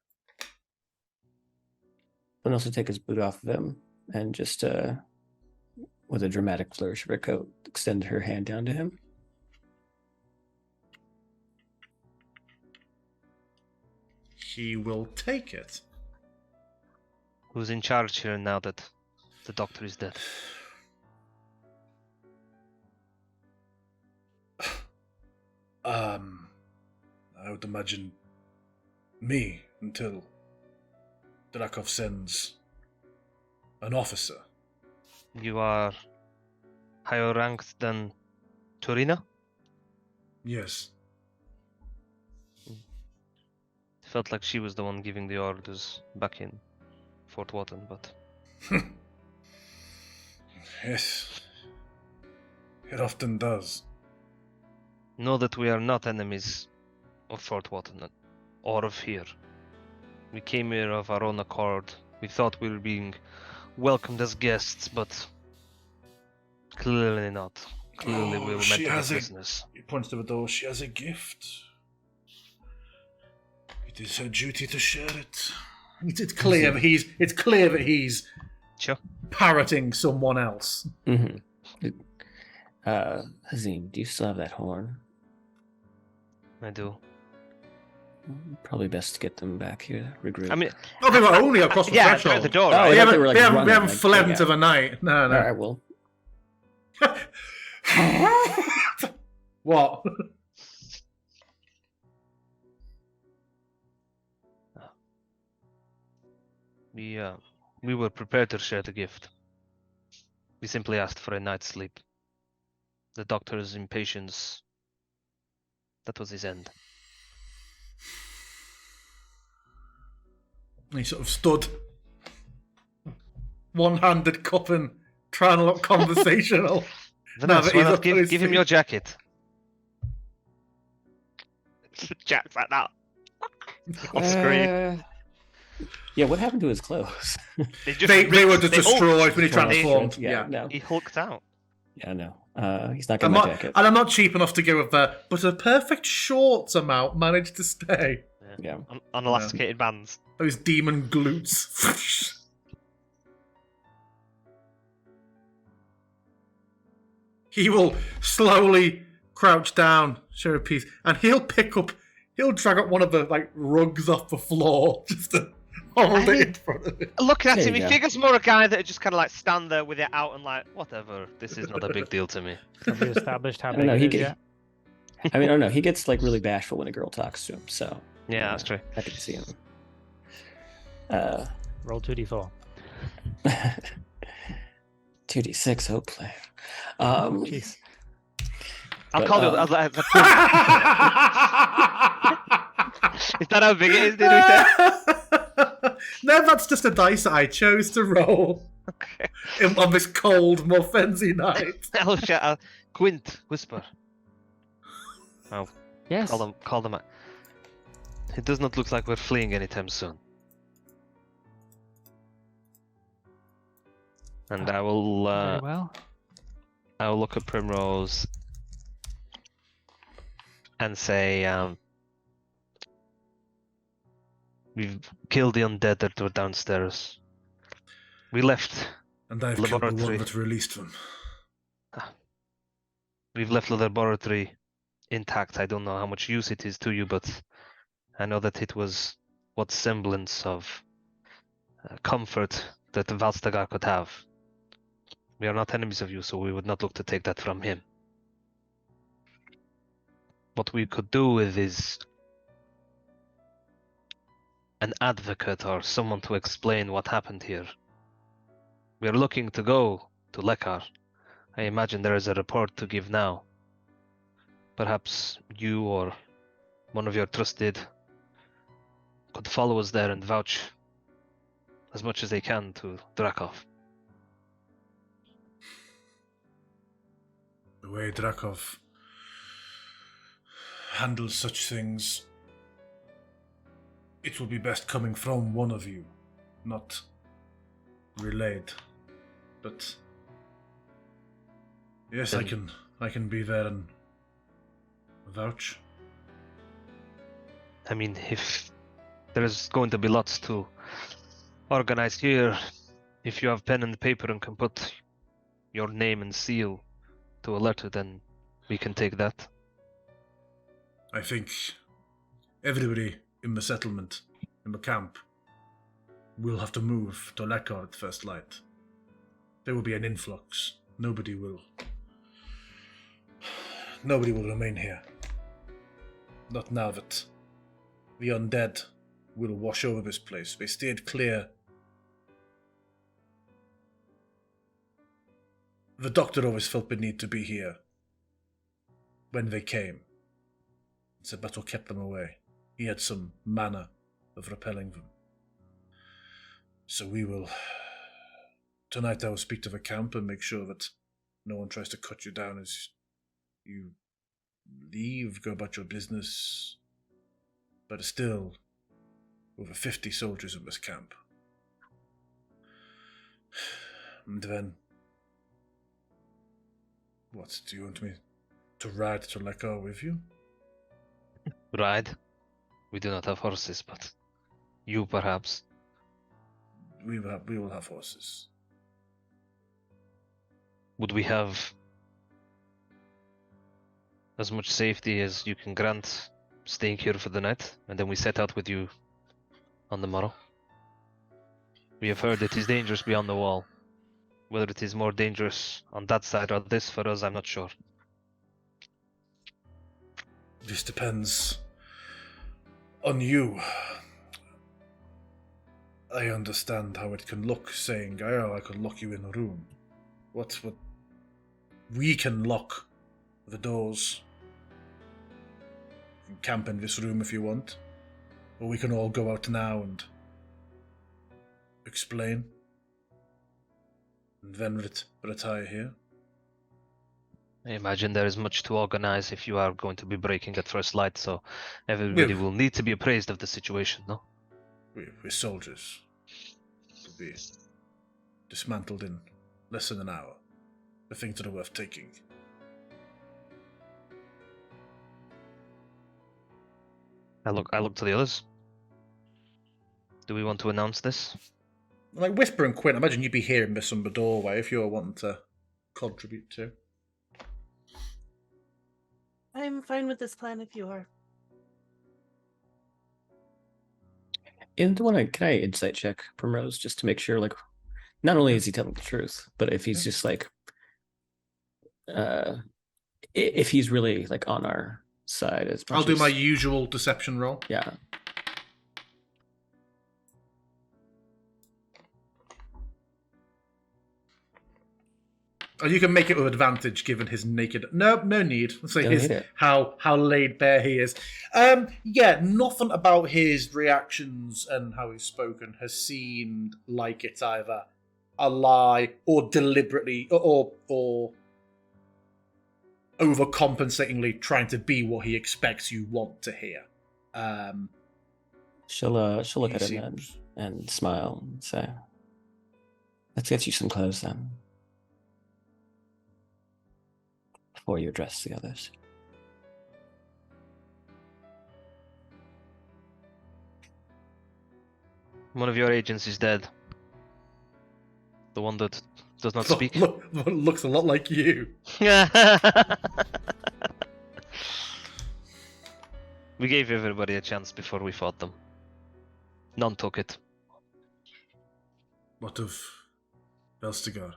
And also take his boot off of him and just, with a dramatic flourish of her coat, extend her hand down to him. He will take it. Who's in charge here now that the doctor is dead? I would imagine me until Drakov sends an officer. You are higher ranked than Turina? Yes. Felt like she was the one giving the orders back in Fort Wotton, but Yes. It often does. know that we are not enemies of Fort Wotton or of here. We came here of our own accord. We thought we were being welcomed as guests, but clearly not. Clearly we were meant to be business. He points to the door. She has a gift. It is her duty to share it. It's clear that he's. It's clear that he's Sure. parroting someone else. Mm-hmm. Hazim, do you still have that horn? I do. Probably best to get them back here. Regroup. I mean, Oh, they were only across the yeah, threshold. through the door, Oh, right? They yeah. haven't, they were, like, they haven't, running, they haven't like, fled yeah. into the night. No, All no. right, well, What? We were prepared to share the gift. We simply asked for a night's sleep. The doctor's impatience, that was his end. He sort of stood, one-handed cupping, trying to look conversational. Vanessa, but why he's not up on his give him feet. your jacket? Jack's like that. Off screen. Yeah, what happened to his clothes? They just They were ripped- just they destroyed hulked. when he transformed. Yeah, Yeah. no. He hulked out. Yeah, no. He's not getting my jacket. And I'm not cheap enough to go with that, but a perfect shorts amount managed to stay. Yeah. On elasticated bands. Those demon glutes. He will slowly crouch down, share a piece, and he'll drag up one of the rugs off the floor just to hold it in front of him. Looking at There him, you he go. figures more a guy that would just kind of stand there with it out and whatever. This is not a big deal to me. Have we established how I big don't know. it He is get, yet? I mean, I don't know. He gets really bashful when a girl talks to him. So Yeah, that's true. I can see him. Roll 2d4. 2d6, hopefully. Jeez. I'll But, call you. Is that how big it is? Did we say? No, that's just a dice that I chose to roll Okay. on this cold Morfensi night. I'll shout. Quint, whisper. Oh, Yes. call them. It does not look like we're fleeing anytime soon. And I will. Very well. I will look at Primrose and say, we've killed the undead that were downstairs. We left. And I've killed the one Laboratory. that released them. We've left the laboratory intact. I don't know how much use it is to you, but I know that it was what semblance of comfort that Valstagar could have. We are not enemies of you, so we would not look to take that from him. What we could do with is an advocate or someone to explain what happened here. We are looking to go to Lekar. I imagine there is a report to give now. Perhaps you or one of your trusted could follow us there and vouch as much as they can to Drakov. The way Drakov handles such things, it will be best coming from one of you, not relayed. But yes, I can be there and vouch. I mean, if there's going to be lots to organize here, if you have pen and paper and can put your name and seal to a letter, then we can take that. I think everybody in the settlement, in the camp, will have to move to Lekar at first light. There will be an influx. Nobody will remain here. Not now that the undead will wash over this place. They steered clear. The doctor always felt the need to be here when they came. Said that what kept them away. He had some manner of repelling them. So we will... Tonight I will speak to the camp and make sure that no one tries to cut you down as you leave, go about your business. But still, over 50 soldiers in this camp. And then... What, do you want me to ride to Lekar with you? Ride? We do not have horses, but you perhaps. We will have horses. Would we have as much safety as you can grant staying here for the night, and then we set out with you on the morrow? We have heard it is dangerous beyond the wall. Whether it is more dangerous on that side or this for us, I'm not sure. This depends on you. I understand how it can look, saying, "Oh, I could lock you in a room." What? We can lock the doors. You can camp in this room if you want, or we can all go out now and explain, and then retire here. I imagine there is much to organize if you are going to be breaking at first light, so everybody will need to be appraised of the situation, no? We're soldiers. To be dismantled in less than an hour. The things that are worth taking. I look to the others. Do we want to announce this? Like Whisper and Quinn, I imagine you'd be hearing this from the doorway if you were wanting to contribute to. I'm fine with this plan if you are. And can I insight check Primrose just to make sure, like, not only is he telling the truth, but if he's just like, if he's really like on our side as much I'll do as- my usual deception roll. Yeah. Oh, you can make it with advantage given his naked. No need. Let's say Don't his need it. how laid bare he is. Yeah, nothing about his reactions and how he's spoken has seemed like it's either a lie or deliberately or overcompensatingly trying to be what he expects you want to hear. She'll look He at him seems- and smile and say, "Let's get you some clothes then, before you address the others." One of your agents is dead. The one that does not speak. looks a lot like you. We gave everybody a chance before we fought them. None took it. What of Belstegar?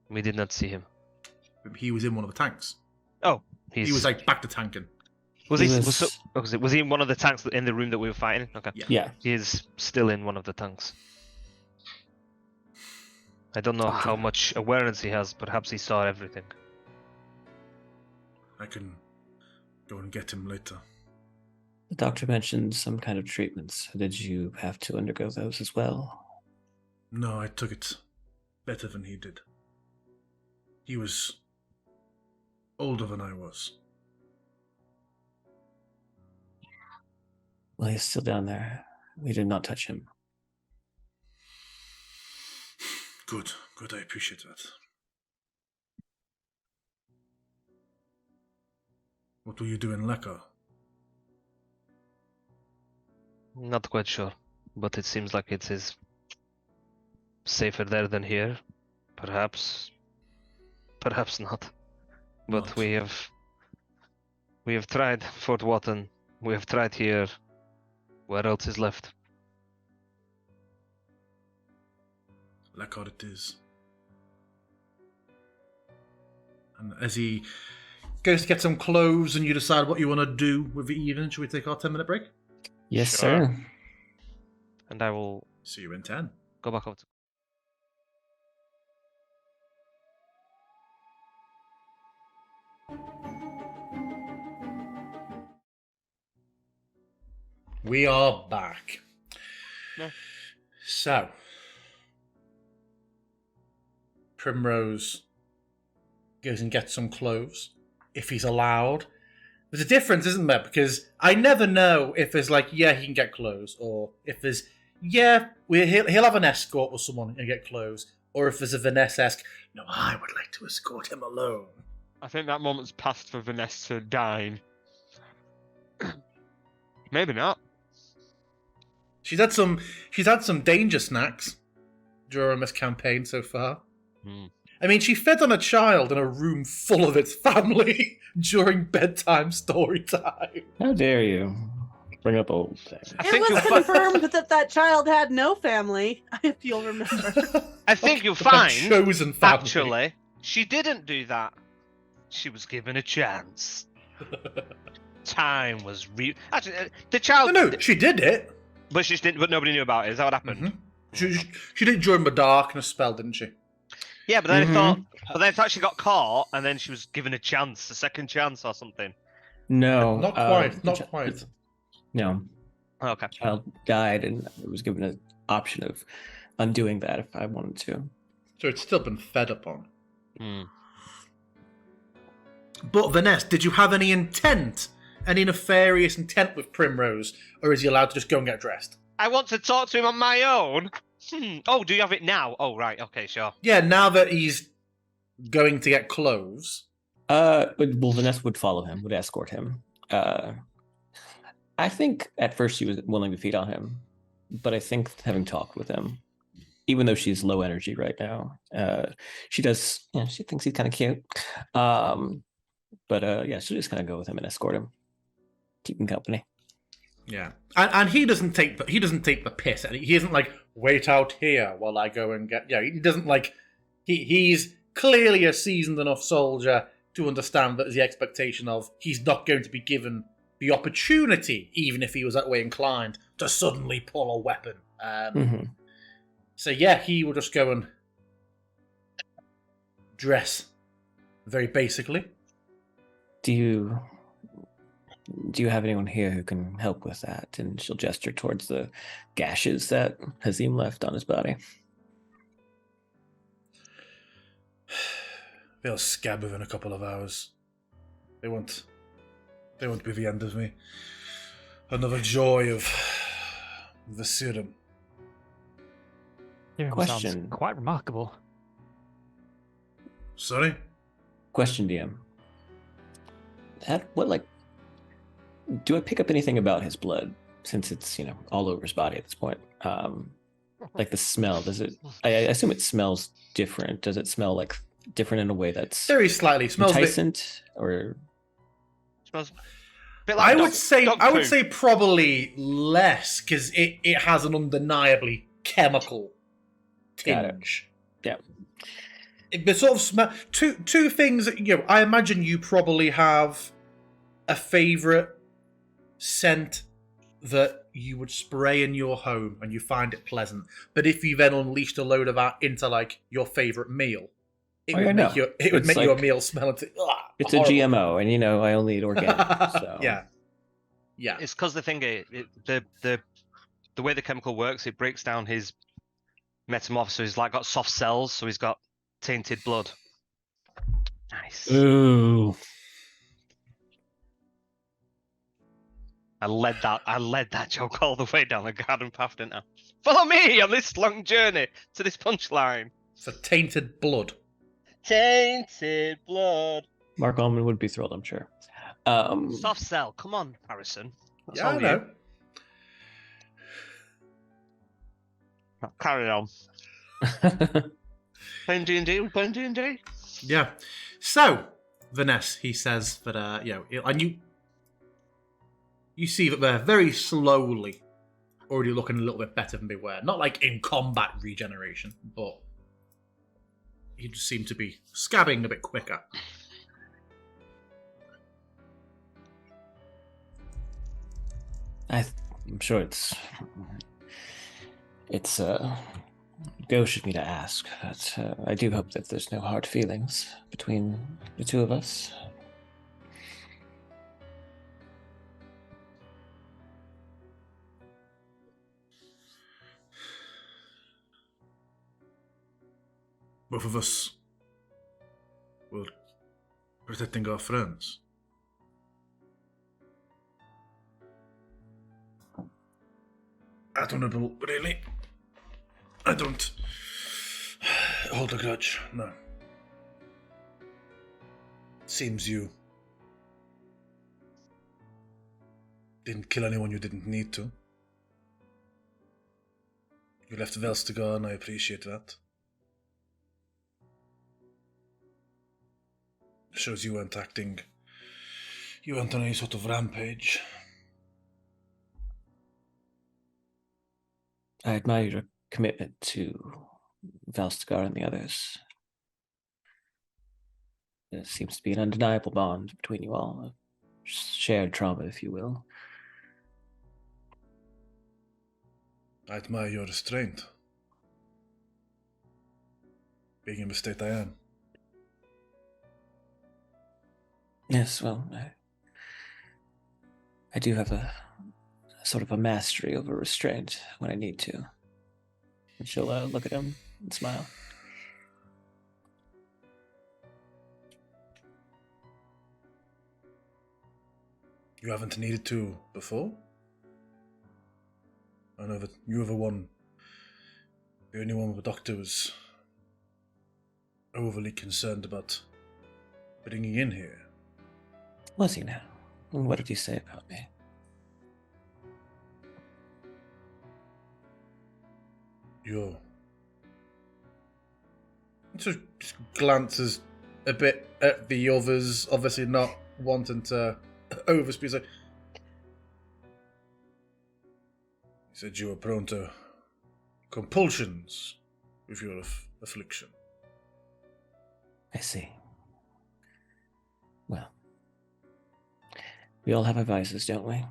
We did not see him. He was in one of the tanks. Oh, He was like back to tanking. Was He he? was- Was he in one of the tanks in the room that we were fighting? Okay. Yeah. He is still in one of the tanks. I don't know how much awareness he has. Perhaps he saw everything. I can go and get him later. The doctor mentioned some kind of treatments. Did you have to undergo those as well? No, I took it better than he did. He was older than I was. Well, he's still down there. We did not touch him. Good, I appreciate that. What will you do in Lekka? Not quite sure, but it seems like it is safer there than here. Perhaps not. But Not. we have tried Fort Watton. We have tried here. Where else is left? Lekka it is. And as he goes to get some clothes and you decide what you want to do with the evening, should we take our 10-minute break? Yes, Sure. sir. And I will See you in 10. go back over to. We are back. Yeah. So, Primrose goes and gets some clothes, if he's allowed. There's a difference, isn't there? Because I never know if there's like, yeah, he can get clothes, or if there's, yeah, he'll have an escort with someone and get clothes, or if there's a Vanessa-esque, no, I would like to escort him alone. I think that moment's passed for Vanessa to dine. Maybe not. She's had some danger snacks during this campaign so far. Hmm. I mean, she fed on a child in a room full of its family during bedtime story time. How dare you bring up old things? I It think was you'll fi- confirmed that child had no family, if you'll remember. I think you'll A find chosen family. actually she didn't do that. She was given a chance. Time was actually the child. No, she did it. But she didn't. But nobody knew about it. Is that what happened? Mhm. She did it during the darkness spell, didn't she? Yeah, but then Mhm. I thought she got caught, and then she was given a chance, a second chance or something. No. Not quite. Not quite. No. Okay. Child died and I was given an option of undoing that if I wanted to. So it's still been fed upon. Hmm. But Vanessa, did you have any intent? Any nefarious intent with Primrose? Or is he allowed to just go and get dressed? I want to talk to him on my own. Oh, do you have it now? Oh, right. Okay, sure. Yeah, now that he's going to get clothes. Well, Vanessa would follow him, would escort him. I think at first she was willing to feed on him, but I think having talked with him, even though she's low energy right now, she does. Yeah, she thinks he's kind of cute. But yeah, she'll just kind of go with him and escort him, keep him company. Yeah, and he doesn't take the piss. He isn't like, wait out here while I go and get. Yeah, he doesn't like. He's clearly a seasoned enough soldier to understand that there's the expectation of he's not going to be given the opportunity, even if he was that way inclined, to suddenly pull a weapon. Mhm. So yeah, he will just go and dress very basically. Do you have anyone here who can help with that? And she'll gesture towards the gashes that Hazim left on his body. They'll scab within a couple of hours. They won't be the end of me. Another joy of the serum. Serum Question. sounds quite remarkable. Sorry? Question, DM. Do I pick up anything about his blood, since it's, all over his body at this point? Like the smell, does it... I assume it smells different. Does it smell, different in a way that's Very slightly. Smells a bit... enticing, or... Smells a bit like I would say probably less, because it has an undeniably chemical tinge. Yeah. It sort of smell... Two things that, I imagine you probably have a favourite scent that you would spray in your home and you find it pleasant. But if you then unleashed a load of that into, your favourite meal, it would make your meal smell into... It's horrible. a GMO, and I only eat organic, so... Yeah. It's because the thing, the way the chemical works, it breaks down his metamorphosis. So he's got soft cells, so he's got tainted blood. Nice. Ooh. I led that joke all the way down the garden path, didn't I? Follow me on this long journey to this punchline. It's a tainted blood. Tainted blood. Mark Allman would be thrilled, I'm sure. Soft cell. Come on, Harrison. That's Yeah, I all know. you. Carry on. Playing D&D? We playing D&D? Yeah. So, Vanessa, he says that, and you see that they're very slowly already looking a little bit better than they were. Not like in combat regeneration, but you just seem to be scabbing a bit quicker. I'm sure it's gauche of me to ask, but I do hope that there's no hard feelings between the two of us. Both of us were protecting our friends. I don't know, really. I don't hold a grudge, no. Seems you didn't kill anyone you didn't need to. You left Velstagar, and I appreciate that. Shows you weren't on any sort of rampage. I admire your commitment to Velstagar and the others. There seems to be an undeniable bond between you all, a shared trauma, if you will. I admire your restraint. Being in the state I am. Yes, well, I do have a sort of a mastery over restraint when I need to. And she'll look at him and smile. You haven't needed to before? I know that you were the only one the doctor was overly concerned about bringing in here. Was he now? And what did you say about me? He just glances a bit at the others, obviously not wanting to overspeak. He said you were prone to compulsions with your affliction. I see. Well, we all have our vices, don't we?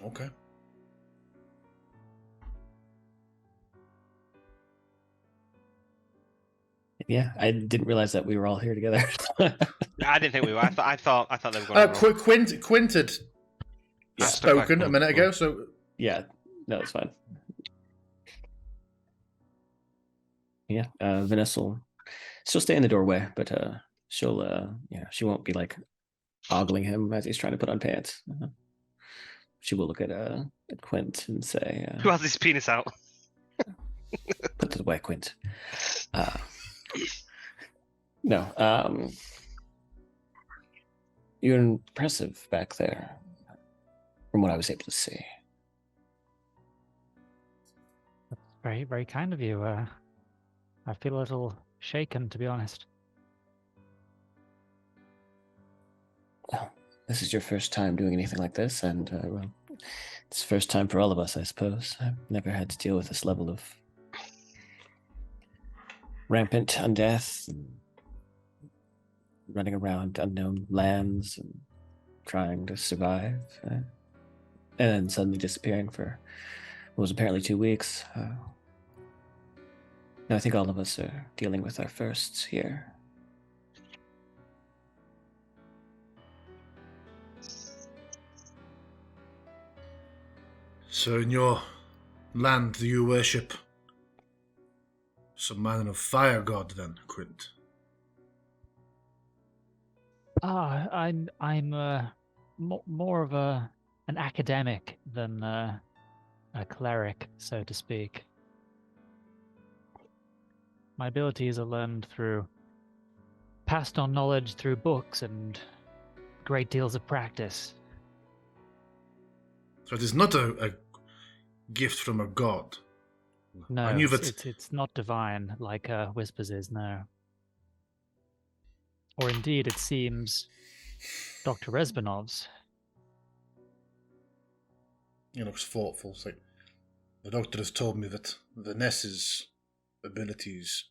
Okay. Yeah, I didn't realize that we were all here together. I didn't think we were. I thought they were going to roll. Quint had Yeah. spoken a minute ago, so Yeah, no, it's fine. Yeah, Vanessa will still stay in the doorway, but she'll, she won't be like ogling him as he's trying to put on pants. She will look at Quint and say, Who has his penis out? "Put it away, Quint." No, you're impressive back there, from what I was able to see. Very, very kind of you. I feel a little shaken, to be honest. Well, this is your first time doing anything like this, and well, it's the first time for all of us, I suppose. I've never had to deal with this level of rampant undeath, and running around unknown lands and trying to survive, and then suddenly disappearing for what was apparently 2 weeks. I think all of us are dealing with our firsts here. So in your land do you worship some manner of fire god then, Quint? I'm more of an academic than a cleric, so to speak. My abilities are learned through passed on knowledge through books and great deals of practice. So it is not a gift from a god. No, I knew that. it's not divine like Whispers is, no. Or indeed, it seems Dr. Rezbanov's. He looks thoughtful. It's like, the doctor has told me that Vanessa's abilities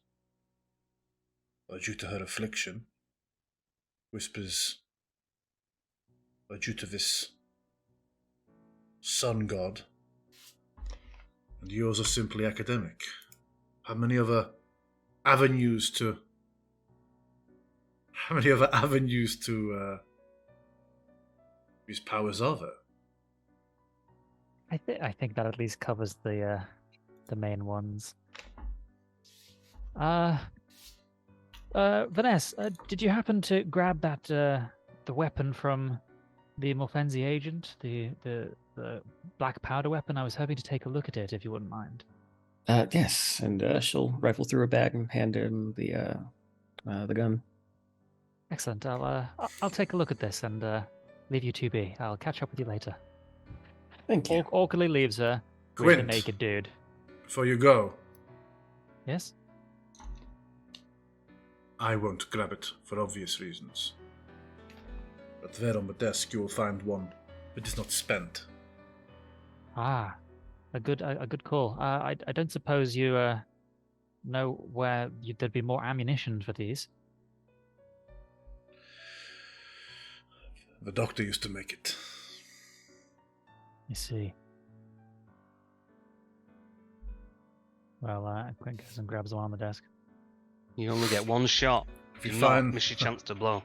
are due to her affliction. Whispers are due to this sun god. And yours are simply academic. How many other avenues to these powers are there? I think that at least covers the main ones. Vanessa, did you happen to grab that the weapon from the Morfenzi agent, the black powder weapon? I was hoping to take a look at it, if you wouldn't mind. Yes, and she'll rifle through her bag and hand him the gun. Excellent. I'll take a look at this and leave you to be. I'll catch up with you later. Thank you. Awkwardly leaves her with Quint. the naked dude. Before you go, Yes. I won't grab it for obvious reasons. But there on the desk you will find one that is not spent. Ah, a good call. I don't suppose you know where there'd be more ammunition for these. The doctor used to make it. I see. Well, Quint goes and grabs one on the desk. You only get one shot. If you Do find, not miss your chance to blow.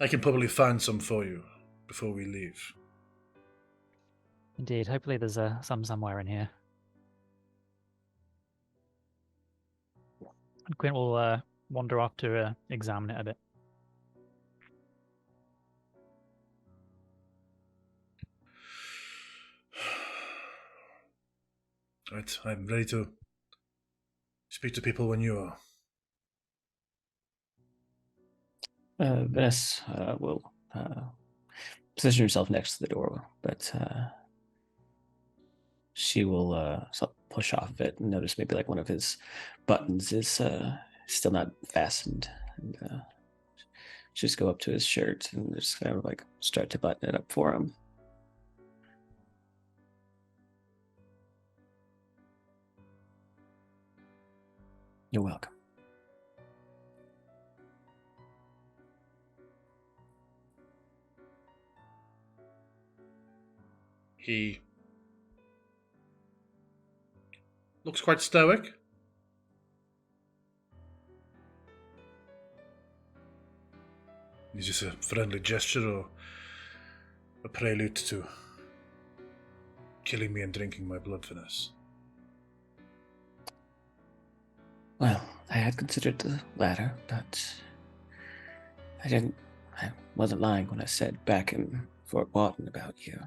I can probably find some for you before we leave. Indeed. Hopefully there's some somewhere in here. And Quint will wander off to examine it a bit. Right, I'm ready to speak to people when you are. Vanessa will position herself next to the door, but she will push off of it and notice maybe like one of his buttons is still not fastened, and just go up to his shirt and just kind of like start to button it up for him. You're welcome. He looks quite stoic. Is this a friendly gesture or a prelude to killing me and drinking my blood, Finesse? Well, I had considered the latter, but I wasn't lying when I said back in Fort Walton about you.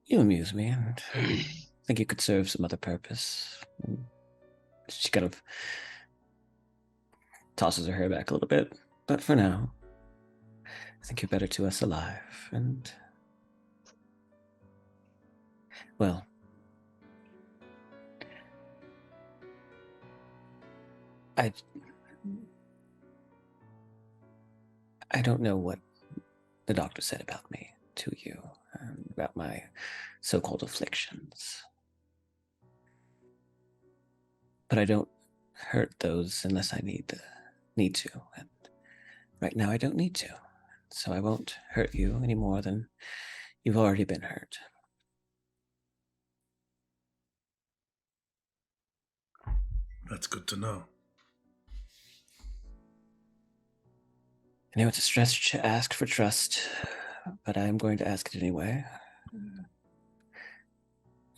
You amuse me, and I think you could serve some other purpose. And she kind of tosses her hair back a little bit. But for now, I think you're better to us alive. And, well, I don't know what the doctor said about me to you, about my so-called afflictions. But I don't hurt those unless I need to, and right now I don't need to. So I won't hurt you any more than you've already been hurt. That's good to know. I know it's a stretch to ask for trust, but I am going to ask it anyway.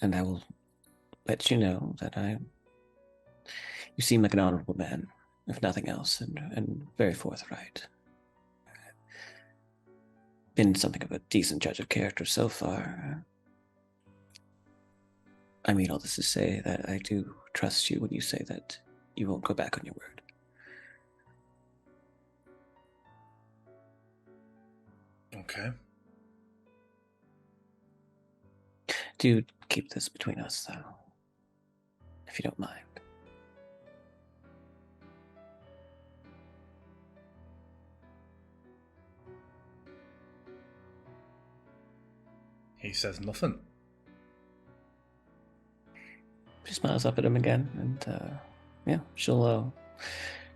And I will let you know that you seem like an honorable man, if nothing else, and very forthright. Been something of a decent judge of character so far. I mean all this to say that I do trust you when you say that you won't go back on your word. Okay. Do keep this between us, though, if you don't mind. He says nothing. She smiles up at him again, and yeah, she'll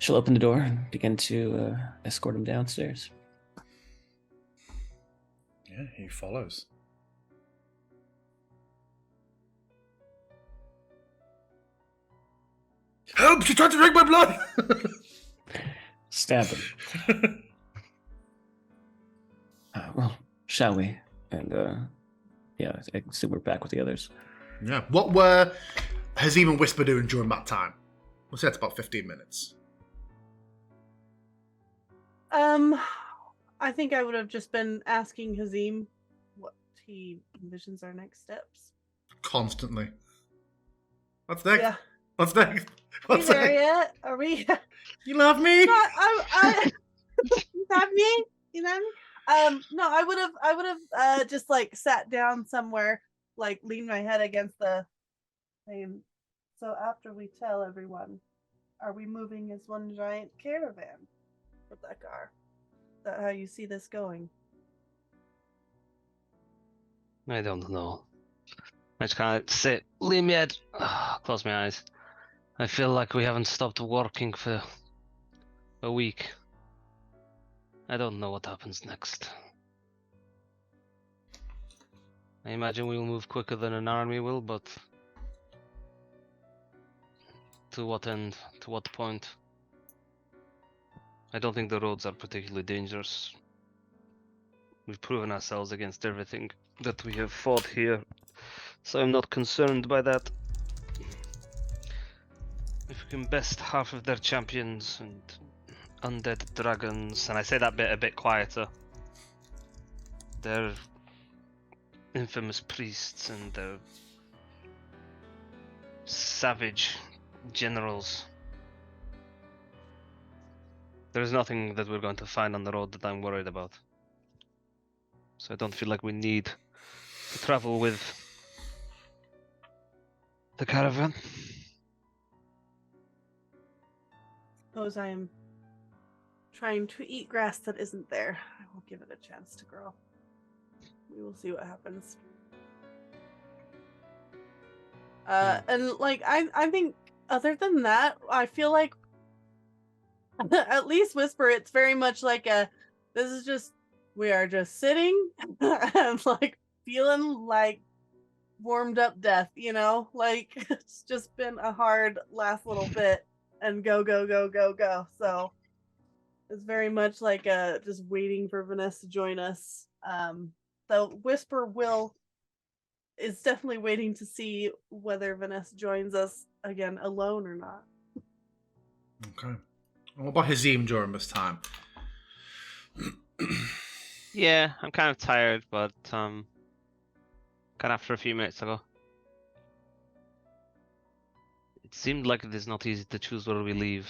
open the door and begin to escort him downstairs. Yeah, he follows. Help! She tried to drink my blood! Stab him. Well, shall we? And yeah, I assume we're back with the others. Yeah. What were Hazim and Whisper doing during that time? We'll say that's about 15 minutes. I think I would have just been asking Hazim what he envisions our next steps. Constantly. What's next? Yeah. What's next? Are we What's there next? yet? Are we? You love me? I you have me? You know me? No, I would have just like sat down somewhere, like leaned my head against the thing. So after we tell everyone, are we moving as one giant caravan with that car? Is that how you see this going? I don't know. I just kind of sit, lean my head, close my eyes. I feel like we haven't stopped working for a week. I don't know what happens next. I imagine we'll move quicker than an army will, but to what end? To what point? I don't think the roads are particularly dangerous. We've proven ourselves against everything that we have fought here, so I'm not concerned by that. If we can best half of their champions and undead dragons, and I say that bit a bit quieter, their infamous priests and their savage generals. There's nothing that we're going to find on the road that I'm worried about. So I don't feel like we need to travel with the caravan. Suppose I am trying to eat grass that isn't there. I will give it a chance to grow. We will see what happens. And like I think other than that, I feel like at least Whisper, it's very much like this is just We are just sitting and like feeling like warmed up death, you know? Like it's just been a hard last little bit and go, go, go, go, go. So it's very much like just waiting for Vanessa to join us. The Whisper is definitely waiting to see whether Vanessa joins us again alone or not. Okay. What about Hazim during this time? Yeah, I'm kind of tired, but kind of after a few minutes ago. It seemed like it is not easy to choose where we leave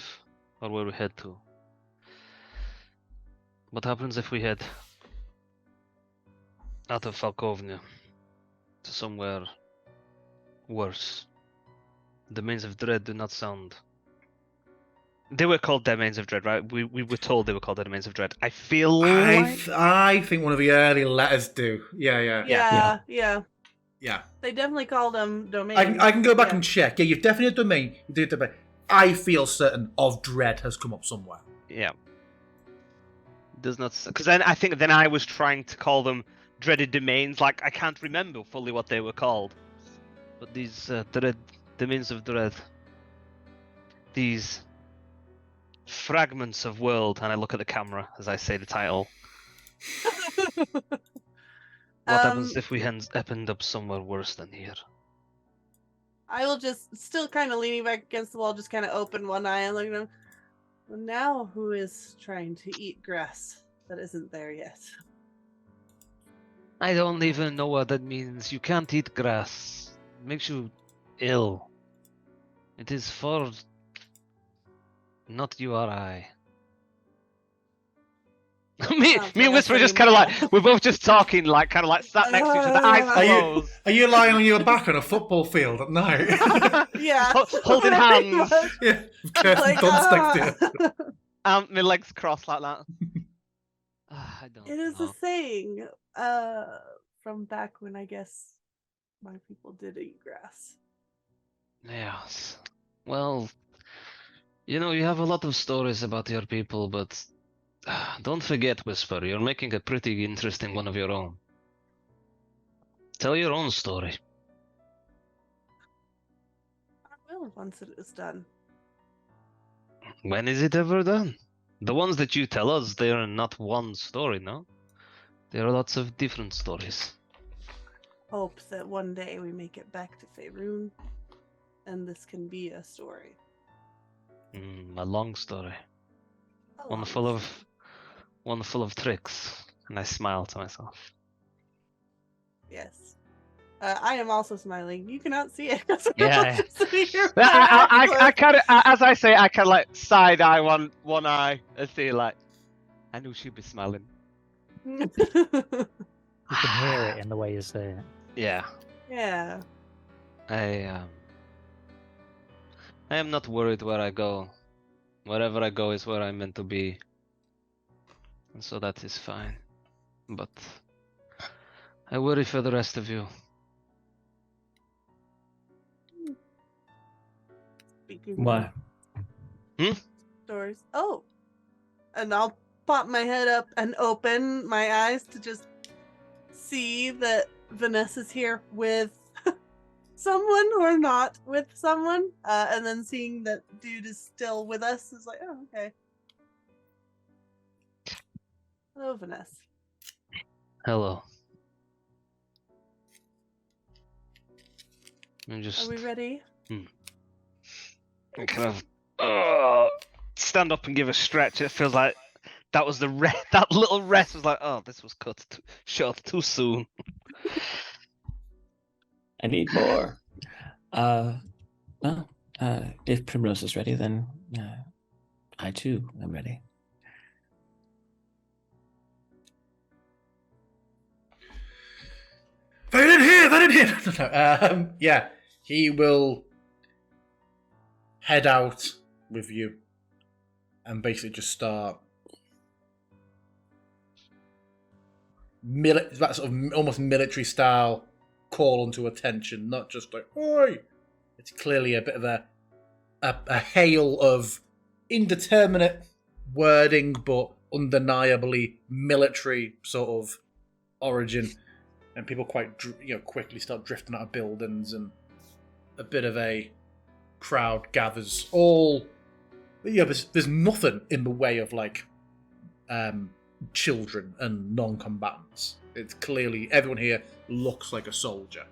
or where we head to. What happens if we head out of Falkovnia to somewhere worse? Domains of Dread do not sound. They were called Domains of Dread, right? We were told they were called Domains of Dread. I feel like... I think one of the early letters do. Yeah. They definitely called them domains. I can go back and check. Yeah, you've definitely a domain. You do domain. I feel certain of Dread has come up somewhere. Yeah. Does not, because then I was trying to call them dreaded domains. Like I can't remember fully what they were called, but these domains of dread, these fragments of world, and I look at the camera as I say the title. What happens if we end up somewhere worse than here? I will just still kind of leaning back against the wall, just kind of open one eye and look at him. Well, now who is trying to eat grass that isn't there yet? I don't even know what that means. You can't eat grass. It makes you ill. It is for not you or I. me and Whisper are just kind of like, we're both just talking, like kind of like sat next to each other, eyes closed. Are you lying on your back on a football field at night? Yeah. Holding hands. Yeah, Kirsten Dunst next to you. My legs crossed like that. I don't It is know. a saying from back when I guess my people did eat grass. Yes. Well, you know, you have a lot of stories about your people, but don't forget, Whisper, you're making a pretty interesting one of your own. Tell your own story. I will once it is done. When is it ever done? The ones that you tell us, they are not one story, no? There are lots of different stories. Hope that one day we make it back to Faerun, and this can be a story. A long story. A One long full of tricks. And I smile to myself. Yes. I am also smiling. You cannot see it. 'Cause I'm Yeah. just sitting here I kind of, as I say, I kind of like side eye one eye and see like, I knew she'd be smiling. You can hear it in the way you say it. Yeah. Yeah. I am not worried where I go. Wherever I go is where I'm meant to be. And so that is fine. But I worry for the rest of you. Speaking Why? of stories. Oh. And I'll pop my head up and open my eyes to just see that Vanessa's here with someone or not with someone. And then seeing that dude is still with us is like, oh, okay. Hello, Vanessa. Hello. I'm just Are we ready? I kind of stand up and give a stretch. It feels like that was that little rest was like, oh, this was cut short too soon. I need more. Well, if Primrose is ready, then I too am ready. They're in here! No. Yeah, he will head out with you and basically just start that sort of almost military style call onto attention, not just like, oi! It's clearly a bit of a hail of indeterminate wording, but undeniably military sort of origin, and people quite quickly start drifting out of buildings, and a bit of a crowd gathers. All there's nothing in the way of like children and non-combatants. It's clearly everyone here looks like a soldier.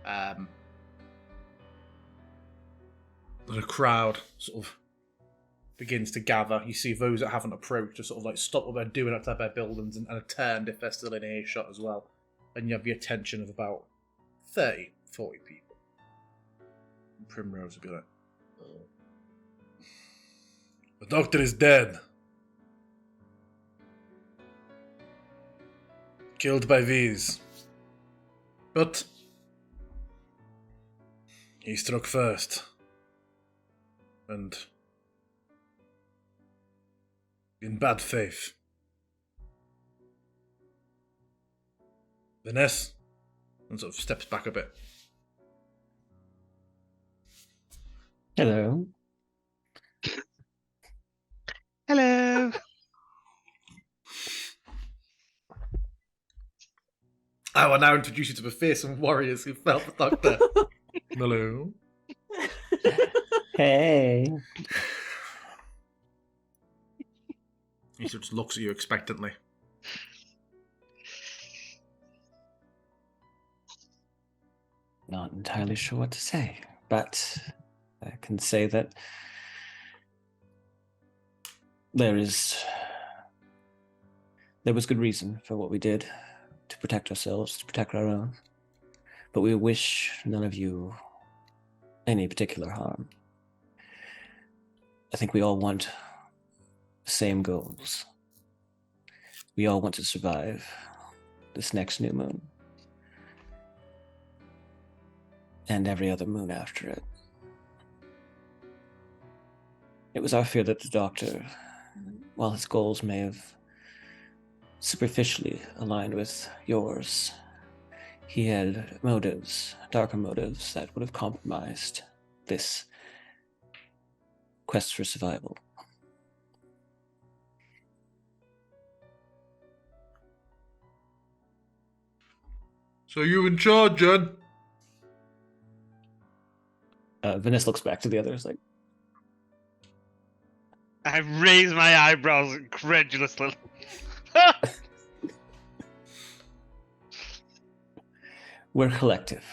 The crowd sort of begins to gather. You see those that haven't approached to sort of like stop what they're doing outside their buildings and are turned if they're still in earshot as well. And you have the attention of about 30, 40 people. And Primrose will be like, the doctor is dead. Killed by these. But he struck first. And in bad faith. Vanessa and sort of steps back a bit. Hello. Hello. I will now introduce you to the fearsome warriors who felt the doctor. Hello. Hey. He sort of looks at you expectantly. Not entirely sure what to say, but I can say that there was good reason for what we did, to protect ourselves, to protect our own. But we wish none of you any particular harm. I think we all want the same goals. We all want to survive this next new moon. And every other moon after it. It was our fear that the doctor, while his goals may have superficially aligned with yours, he had motives, darker motives, that would have compromised this quest for survival. So you in charge, Judd? Vanessa looks back to the others like, I raise my eyebrows incredulously. we're collective.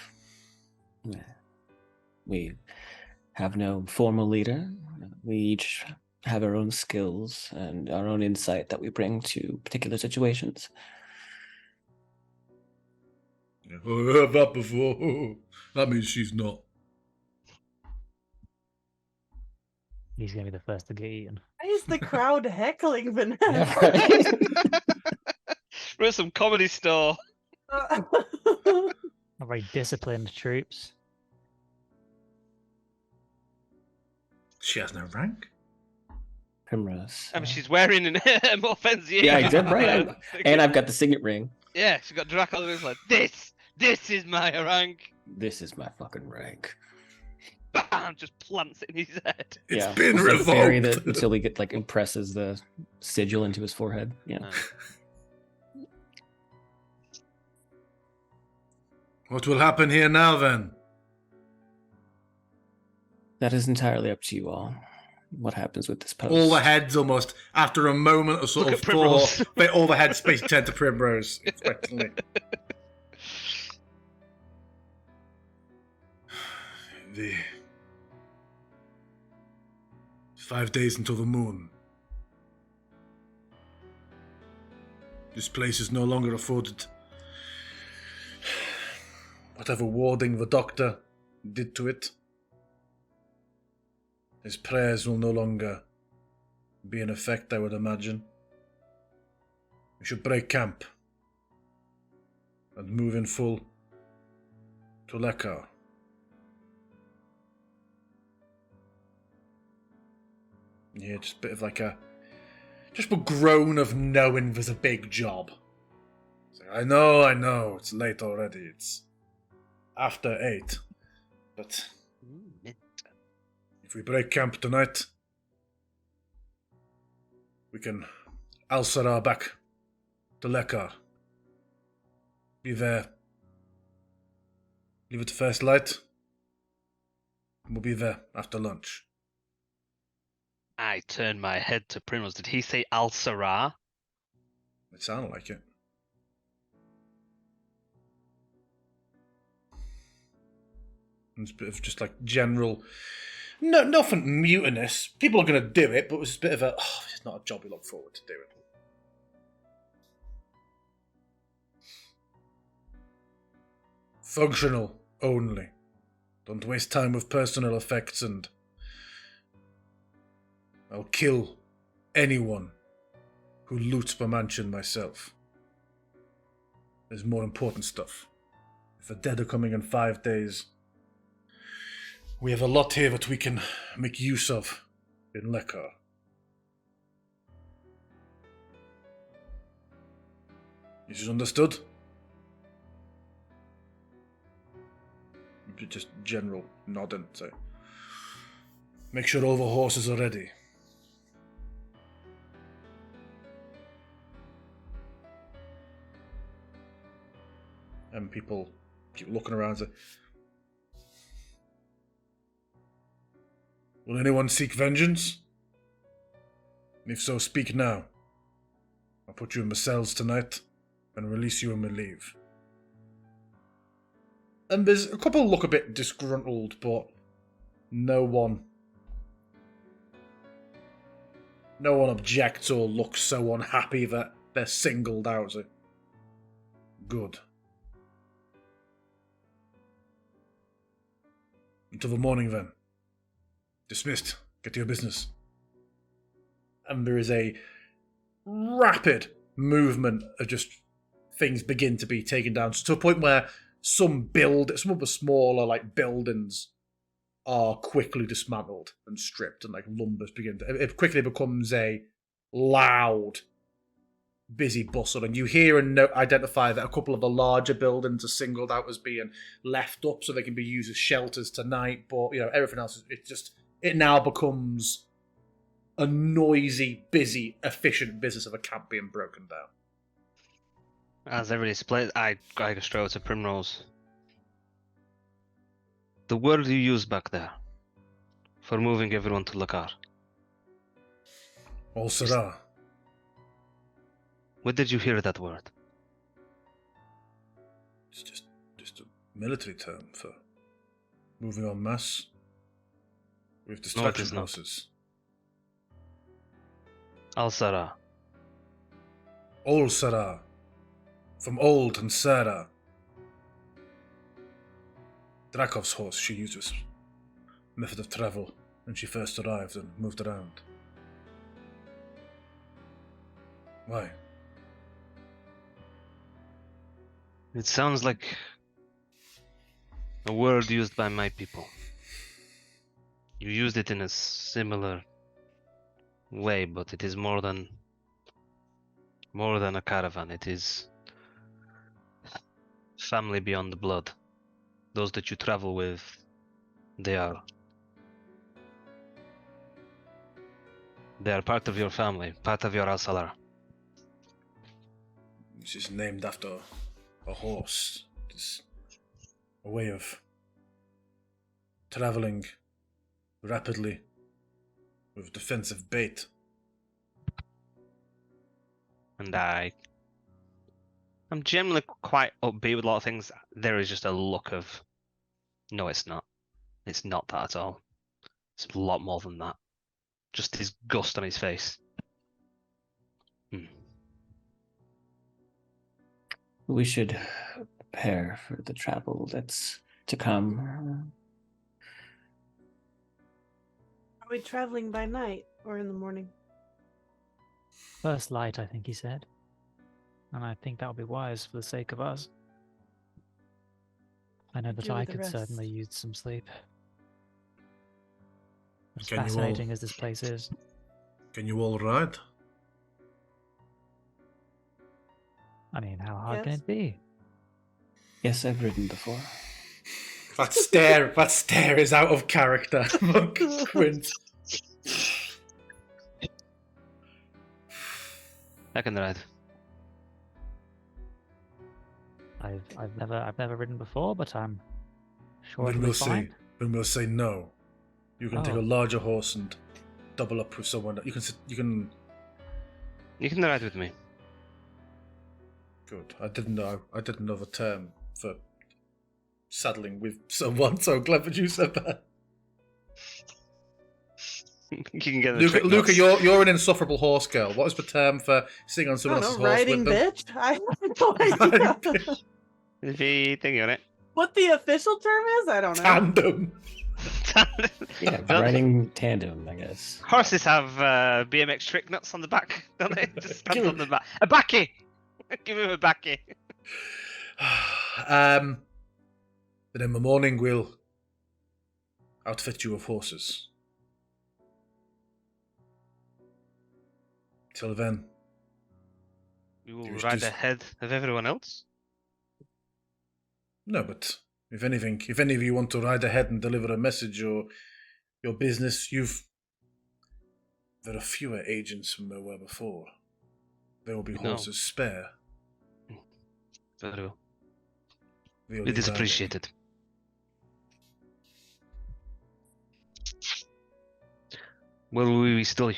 We have no formal leader. We each have our own skills and our own insight that we bring to particular situations. Oh, I heard that before. That means she's not. He's gonna be the first to get eaten. Why is the crowd heckling Vanessa? Yeah, right. We're at some comedy store. Not very disciplined troops. She has no rank. Primrose. I mean, she's wearing an Morfensier. Yeah, I did, right? And I've got the signet ring. Yeah, she got Dracula. It's like, this is my rank. This is my fucking rank. Bam! Just plants it in his head. It's been Just, like, bury revoked. it until he impresses the sigil into his forehead. Yeah. What will happen here now, then? That is entirely up to you all. What happens with this post? All the heads almost, after a moment of sort Look of at Primrose. thought, all the heads space turn to Primrose, expectantly. The 5 days until the moon. This place is no longer afforded whatever warding the doctor did to it. His prayers will no longer be in effect, I would imagine. We should break camp and move in full to Lekar. Yeah, just a bit of like just a groan of knowing there's a big job. It's like, I know, it's late already. It's after 8. But if we break camp tonight, we can Al-Sarah back to Lekar. Be there. Leave it to first light. We'll be there after lunch. I turned my head to Primrose. Did he say Al Sarah? It sounded like it. It's a bit of just like general... No, nothing mutinous. People are going to do it, but it was a bit of a... Oh, it's not a job we look forward to doing. Functional only. Don't waste time with personal effects, and I'll kill anyone who loots my mansion myself. There's more important stuff. If the dead are coming in 5 days, we have a lot here that we can make use of in Lekar. This is understood? Just general nodding, so make sure all the horses are ready. And people keep looking around. So, will anyone seek vengeance? If so, speak now. I'll put you in the cells tonight and release you when we leave. And there's a couple look a bit disgruntled, but no one objects or looks so unhappy that they're singled out. So, good. Until the morning, then. Dismissed. Get to your business. And there is a rapid movement of just things begin to be taken down to a point where some of the smaller like buildings are quickly dismantled and stripped, and like lumbers begin to... It quickly becomes a loud, busy bustle, and you hear and identify that a couple of the larger buildings are singled out as being left up so they can be used as shelters tonight. But everything else, it now becomes a noisy, busy, efficient business of a camp being broken down. As everybody split, I go straight to Primrose. The word you used back there for moving everyone to Lekar. Al-Sarah. Where did you hear that word? It's just a military term for moving en masse with distraction not. horses. Al-Sarah. Al-Sarah. From old and Sarah. Drakov's horse she used as method of travel when she first arrived and moved around. Why? It sounds like a word used by my people. You used it in a similar way, but it is more than a caravan. It is family beyond the blood. Those that you travel with, they are part of your family, part of your Al-Salar. This is named after a horse. It's a way of traveling rapidly with defensive bait. And I'm generally quite upbeat with a lot of things. There is just a look of, no, it's not. It's not that at all. It's a lot more than that. Just his gust on his face. We should prepare for the travel that's to come. Are we traveling by night or in the morning? First light, I think he said. And I think that would be wise for the sake of us. I know that Do I the could rest. certainly use some sleep. As Can you all- fascinating as this place is. Can you all ride? I mean, how hard can Yes. it be? Yes, I've ridden before. That stare is out of character, Monk Quint. I can ride. I've never ridden before, but I'm sure When it'll be fine. we'll say no, you can take Oh. a larger horse and double up with someone. You can. You can ride with me. Good. I didn't know the term for saddling with someone. So glad that you said that. You can get the Luca, trick Luca, knots. you're an insufferable horse girl. What is the term for sitting on I someone don't else's know, horse riding with them? bitch. I have no idea. Riding If you think on it. What the official term is, I don't know. Tandem. Yeah, Well, riding tandem, I guess. Horses have BMX trick nuts on the back, don't they? Just stands on the back. A backy! Give him a backy. Then in the morning we'll outfit you with horses. Till then, We will You wish ride to- ahead of everyone else. no, but if any of you want to ride ahead and deliver a message or your business, there are fewer agents than there were before. There will be No. horses spare. Very well. The only It is bad- appreciated. Will we still?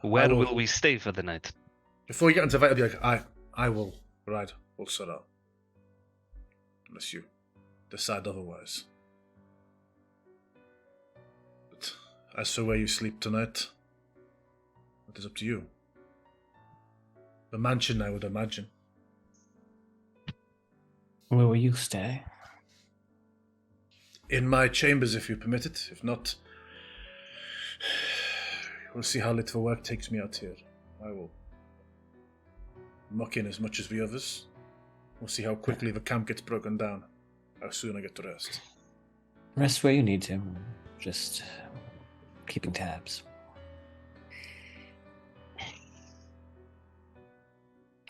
Where will we stay for the night? Before you get into that, I'll be like, I will ride Ulsara. Unless you decide otherwise. But as for where you sleep tonight, it is up to you. The mansion, I would imagine. Where will you stay? In my chambers, if you permit it. If not, we'll see how little work takes me out here. I will muck in as much as the others. We'll see how quickly the camp gets broken down. How soon I get to rest. Rest where you need to. Just keeping tabs.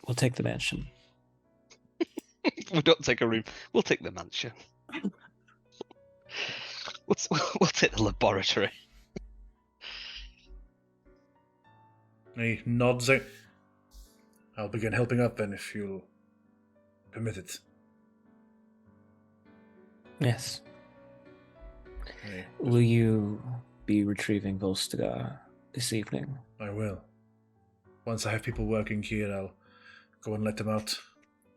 We'll take the mansion. We don't take a room. We'll take the mansion. We'll take the laboratory. He nods out. I'll begin helping out then if you'll permit it. Yes. Hey, Will you be retrieving Volstagar this evening? I will. Once I have people working here, I'll go and let him out.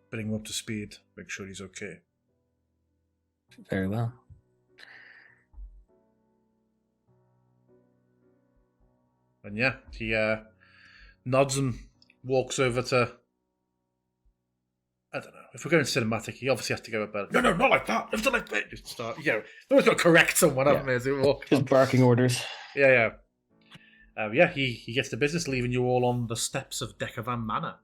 Bring him up to speed. Make sure he's okay. Very well. And yeah, he nods and walks over to... I don't know. If we're going cinematic, he obviously has to go about... No, not like that. It's not like that. Just start... You know, they've always got to correct someone, haven't they, as they walk. Just barking orders. Yeah. He gets to business, leaving you all on the steps of Decavan Manor.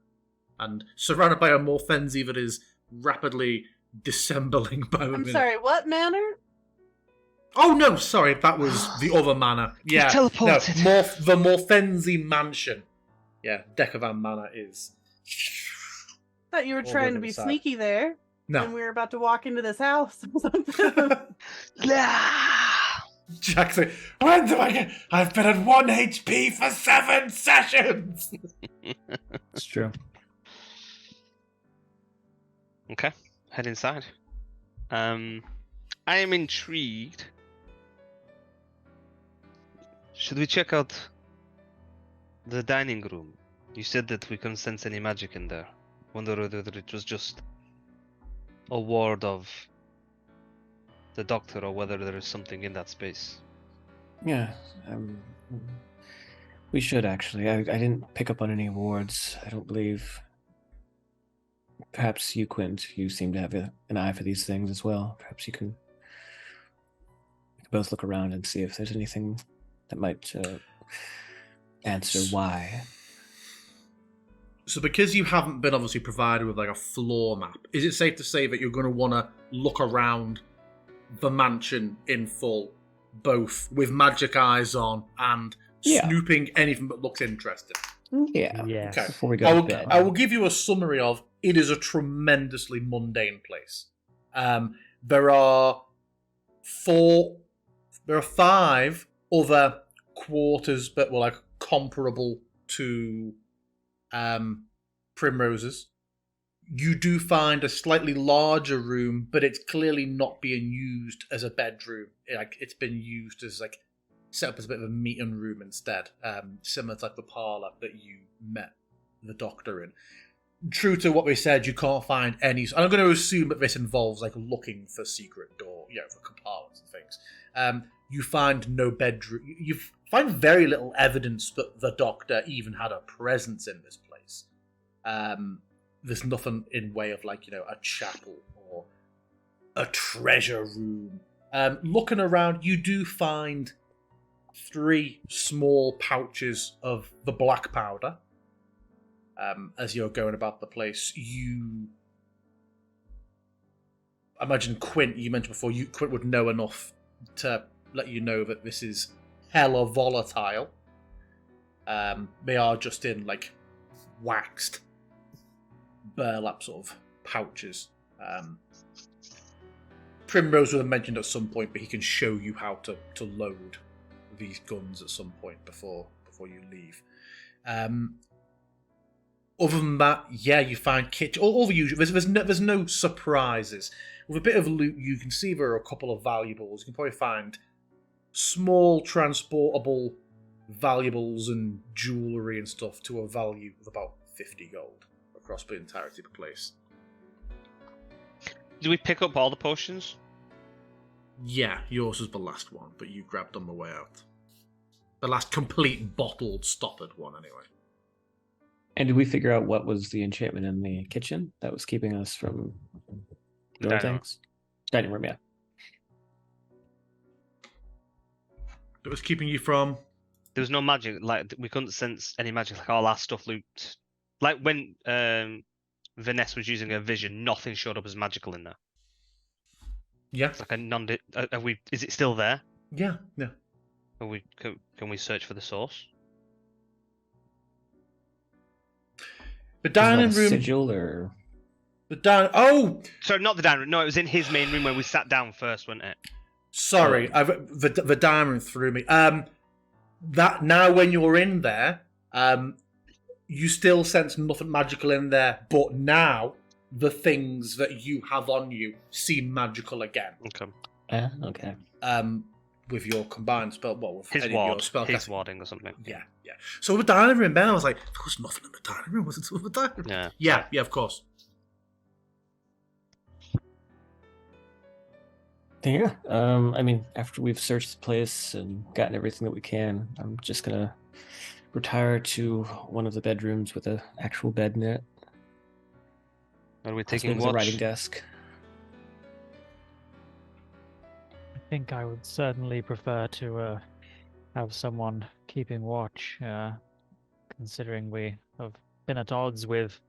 And surrounded by a Morfenzi that is rapidly dissembling by the I'm minute. sorry, what manner? Oh, no, sorry, that was the other manor. Yeah, teleported. No, the Morfenzi mansion. Yeah, Decavan Manor is... Thought you were All trying over to the be side. sneaky there. No. And we were about to walk into this house or something. Jack's like, when do I get... I've been at 1 HP for 7 sessions! It's true. Okay, head inside. I am intrigued. Should we check out the dining room? You said that we couldn't sense any magic in there. Wonder whether it was just a ward of the doctor or whether there is something in that space. Yeah. We should actually. I didn't pick up on any wards, I don't believe. Perhaps you, Quint, you seem to have an eye for these things as well. Perhaps we can both look around and see if there's anything that might answer why. So because you haven't been obviously provided with like a floor map, is it safe to say that you're going to want to look around the mansion in full, both with magic eyes on and Yeah. snooping anything that looks interesting? Yeah. Yes. Okay. Before we go to bed. I will give you a summary of it is a tremendously mundane place. There are 5 other quarters that were like comparable to primroses. You do find a slightly larger room, but it's clearly not being used as a bedroom. It's been used as set up as a bit of a meeting room instead, similar to the parlor that you met the doctor in. True to what we said, you can't find any. And I'm going to assume that this involves looking for secret door, for compartments and things. You find no bedroom. You find very little evidence that the doctor even had a presence in this place. There's nothing in way of a chapel or a treasure room. Looking around, you do find 3 small pouches of the black powder. As you're going about the place, you imagine Quint. You mentioned before, Quint would know enough to let you know that this is hella volatile. They are just in waxed burlap sort of pouches. Primrose would have mentioned at some point, but he can show you how to load these guns at some point before you leave. Other than that, you find kitchen, all the usual. There's no surprises. With a bit of loot, you can see there are a couple of valuables. You can probably find small transportable valuables and jewellery and stuff to a value of about 50 gold across the entirety of the place. Did we pick up all the potions? Yeah, yours was the last one, but you grabbed on the way out. The last complete bottled, stoppered one, anyway. And did we figure out what was the enchantment in the kitchen that was keeping us from doing Dining room. things? Dining room, yeah. That was keeping you from... There was no magic. We couldn't sense any magic. All our stuff looked when Vanessa was using her vision. Nothing showed up as magical in there. Yeah. It's like a non. Is it still there? Yeah. Can we search for the source? The dining room. Sigil or Oh, Sorry, not the dining room. No, it was in his main room where we sat down first, wasn't it? sorry, the dining room threw me. That now when you're in there, you still sense nothing magical in there, but now the things that you have on you seem magical again. Okay. okay. With your combined spell, with His any of your ward, spell his casting. warding or something. Yeah. So the dining room, Ben, I was like, there was nothing in the dining room. Wasn't there? The dining room? Yeah. Yeah, of course. Yeah. After we've searched the place and gotten everything that we can, I'm just gonna retire to one of the bedrooms with an actual bed in it. Are we As taking big as a watch? writing desk. I think I would certainly prefer to have someone keeping watch, considering we have been at odds with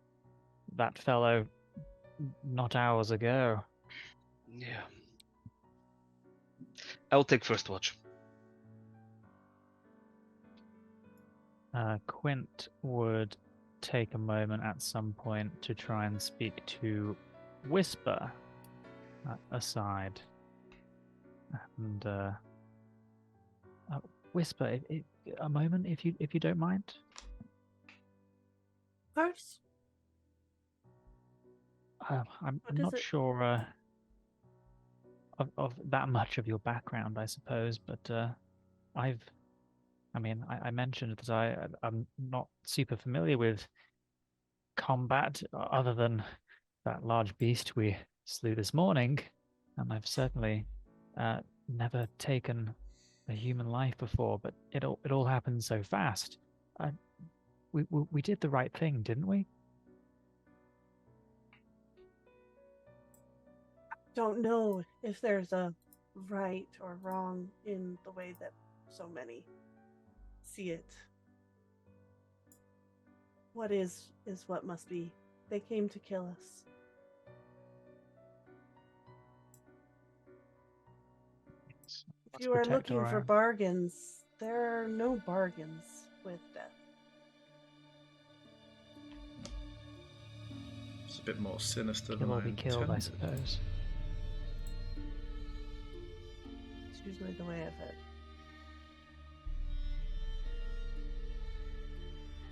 that fellow not hours ago. Yeah. I'll take first watch. Quint would take a moment at some point to try and speak to Whisper aside. And Whisper, a moment, if you don't mind. Of course. I'm What is not it? sure of that much of your background, I suppose, but I mentioned that I'm not super familiar with combat other than that large beast we slew this morning, and I've certainly never taken a human life before, but it all happened so fast. We did the right thing, didn't we? Don't know if there's a right or wrong in the way that so many see it. What is what must be. They came to kill us. If you are protect looking our for own. bargains, there are no bargains with death. It's a bit more sinister than Kill or I be killed, I intended. suppose. It's usually the way of it.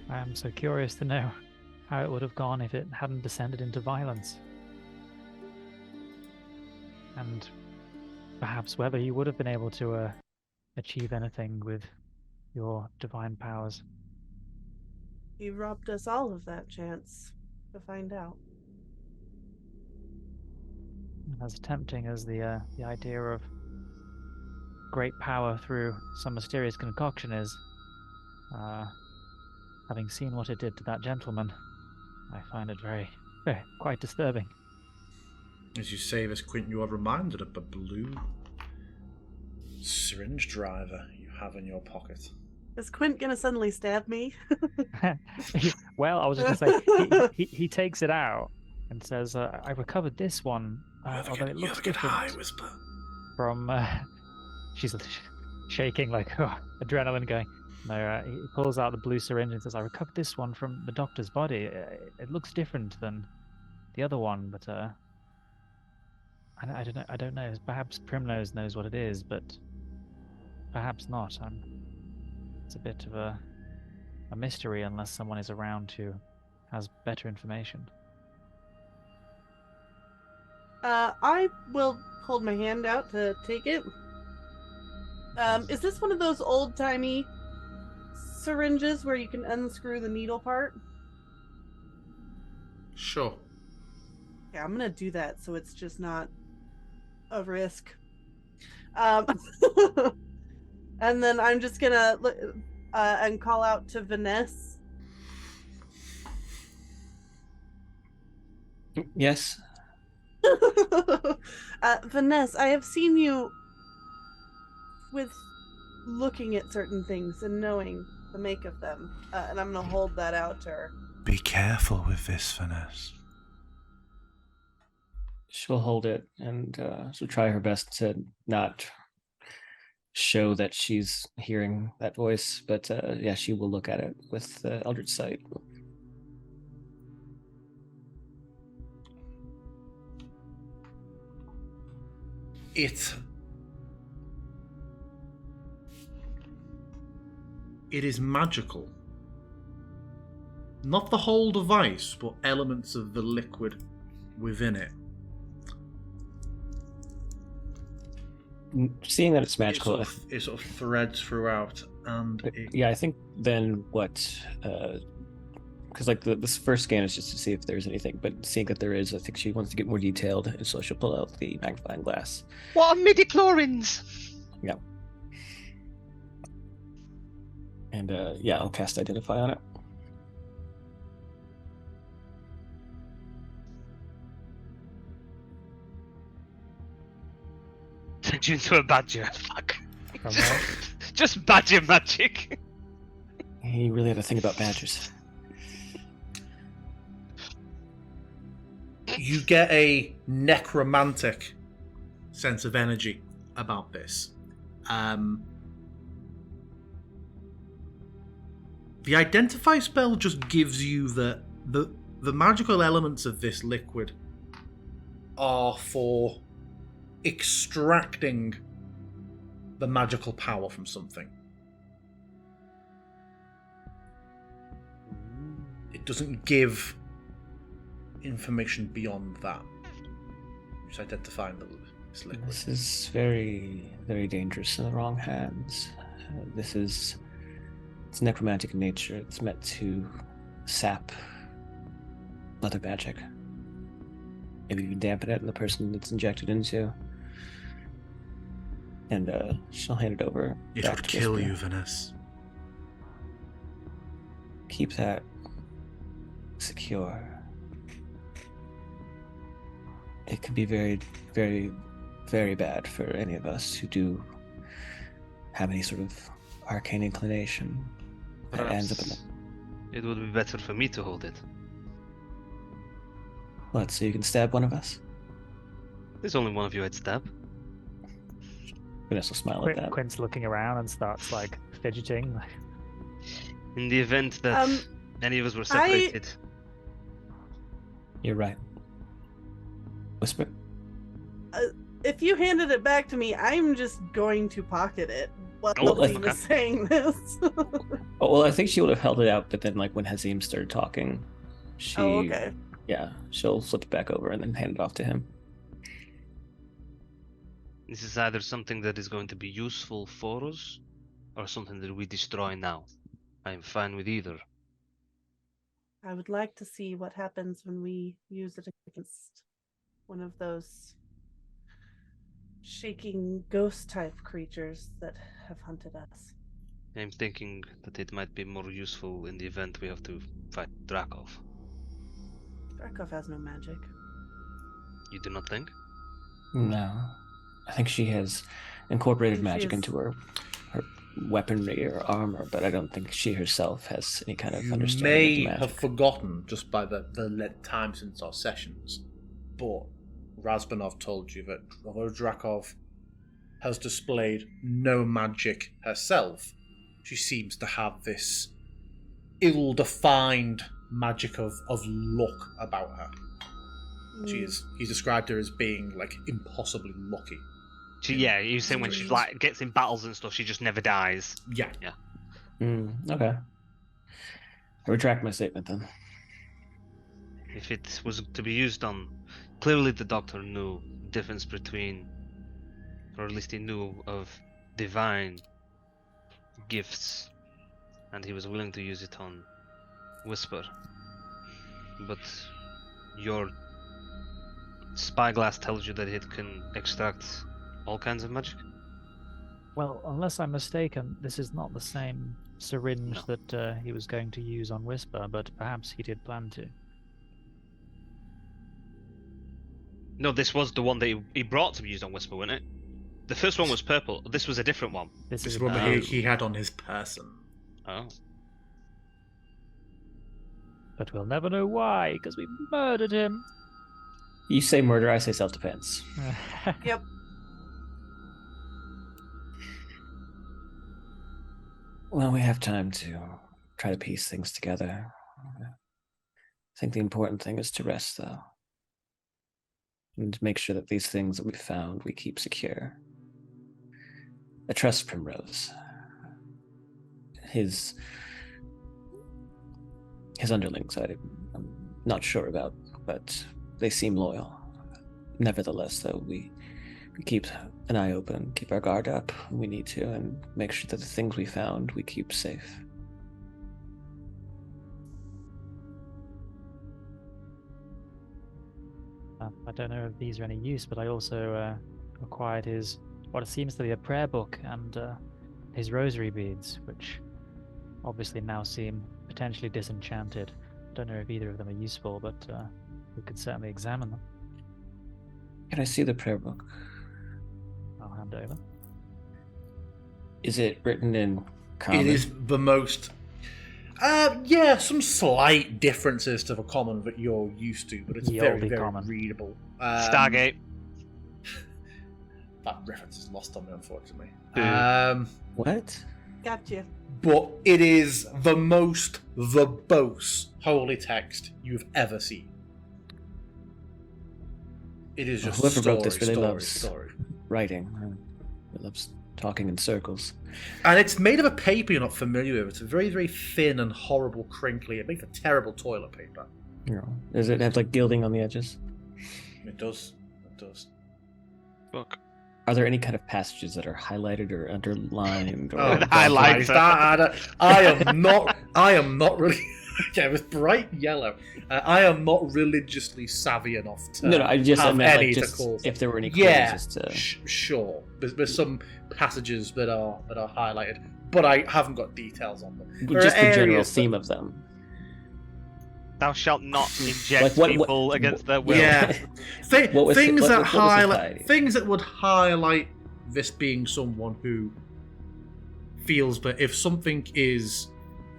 I am so curious to know how it would have gone if it hadn't descended into violence. And perhaps whether you would have been able to achieve anything with your divine powers. You robbed us all of that chance to find out. And as tempting as the idea of great power through some mysterious concoction is, having seen what it did to that gentleman, I find it very, quite disturbing. As you say this, Quint, you are reminded of the blue syringe driver you have in your pocket. Is Quint gonna suddenly stab me? Well, I was just going to say, he takes it out and says, I recovered this one, although it looks different high, whisper. from... she's shaking like adrenaline going. No, he pulls out the blue syringe and says, I recovered this one from the doctor's body. It looks different than the other one, but I don't know. Perhaps Primnose knows what it is, but perhaps not. It's a bit of a mystery unless someone is around who has better information. I will hold my hand out to take it. Is this one of those old-timey syringes where you can unscrew the needle part? Sure. Yeah, I'm gonna do that so it's just not a risk. And then I'm just gonna look and call out to Vanessa. Yes. Vanessa, I have seen you with looking at certain things and knowing the make of them, and I'm gonna hold that out to her. Be careful with this, Vanessa. She'll hold it and she'll try her best to not show that she's hearing that voice, but yeah, she will look at it with Eldritch Sight. It is magical. Not the whole device, but elements of the liquid within it. Seeing that it's magical, It sort of threads throughout, and yeah, I think then what, because like this first scan is just to see if there's anything, but seeing that there is, I think she wants to get more detailed, and so she'll pull out the magnifying glass. What are midichlorians? Yeah. And yeah, I'll cast Identify on it. Turned you into a badger. Fuck. From what? Just badger magic. He really had to think about badgers. you get a necromantic sense of energy about this. The Identify spell just gives you the magical elements of this liquid are for extracting the magical power from something. It doesn't give information beyond that. Just identifying this liquid. This is very, very dangerous in the wrong hands. It's necromantic in nature. It's meant to sap other magic. Maybe you can dampen it in the person it's injected into. And she'll hand it over. It back would to kill Whisper. you, Vanessa. Keep that secure. It could be very, very, very bad for any of us who do have any sort of arcane inclination that ends up in the... It would be better for me to hold it. What, so you can stab one of us? There's only one of you I'd stab. Vanessa will smile at that. Quint's looking around and starts like fidgeting. In the event that any of us were separated. You're right. Whisper. If you handed it back to me, I'm just going to pocket it. while Well, he was saying this. Oh, well, I think she would have held it out, but then, like, when Hazim started talking, she, Oh, okay. yeah, she'll flip it back over and then hand it off to him. This is either something that is going to be useful for us, or something that we destroy now. I am fine with either. I would like to see what happens when we use it against one of those shaking ghost type creatures that have hunted us. I'm thinking that it might be more useful in the event we have to fight Drakov. Drakov has no magic. You do not think? No. I think she has incorporated She magic is- into her weaponry or armor, but I don't think she herself has any kind of You understanding may of the magic. have forgotten just by the time since our sessions, but Razbanov told you that although Drakov has displayed no magic herself, she seems to have this ill-defined magic of luck about her. He's described her as being like impossibly lucky. Yeah, you saying when she like gets in battles and stuff, she just never dies. Yeah. Okay. I retract my statement then. If it was to be used on, clearly the doctor knew the difference between, or at least he knew of divine gifts, and he was willing to use it on Whisper. But your spyglass tells you that it can extract all kinds of magic? Well, unless I'm mistaken, this is not the same syringe No. that he was going to use on Whisper, but perhaps he did plan to. No, this was the one that he brought to be used on Whisper, wasn't it? The first one was purple. This was a different one. This This is is a what Oh. he had on his person. Oh. But we'll never know why, because we murdered him. You say murder, I say self-defense. Yep. Well, we have time to try to piece things together. I think the important thing is to rest, though. And to make sure that these things that we found, we keep secure. I trust Primrose. His underlings, I'm not sure about, but they seem loyal. Nevertheless, though, we keep an eye open, keep our guard up when we need to, and make sure that the things we found, we keep safe. I don't know if these are any use, but I also acquired his, what seems to be a prayer book, and his rosary beads, which obviously now seem potentially disenchanted. Don't know if either of them are useful, but we could certainly examine them. Can I see the prayer book? I'll hand over. Is it written in common? It is the most... some slight differences to the common that you're used to, but it's The very, oldie very common. readable. Stargate. That reference is lost on me, unfortunately. What? Gotcha. But it is the most verbose holy text you've ever seen. It is just Whoever story, wrote this really story, loves story. writing. It loves talking in circles. And it's made of a paper you're not familiar with. It's very, very thin and horrible, crinkly. It makes a terrible toilet paper. You know, does it have like gilding on the edges? It does. It does. Book. Are there any kind of passages that are highlighted or underlined? Or... The highlighter. I am not really. Yeah, it was bright yellow. I am not religiously savvy enough to No, I just I have meant any like to just call. if there were any clues Yeah, as to... sure. There's some passages that are highlighted, but I haven't got details on them. There just are the general areas that- theme of them. Thou shalt not inject Like, what- people against their will. Yeah, What was things it- that what was highlight it things that would highlight this being someone who feels that if something is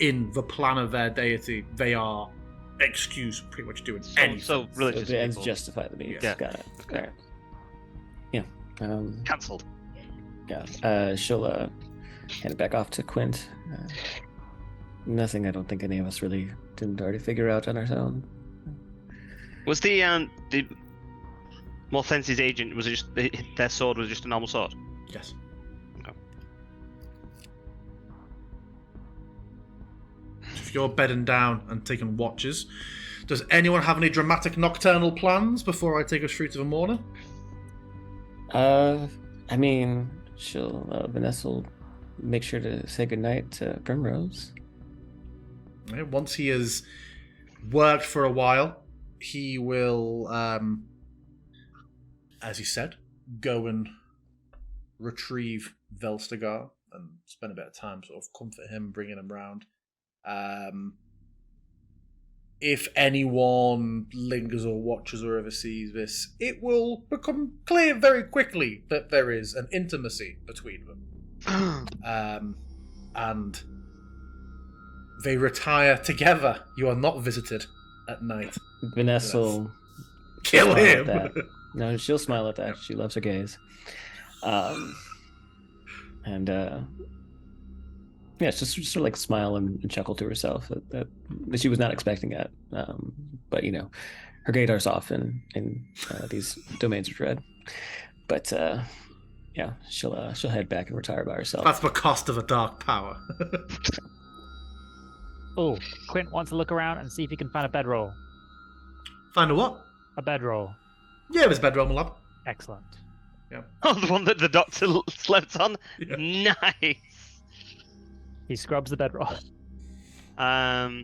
in the plan of their deity, they are excused from pretty much doing anything. So So religious the ends people. justify the means. Yeah. Got it. Okay. Alright. Yeah. Cancelled. Yeah. She'll hand it back off to Quint. Nothing I don't think any of us really didn't already figure out on our own. Was the Morthensi's agent, was it just their sword was just a normal sword? Yes. if you're bedding down and taking watches, does anyone have any dramatic nocturnal plans before I take us through to the morning? I mean, Vanessa will make sure to say goodnight to Primrose. Okay, once he has worked for a while, he will, as he said, go and retrieve Velstagar and spend a bit of time sort of comfort him, bringing him round. If anyone lingers or watches or ever sees this, it will become clear very quickly that there is an intimacy between them. And they retire together. You are not visited at night. Vanessa will Kill smile at him! that. No, she'll smile at that. She loves her gaze. Yeah, it's just sort of like smile and chuckle to herself that she was not expecting it. But her gator's off in these domains of dread. But yeah, she'll head back and retire by herself. That's the cost of a dark power. Oh, Quint wants to look around and see if he can find a bedroll. Find a what? A bedroll. Yeah, there's a bedroll in the lab. Excellent. Oh, the one that the doctor slept on? Yeah. Nice! He scrubs the bedroll. Yeah,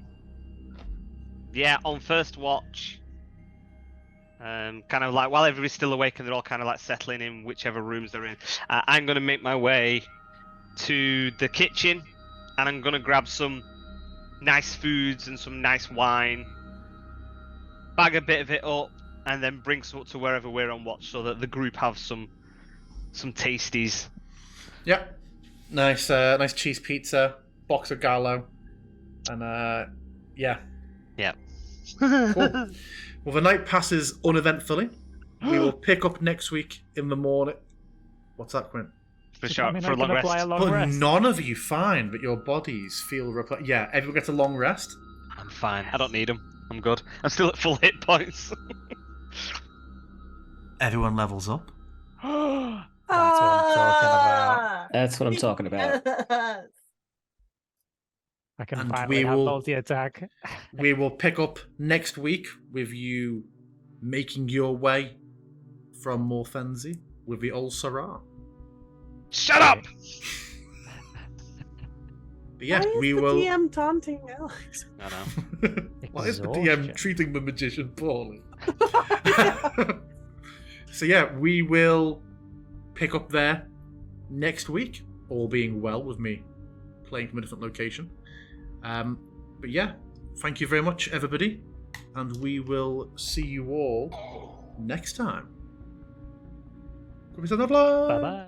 on first watch, kind of like while everybody's still awake and they're all kind of like settling in whichever rooms they're in, I'm going to make my way to the kitchen and I'm going to grab some nice foods and some nice wine, bag a bit of it up, and then bring some up to wherever we're on watch so that the group have some tasties. Yep. Nice cheese pizza, box of Gallo, and yeah. Yeah. Cool. Well, the night passes uneventfully. We will pick up next week in the morning. What's that, Quint? For Does sure, that mean for I a long can rest. apply a long But rest? none of you find that your bodies feel yeah, everyone gets a long rest. I'm fine. I don't need them. I'm good. I'm still at full hit points. Everyone levels up. That's what I'm talking about. That's what I'm talking about. Yes. I can And finally we have will- multi-attack. We will pick up next week with you making your way from Morfenzi with the old Sarah. Shut up! But yeah, Why is we the will. DM taunting Alex? I know. Why is the Exhaustion. DM treating the magician poorly? So yeah, we will pick up there next week, all being well with me playing from a different location. But yeah, thank you very much, everybody, and we will see you all next time. Bye bye.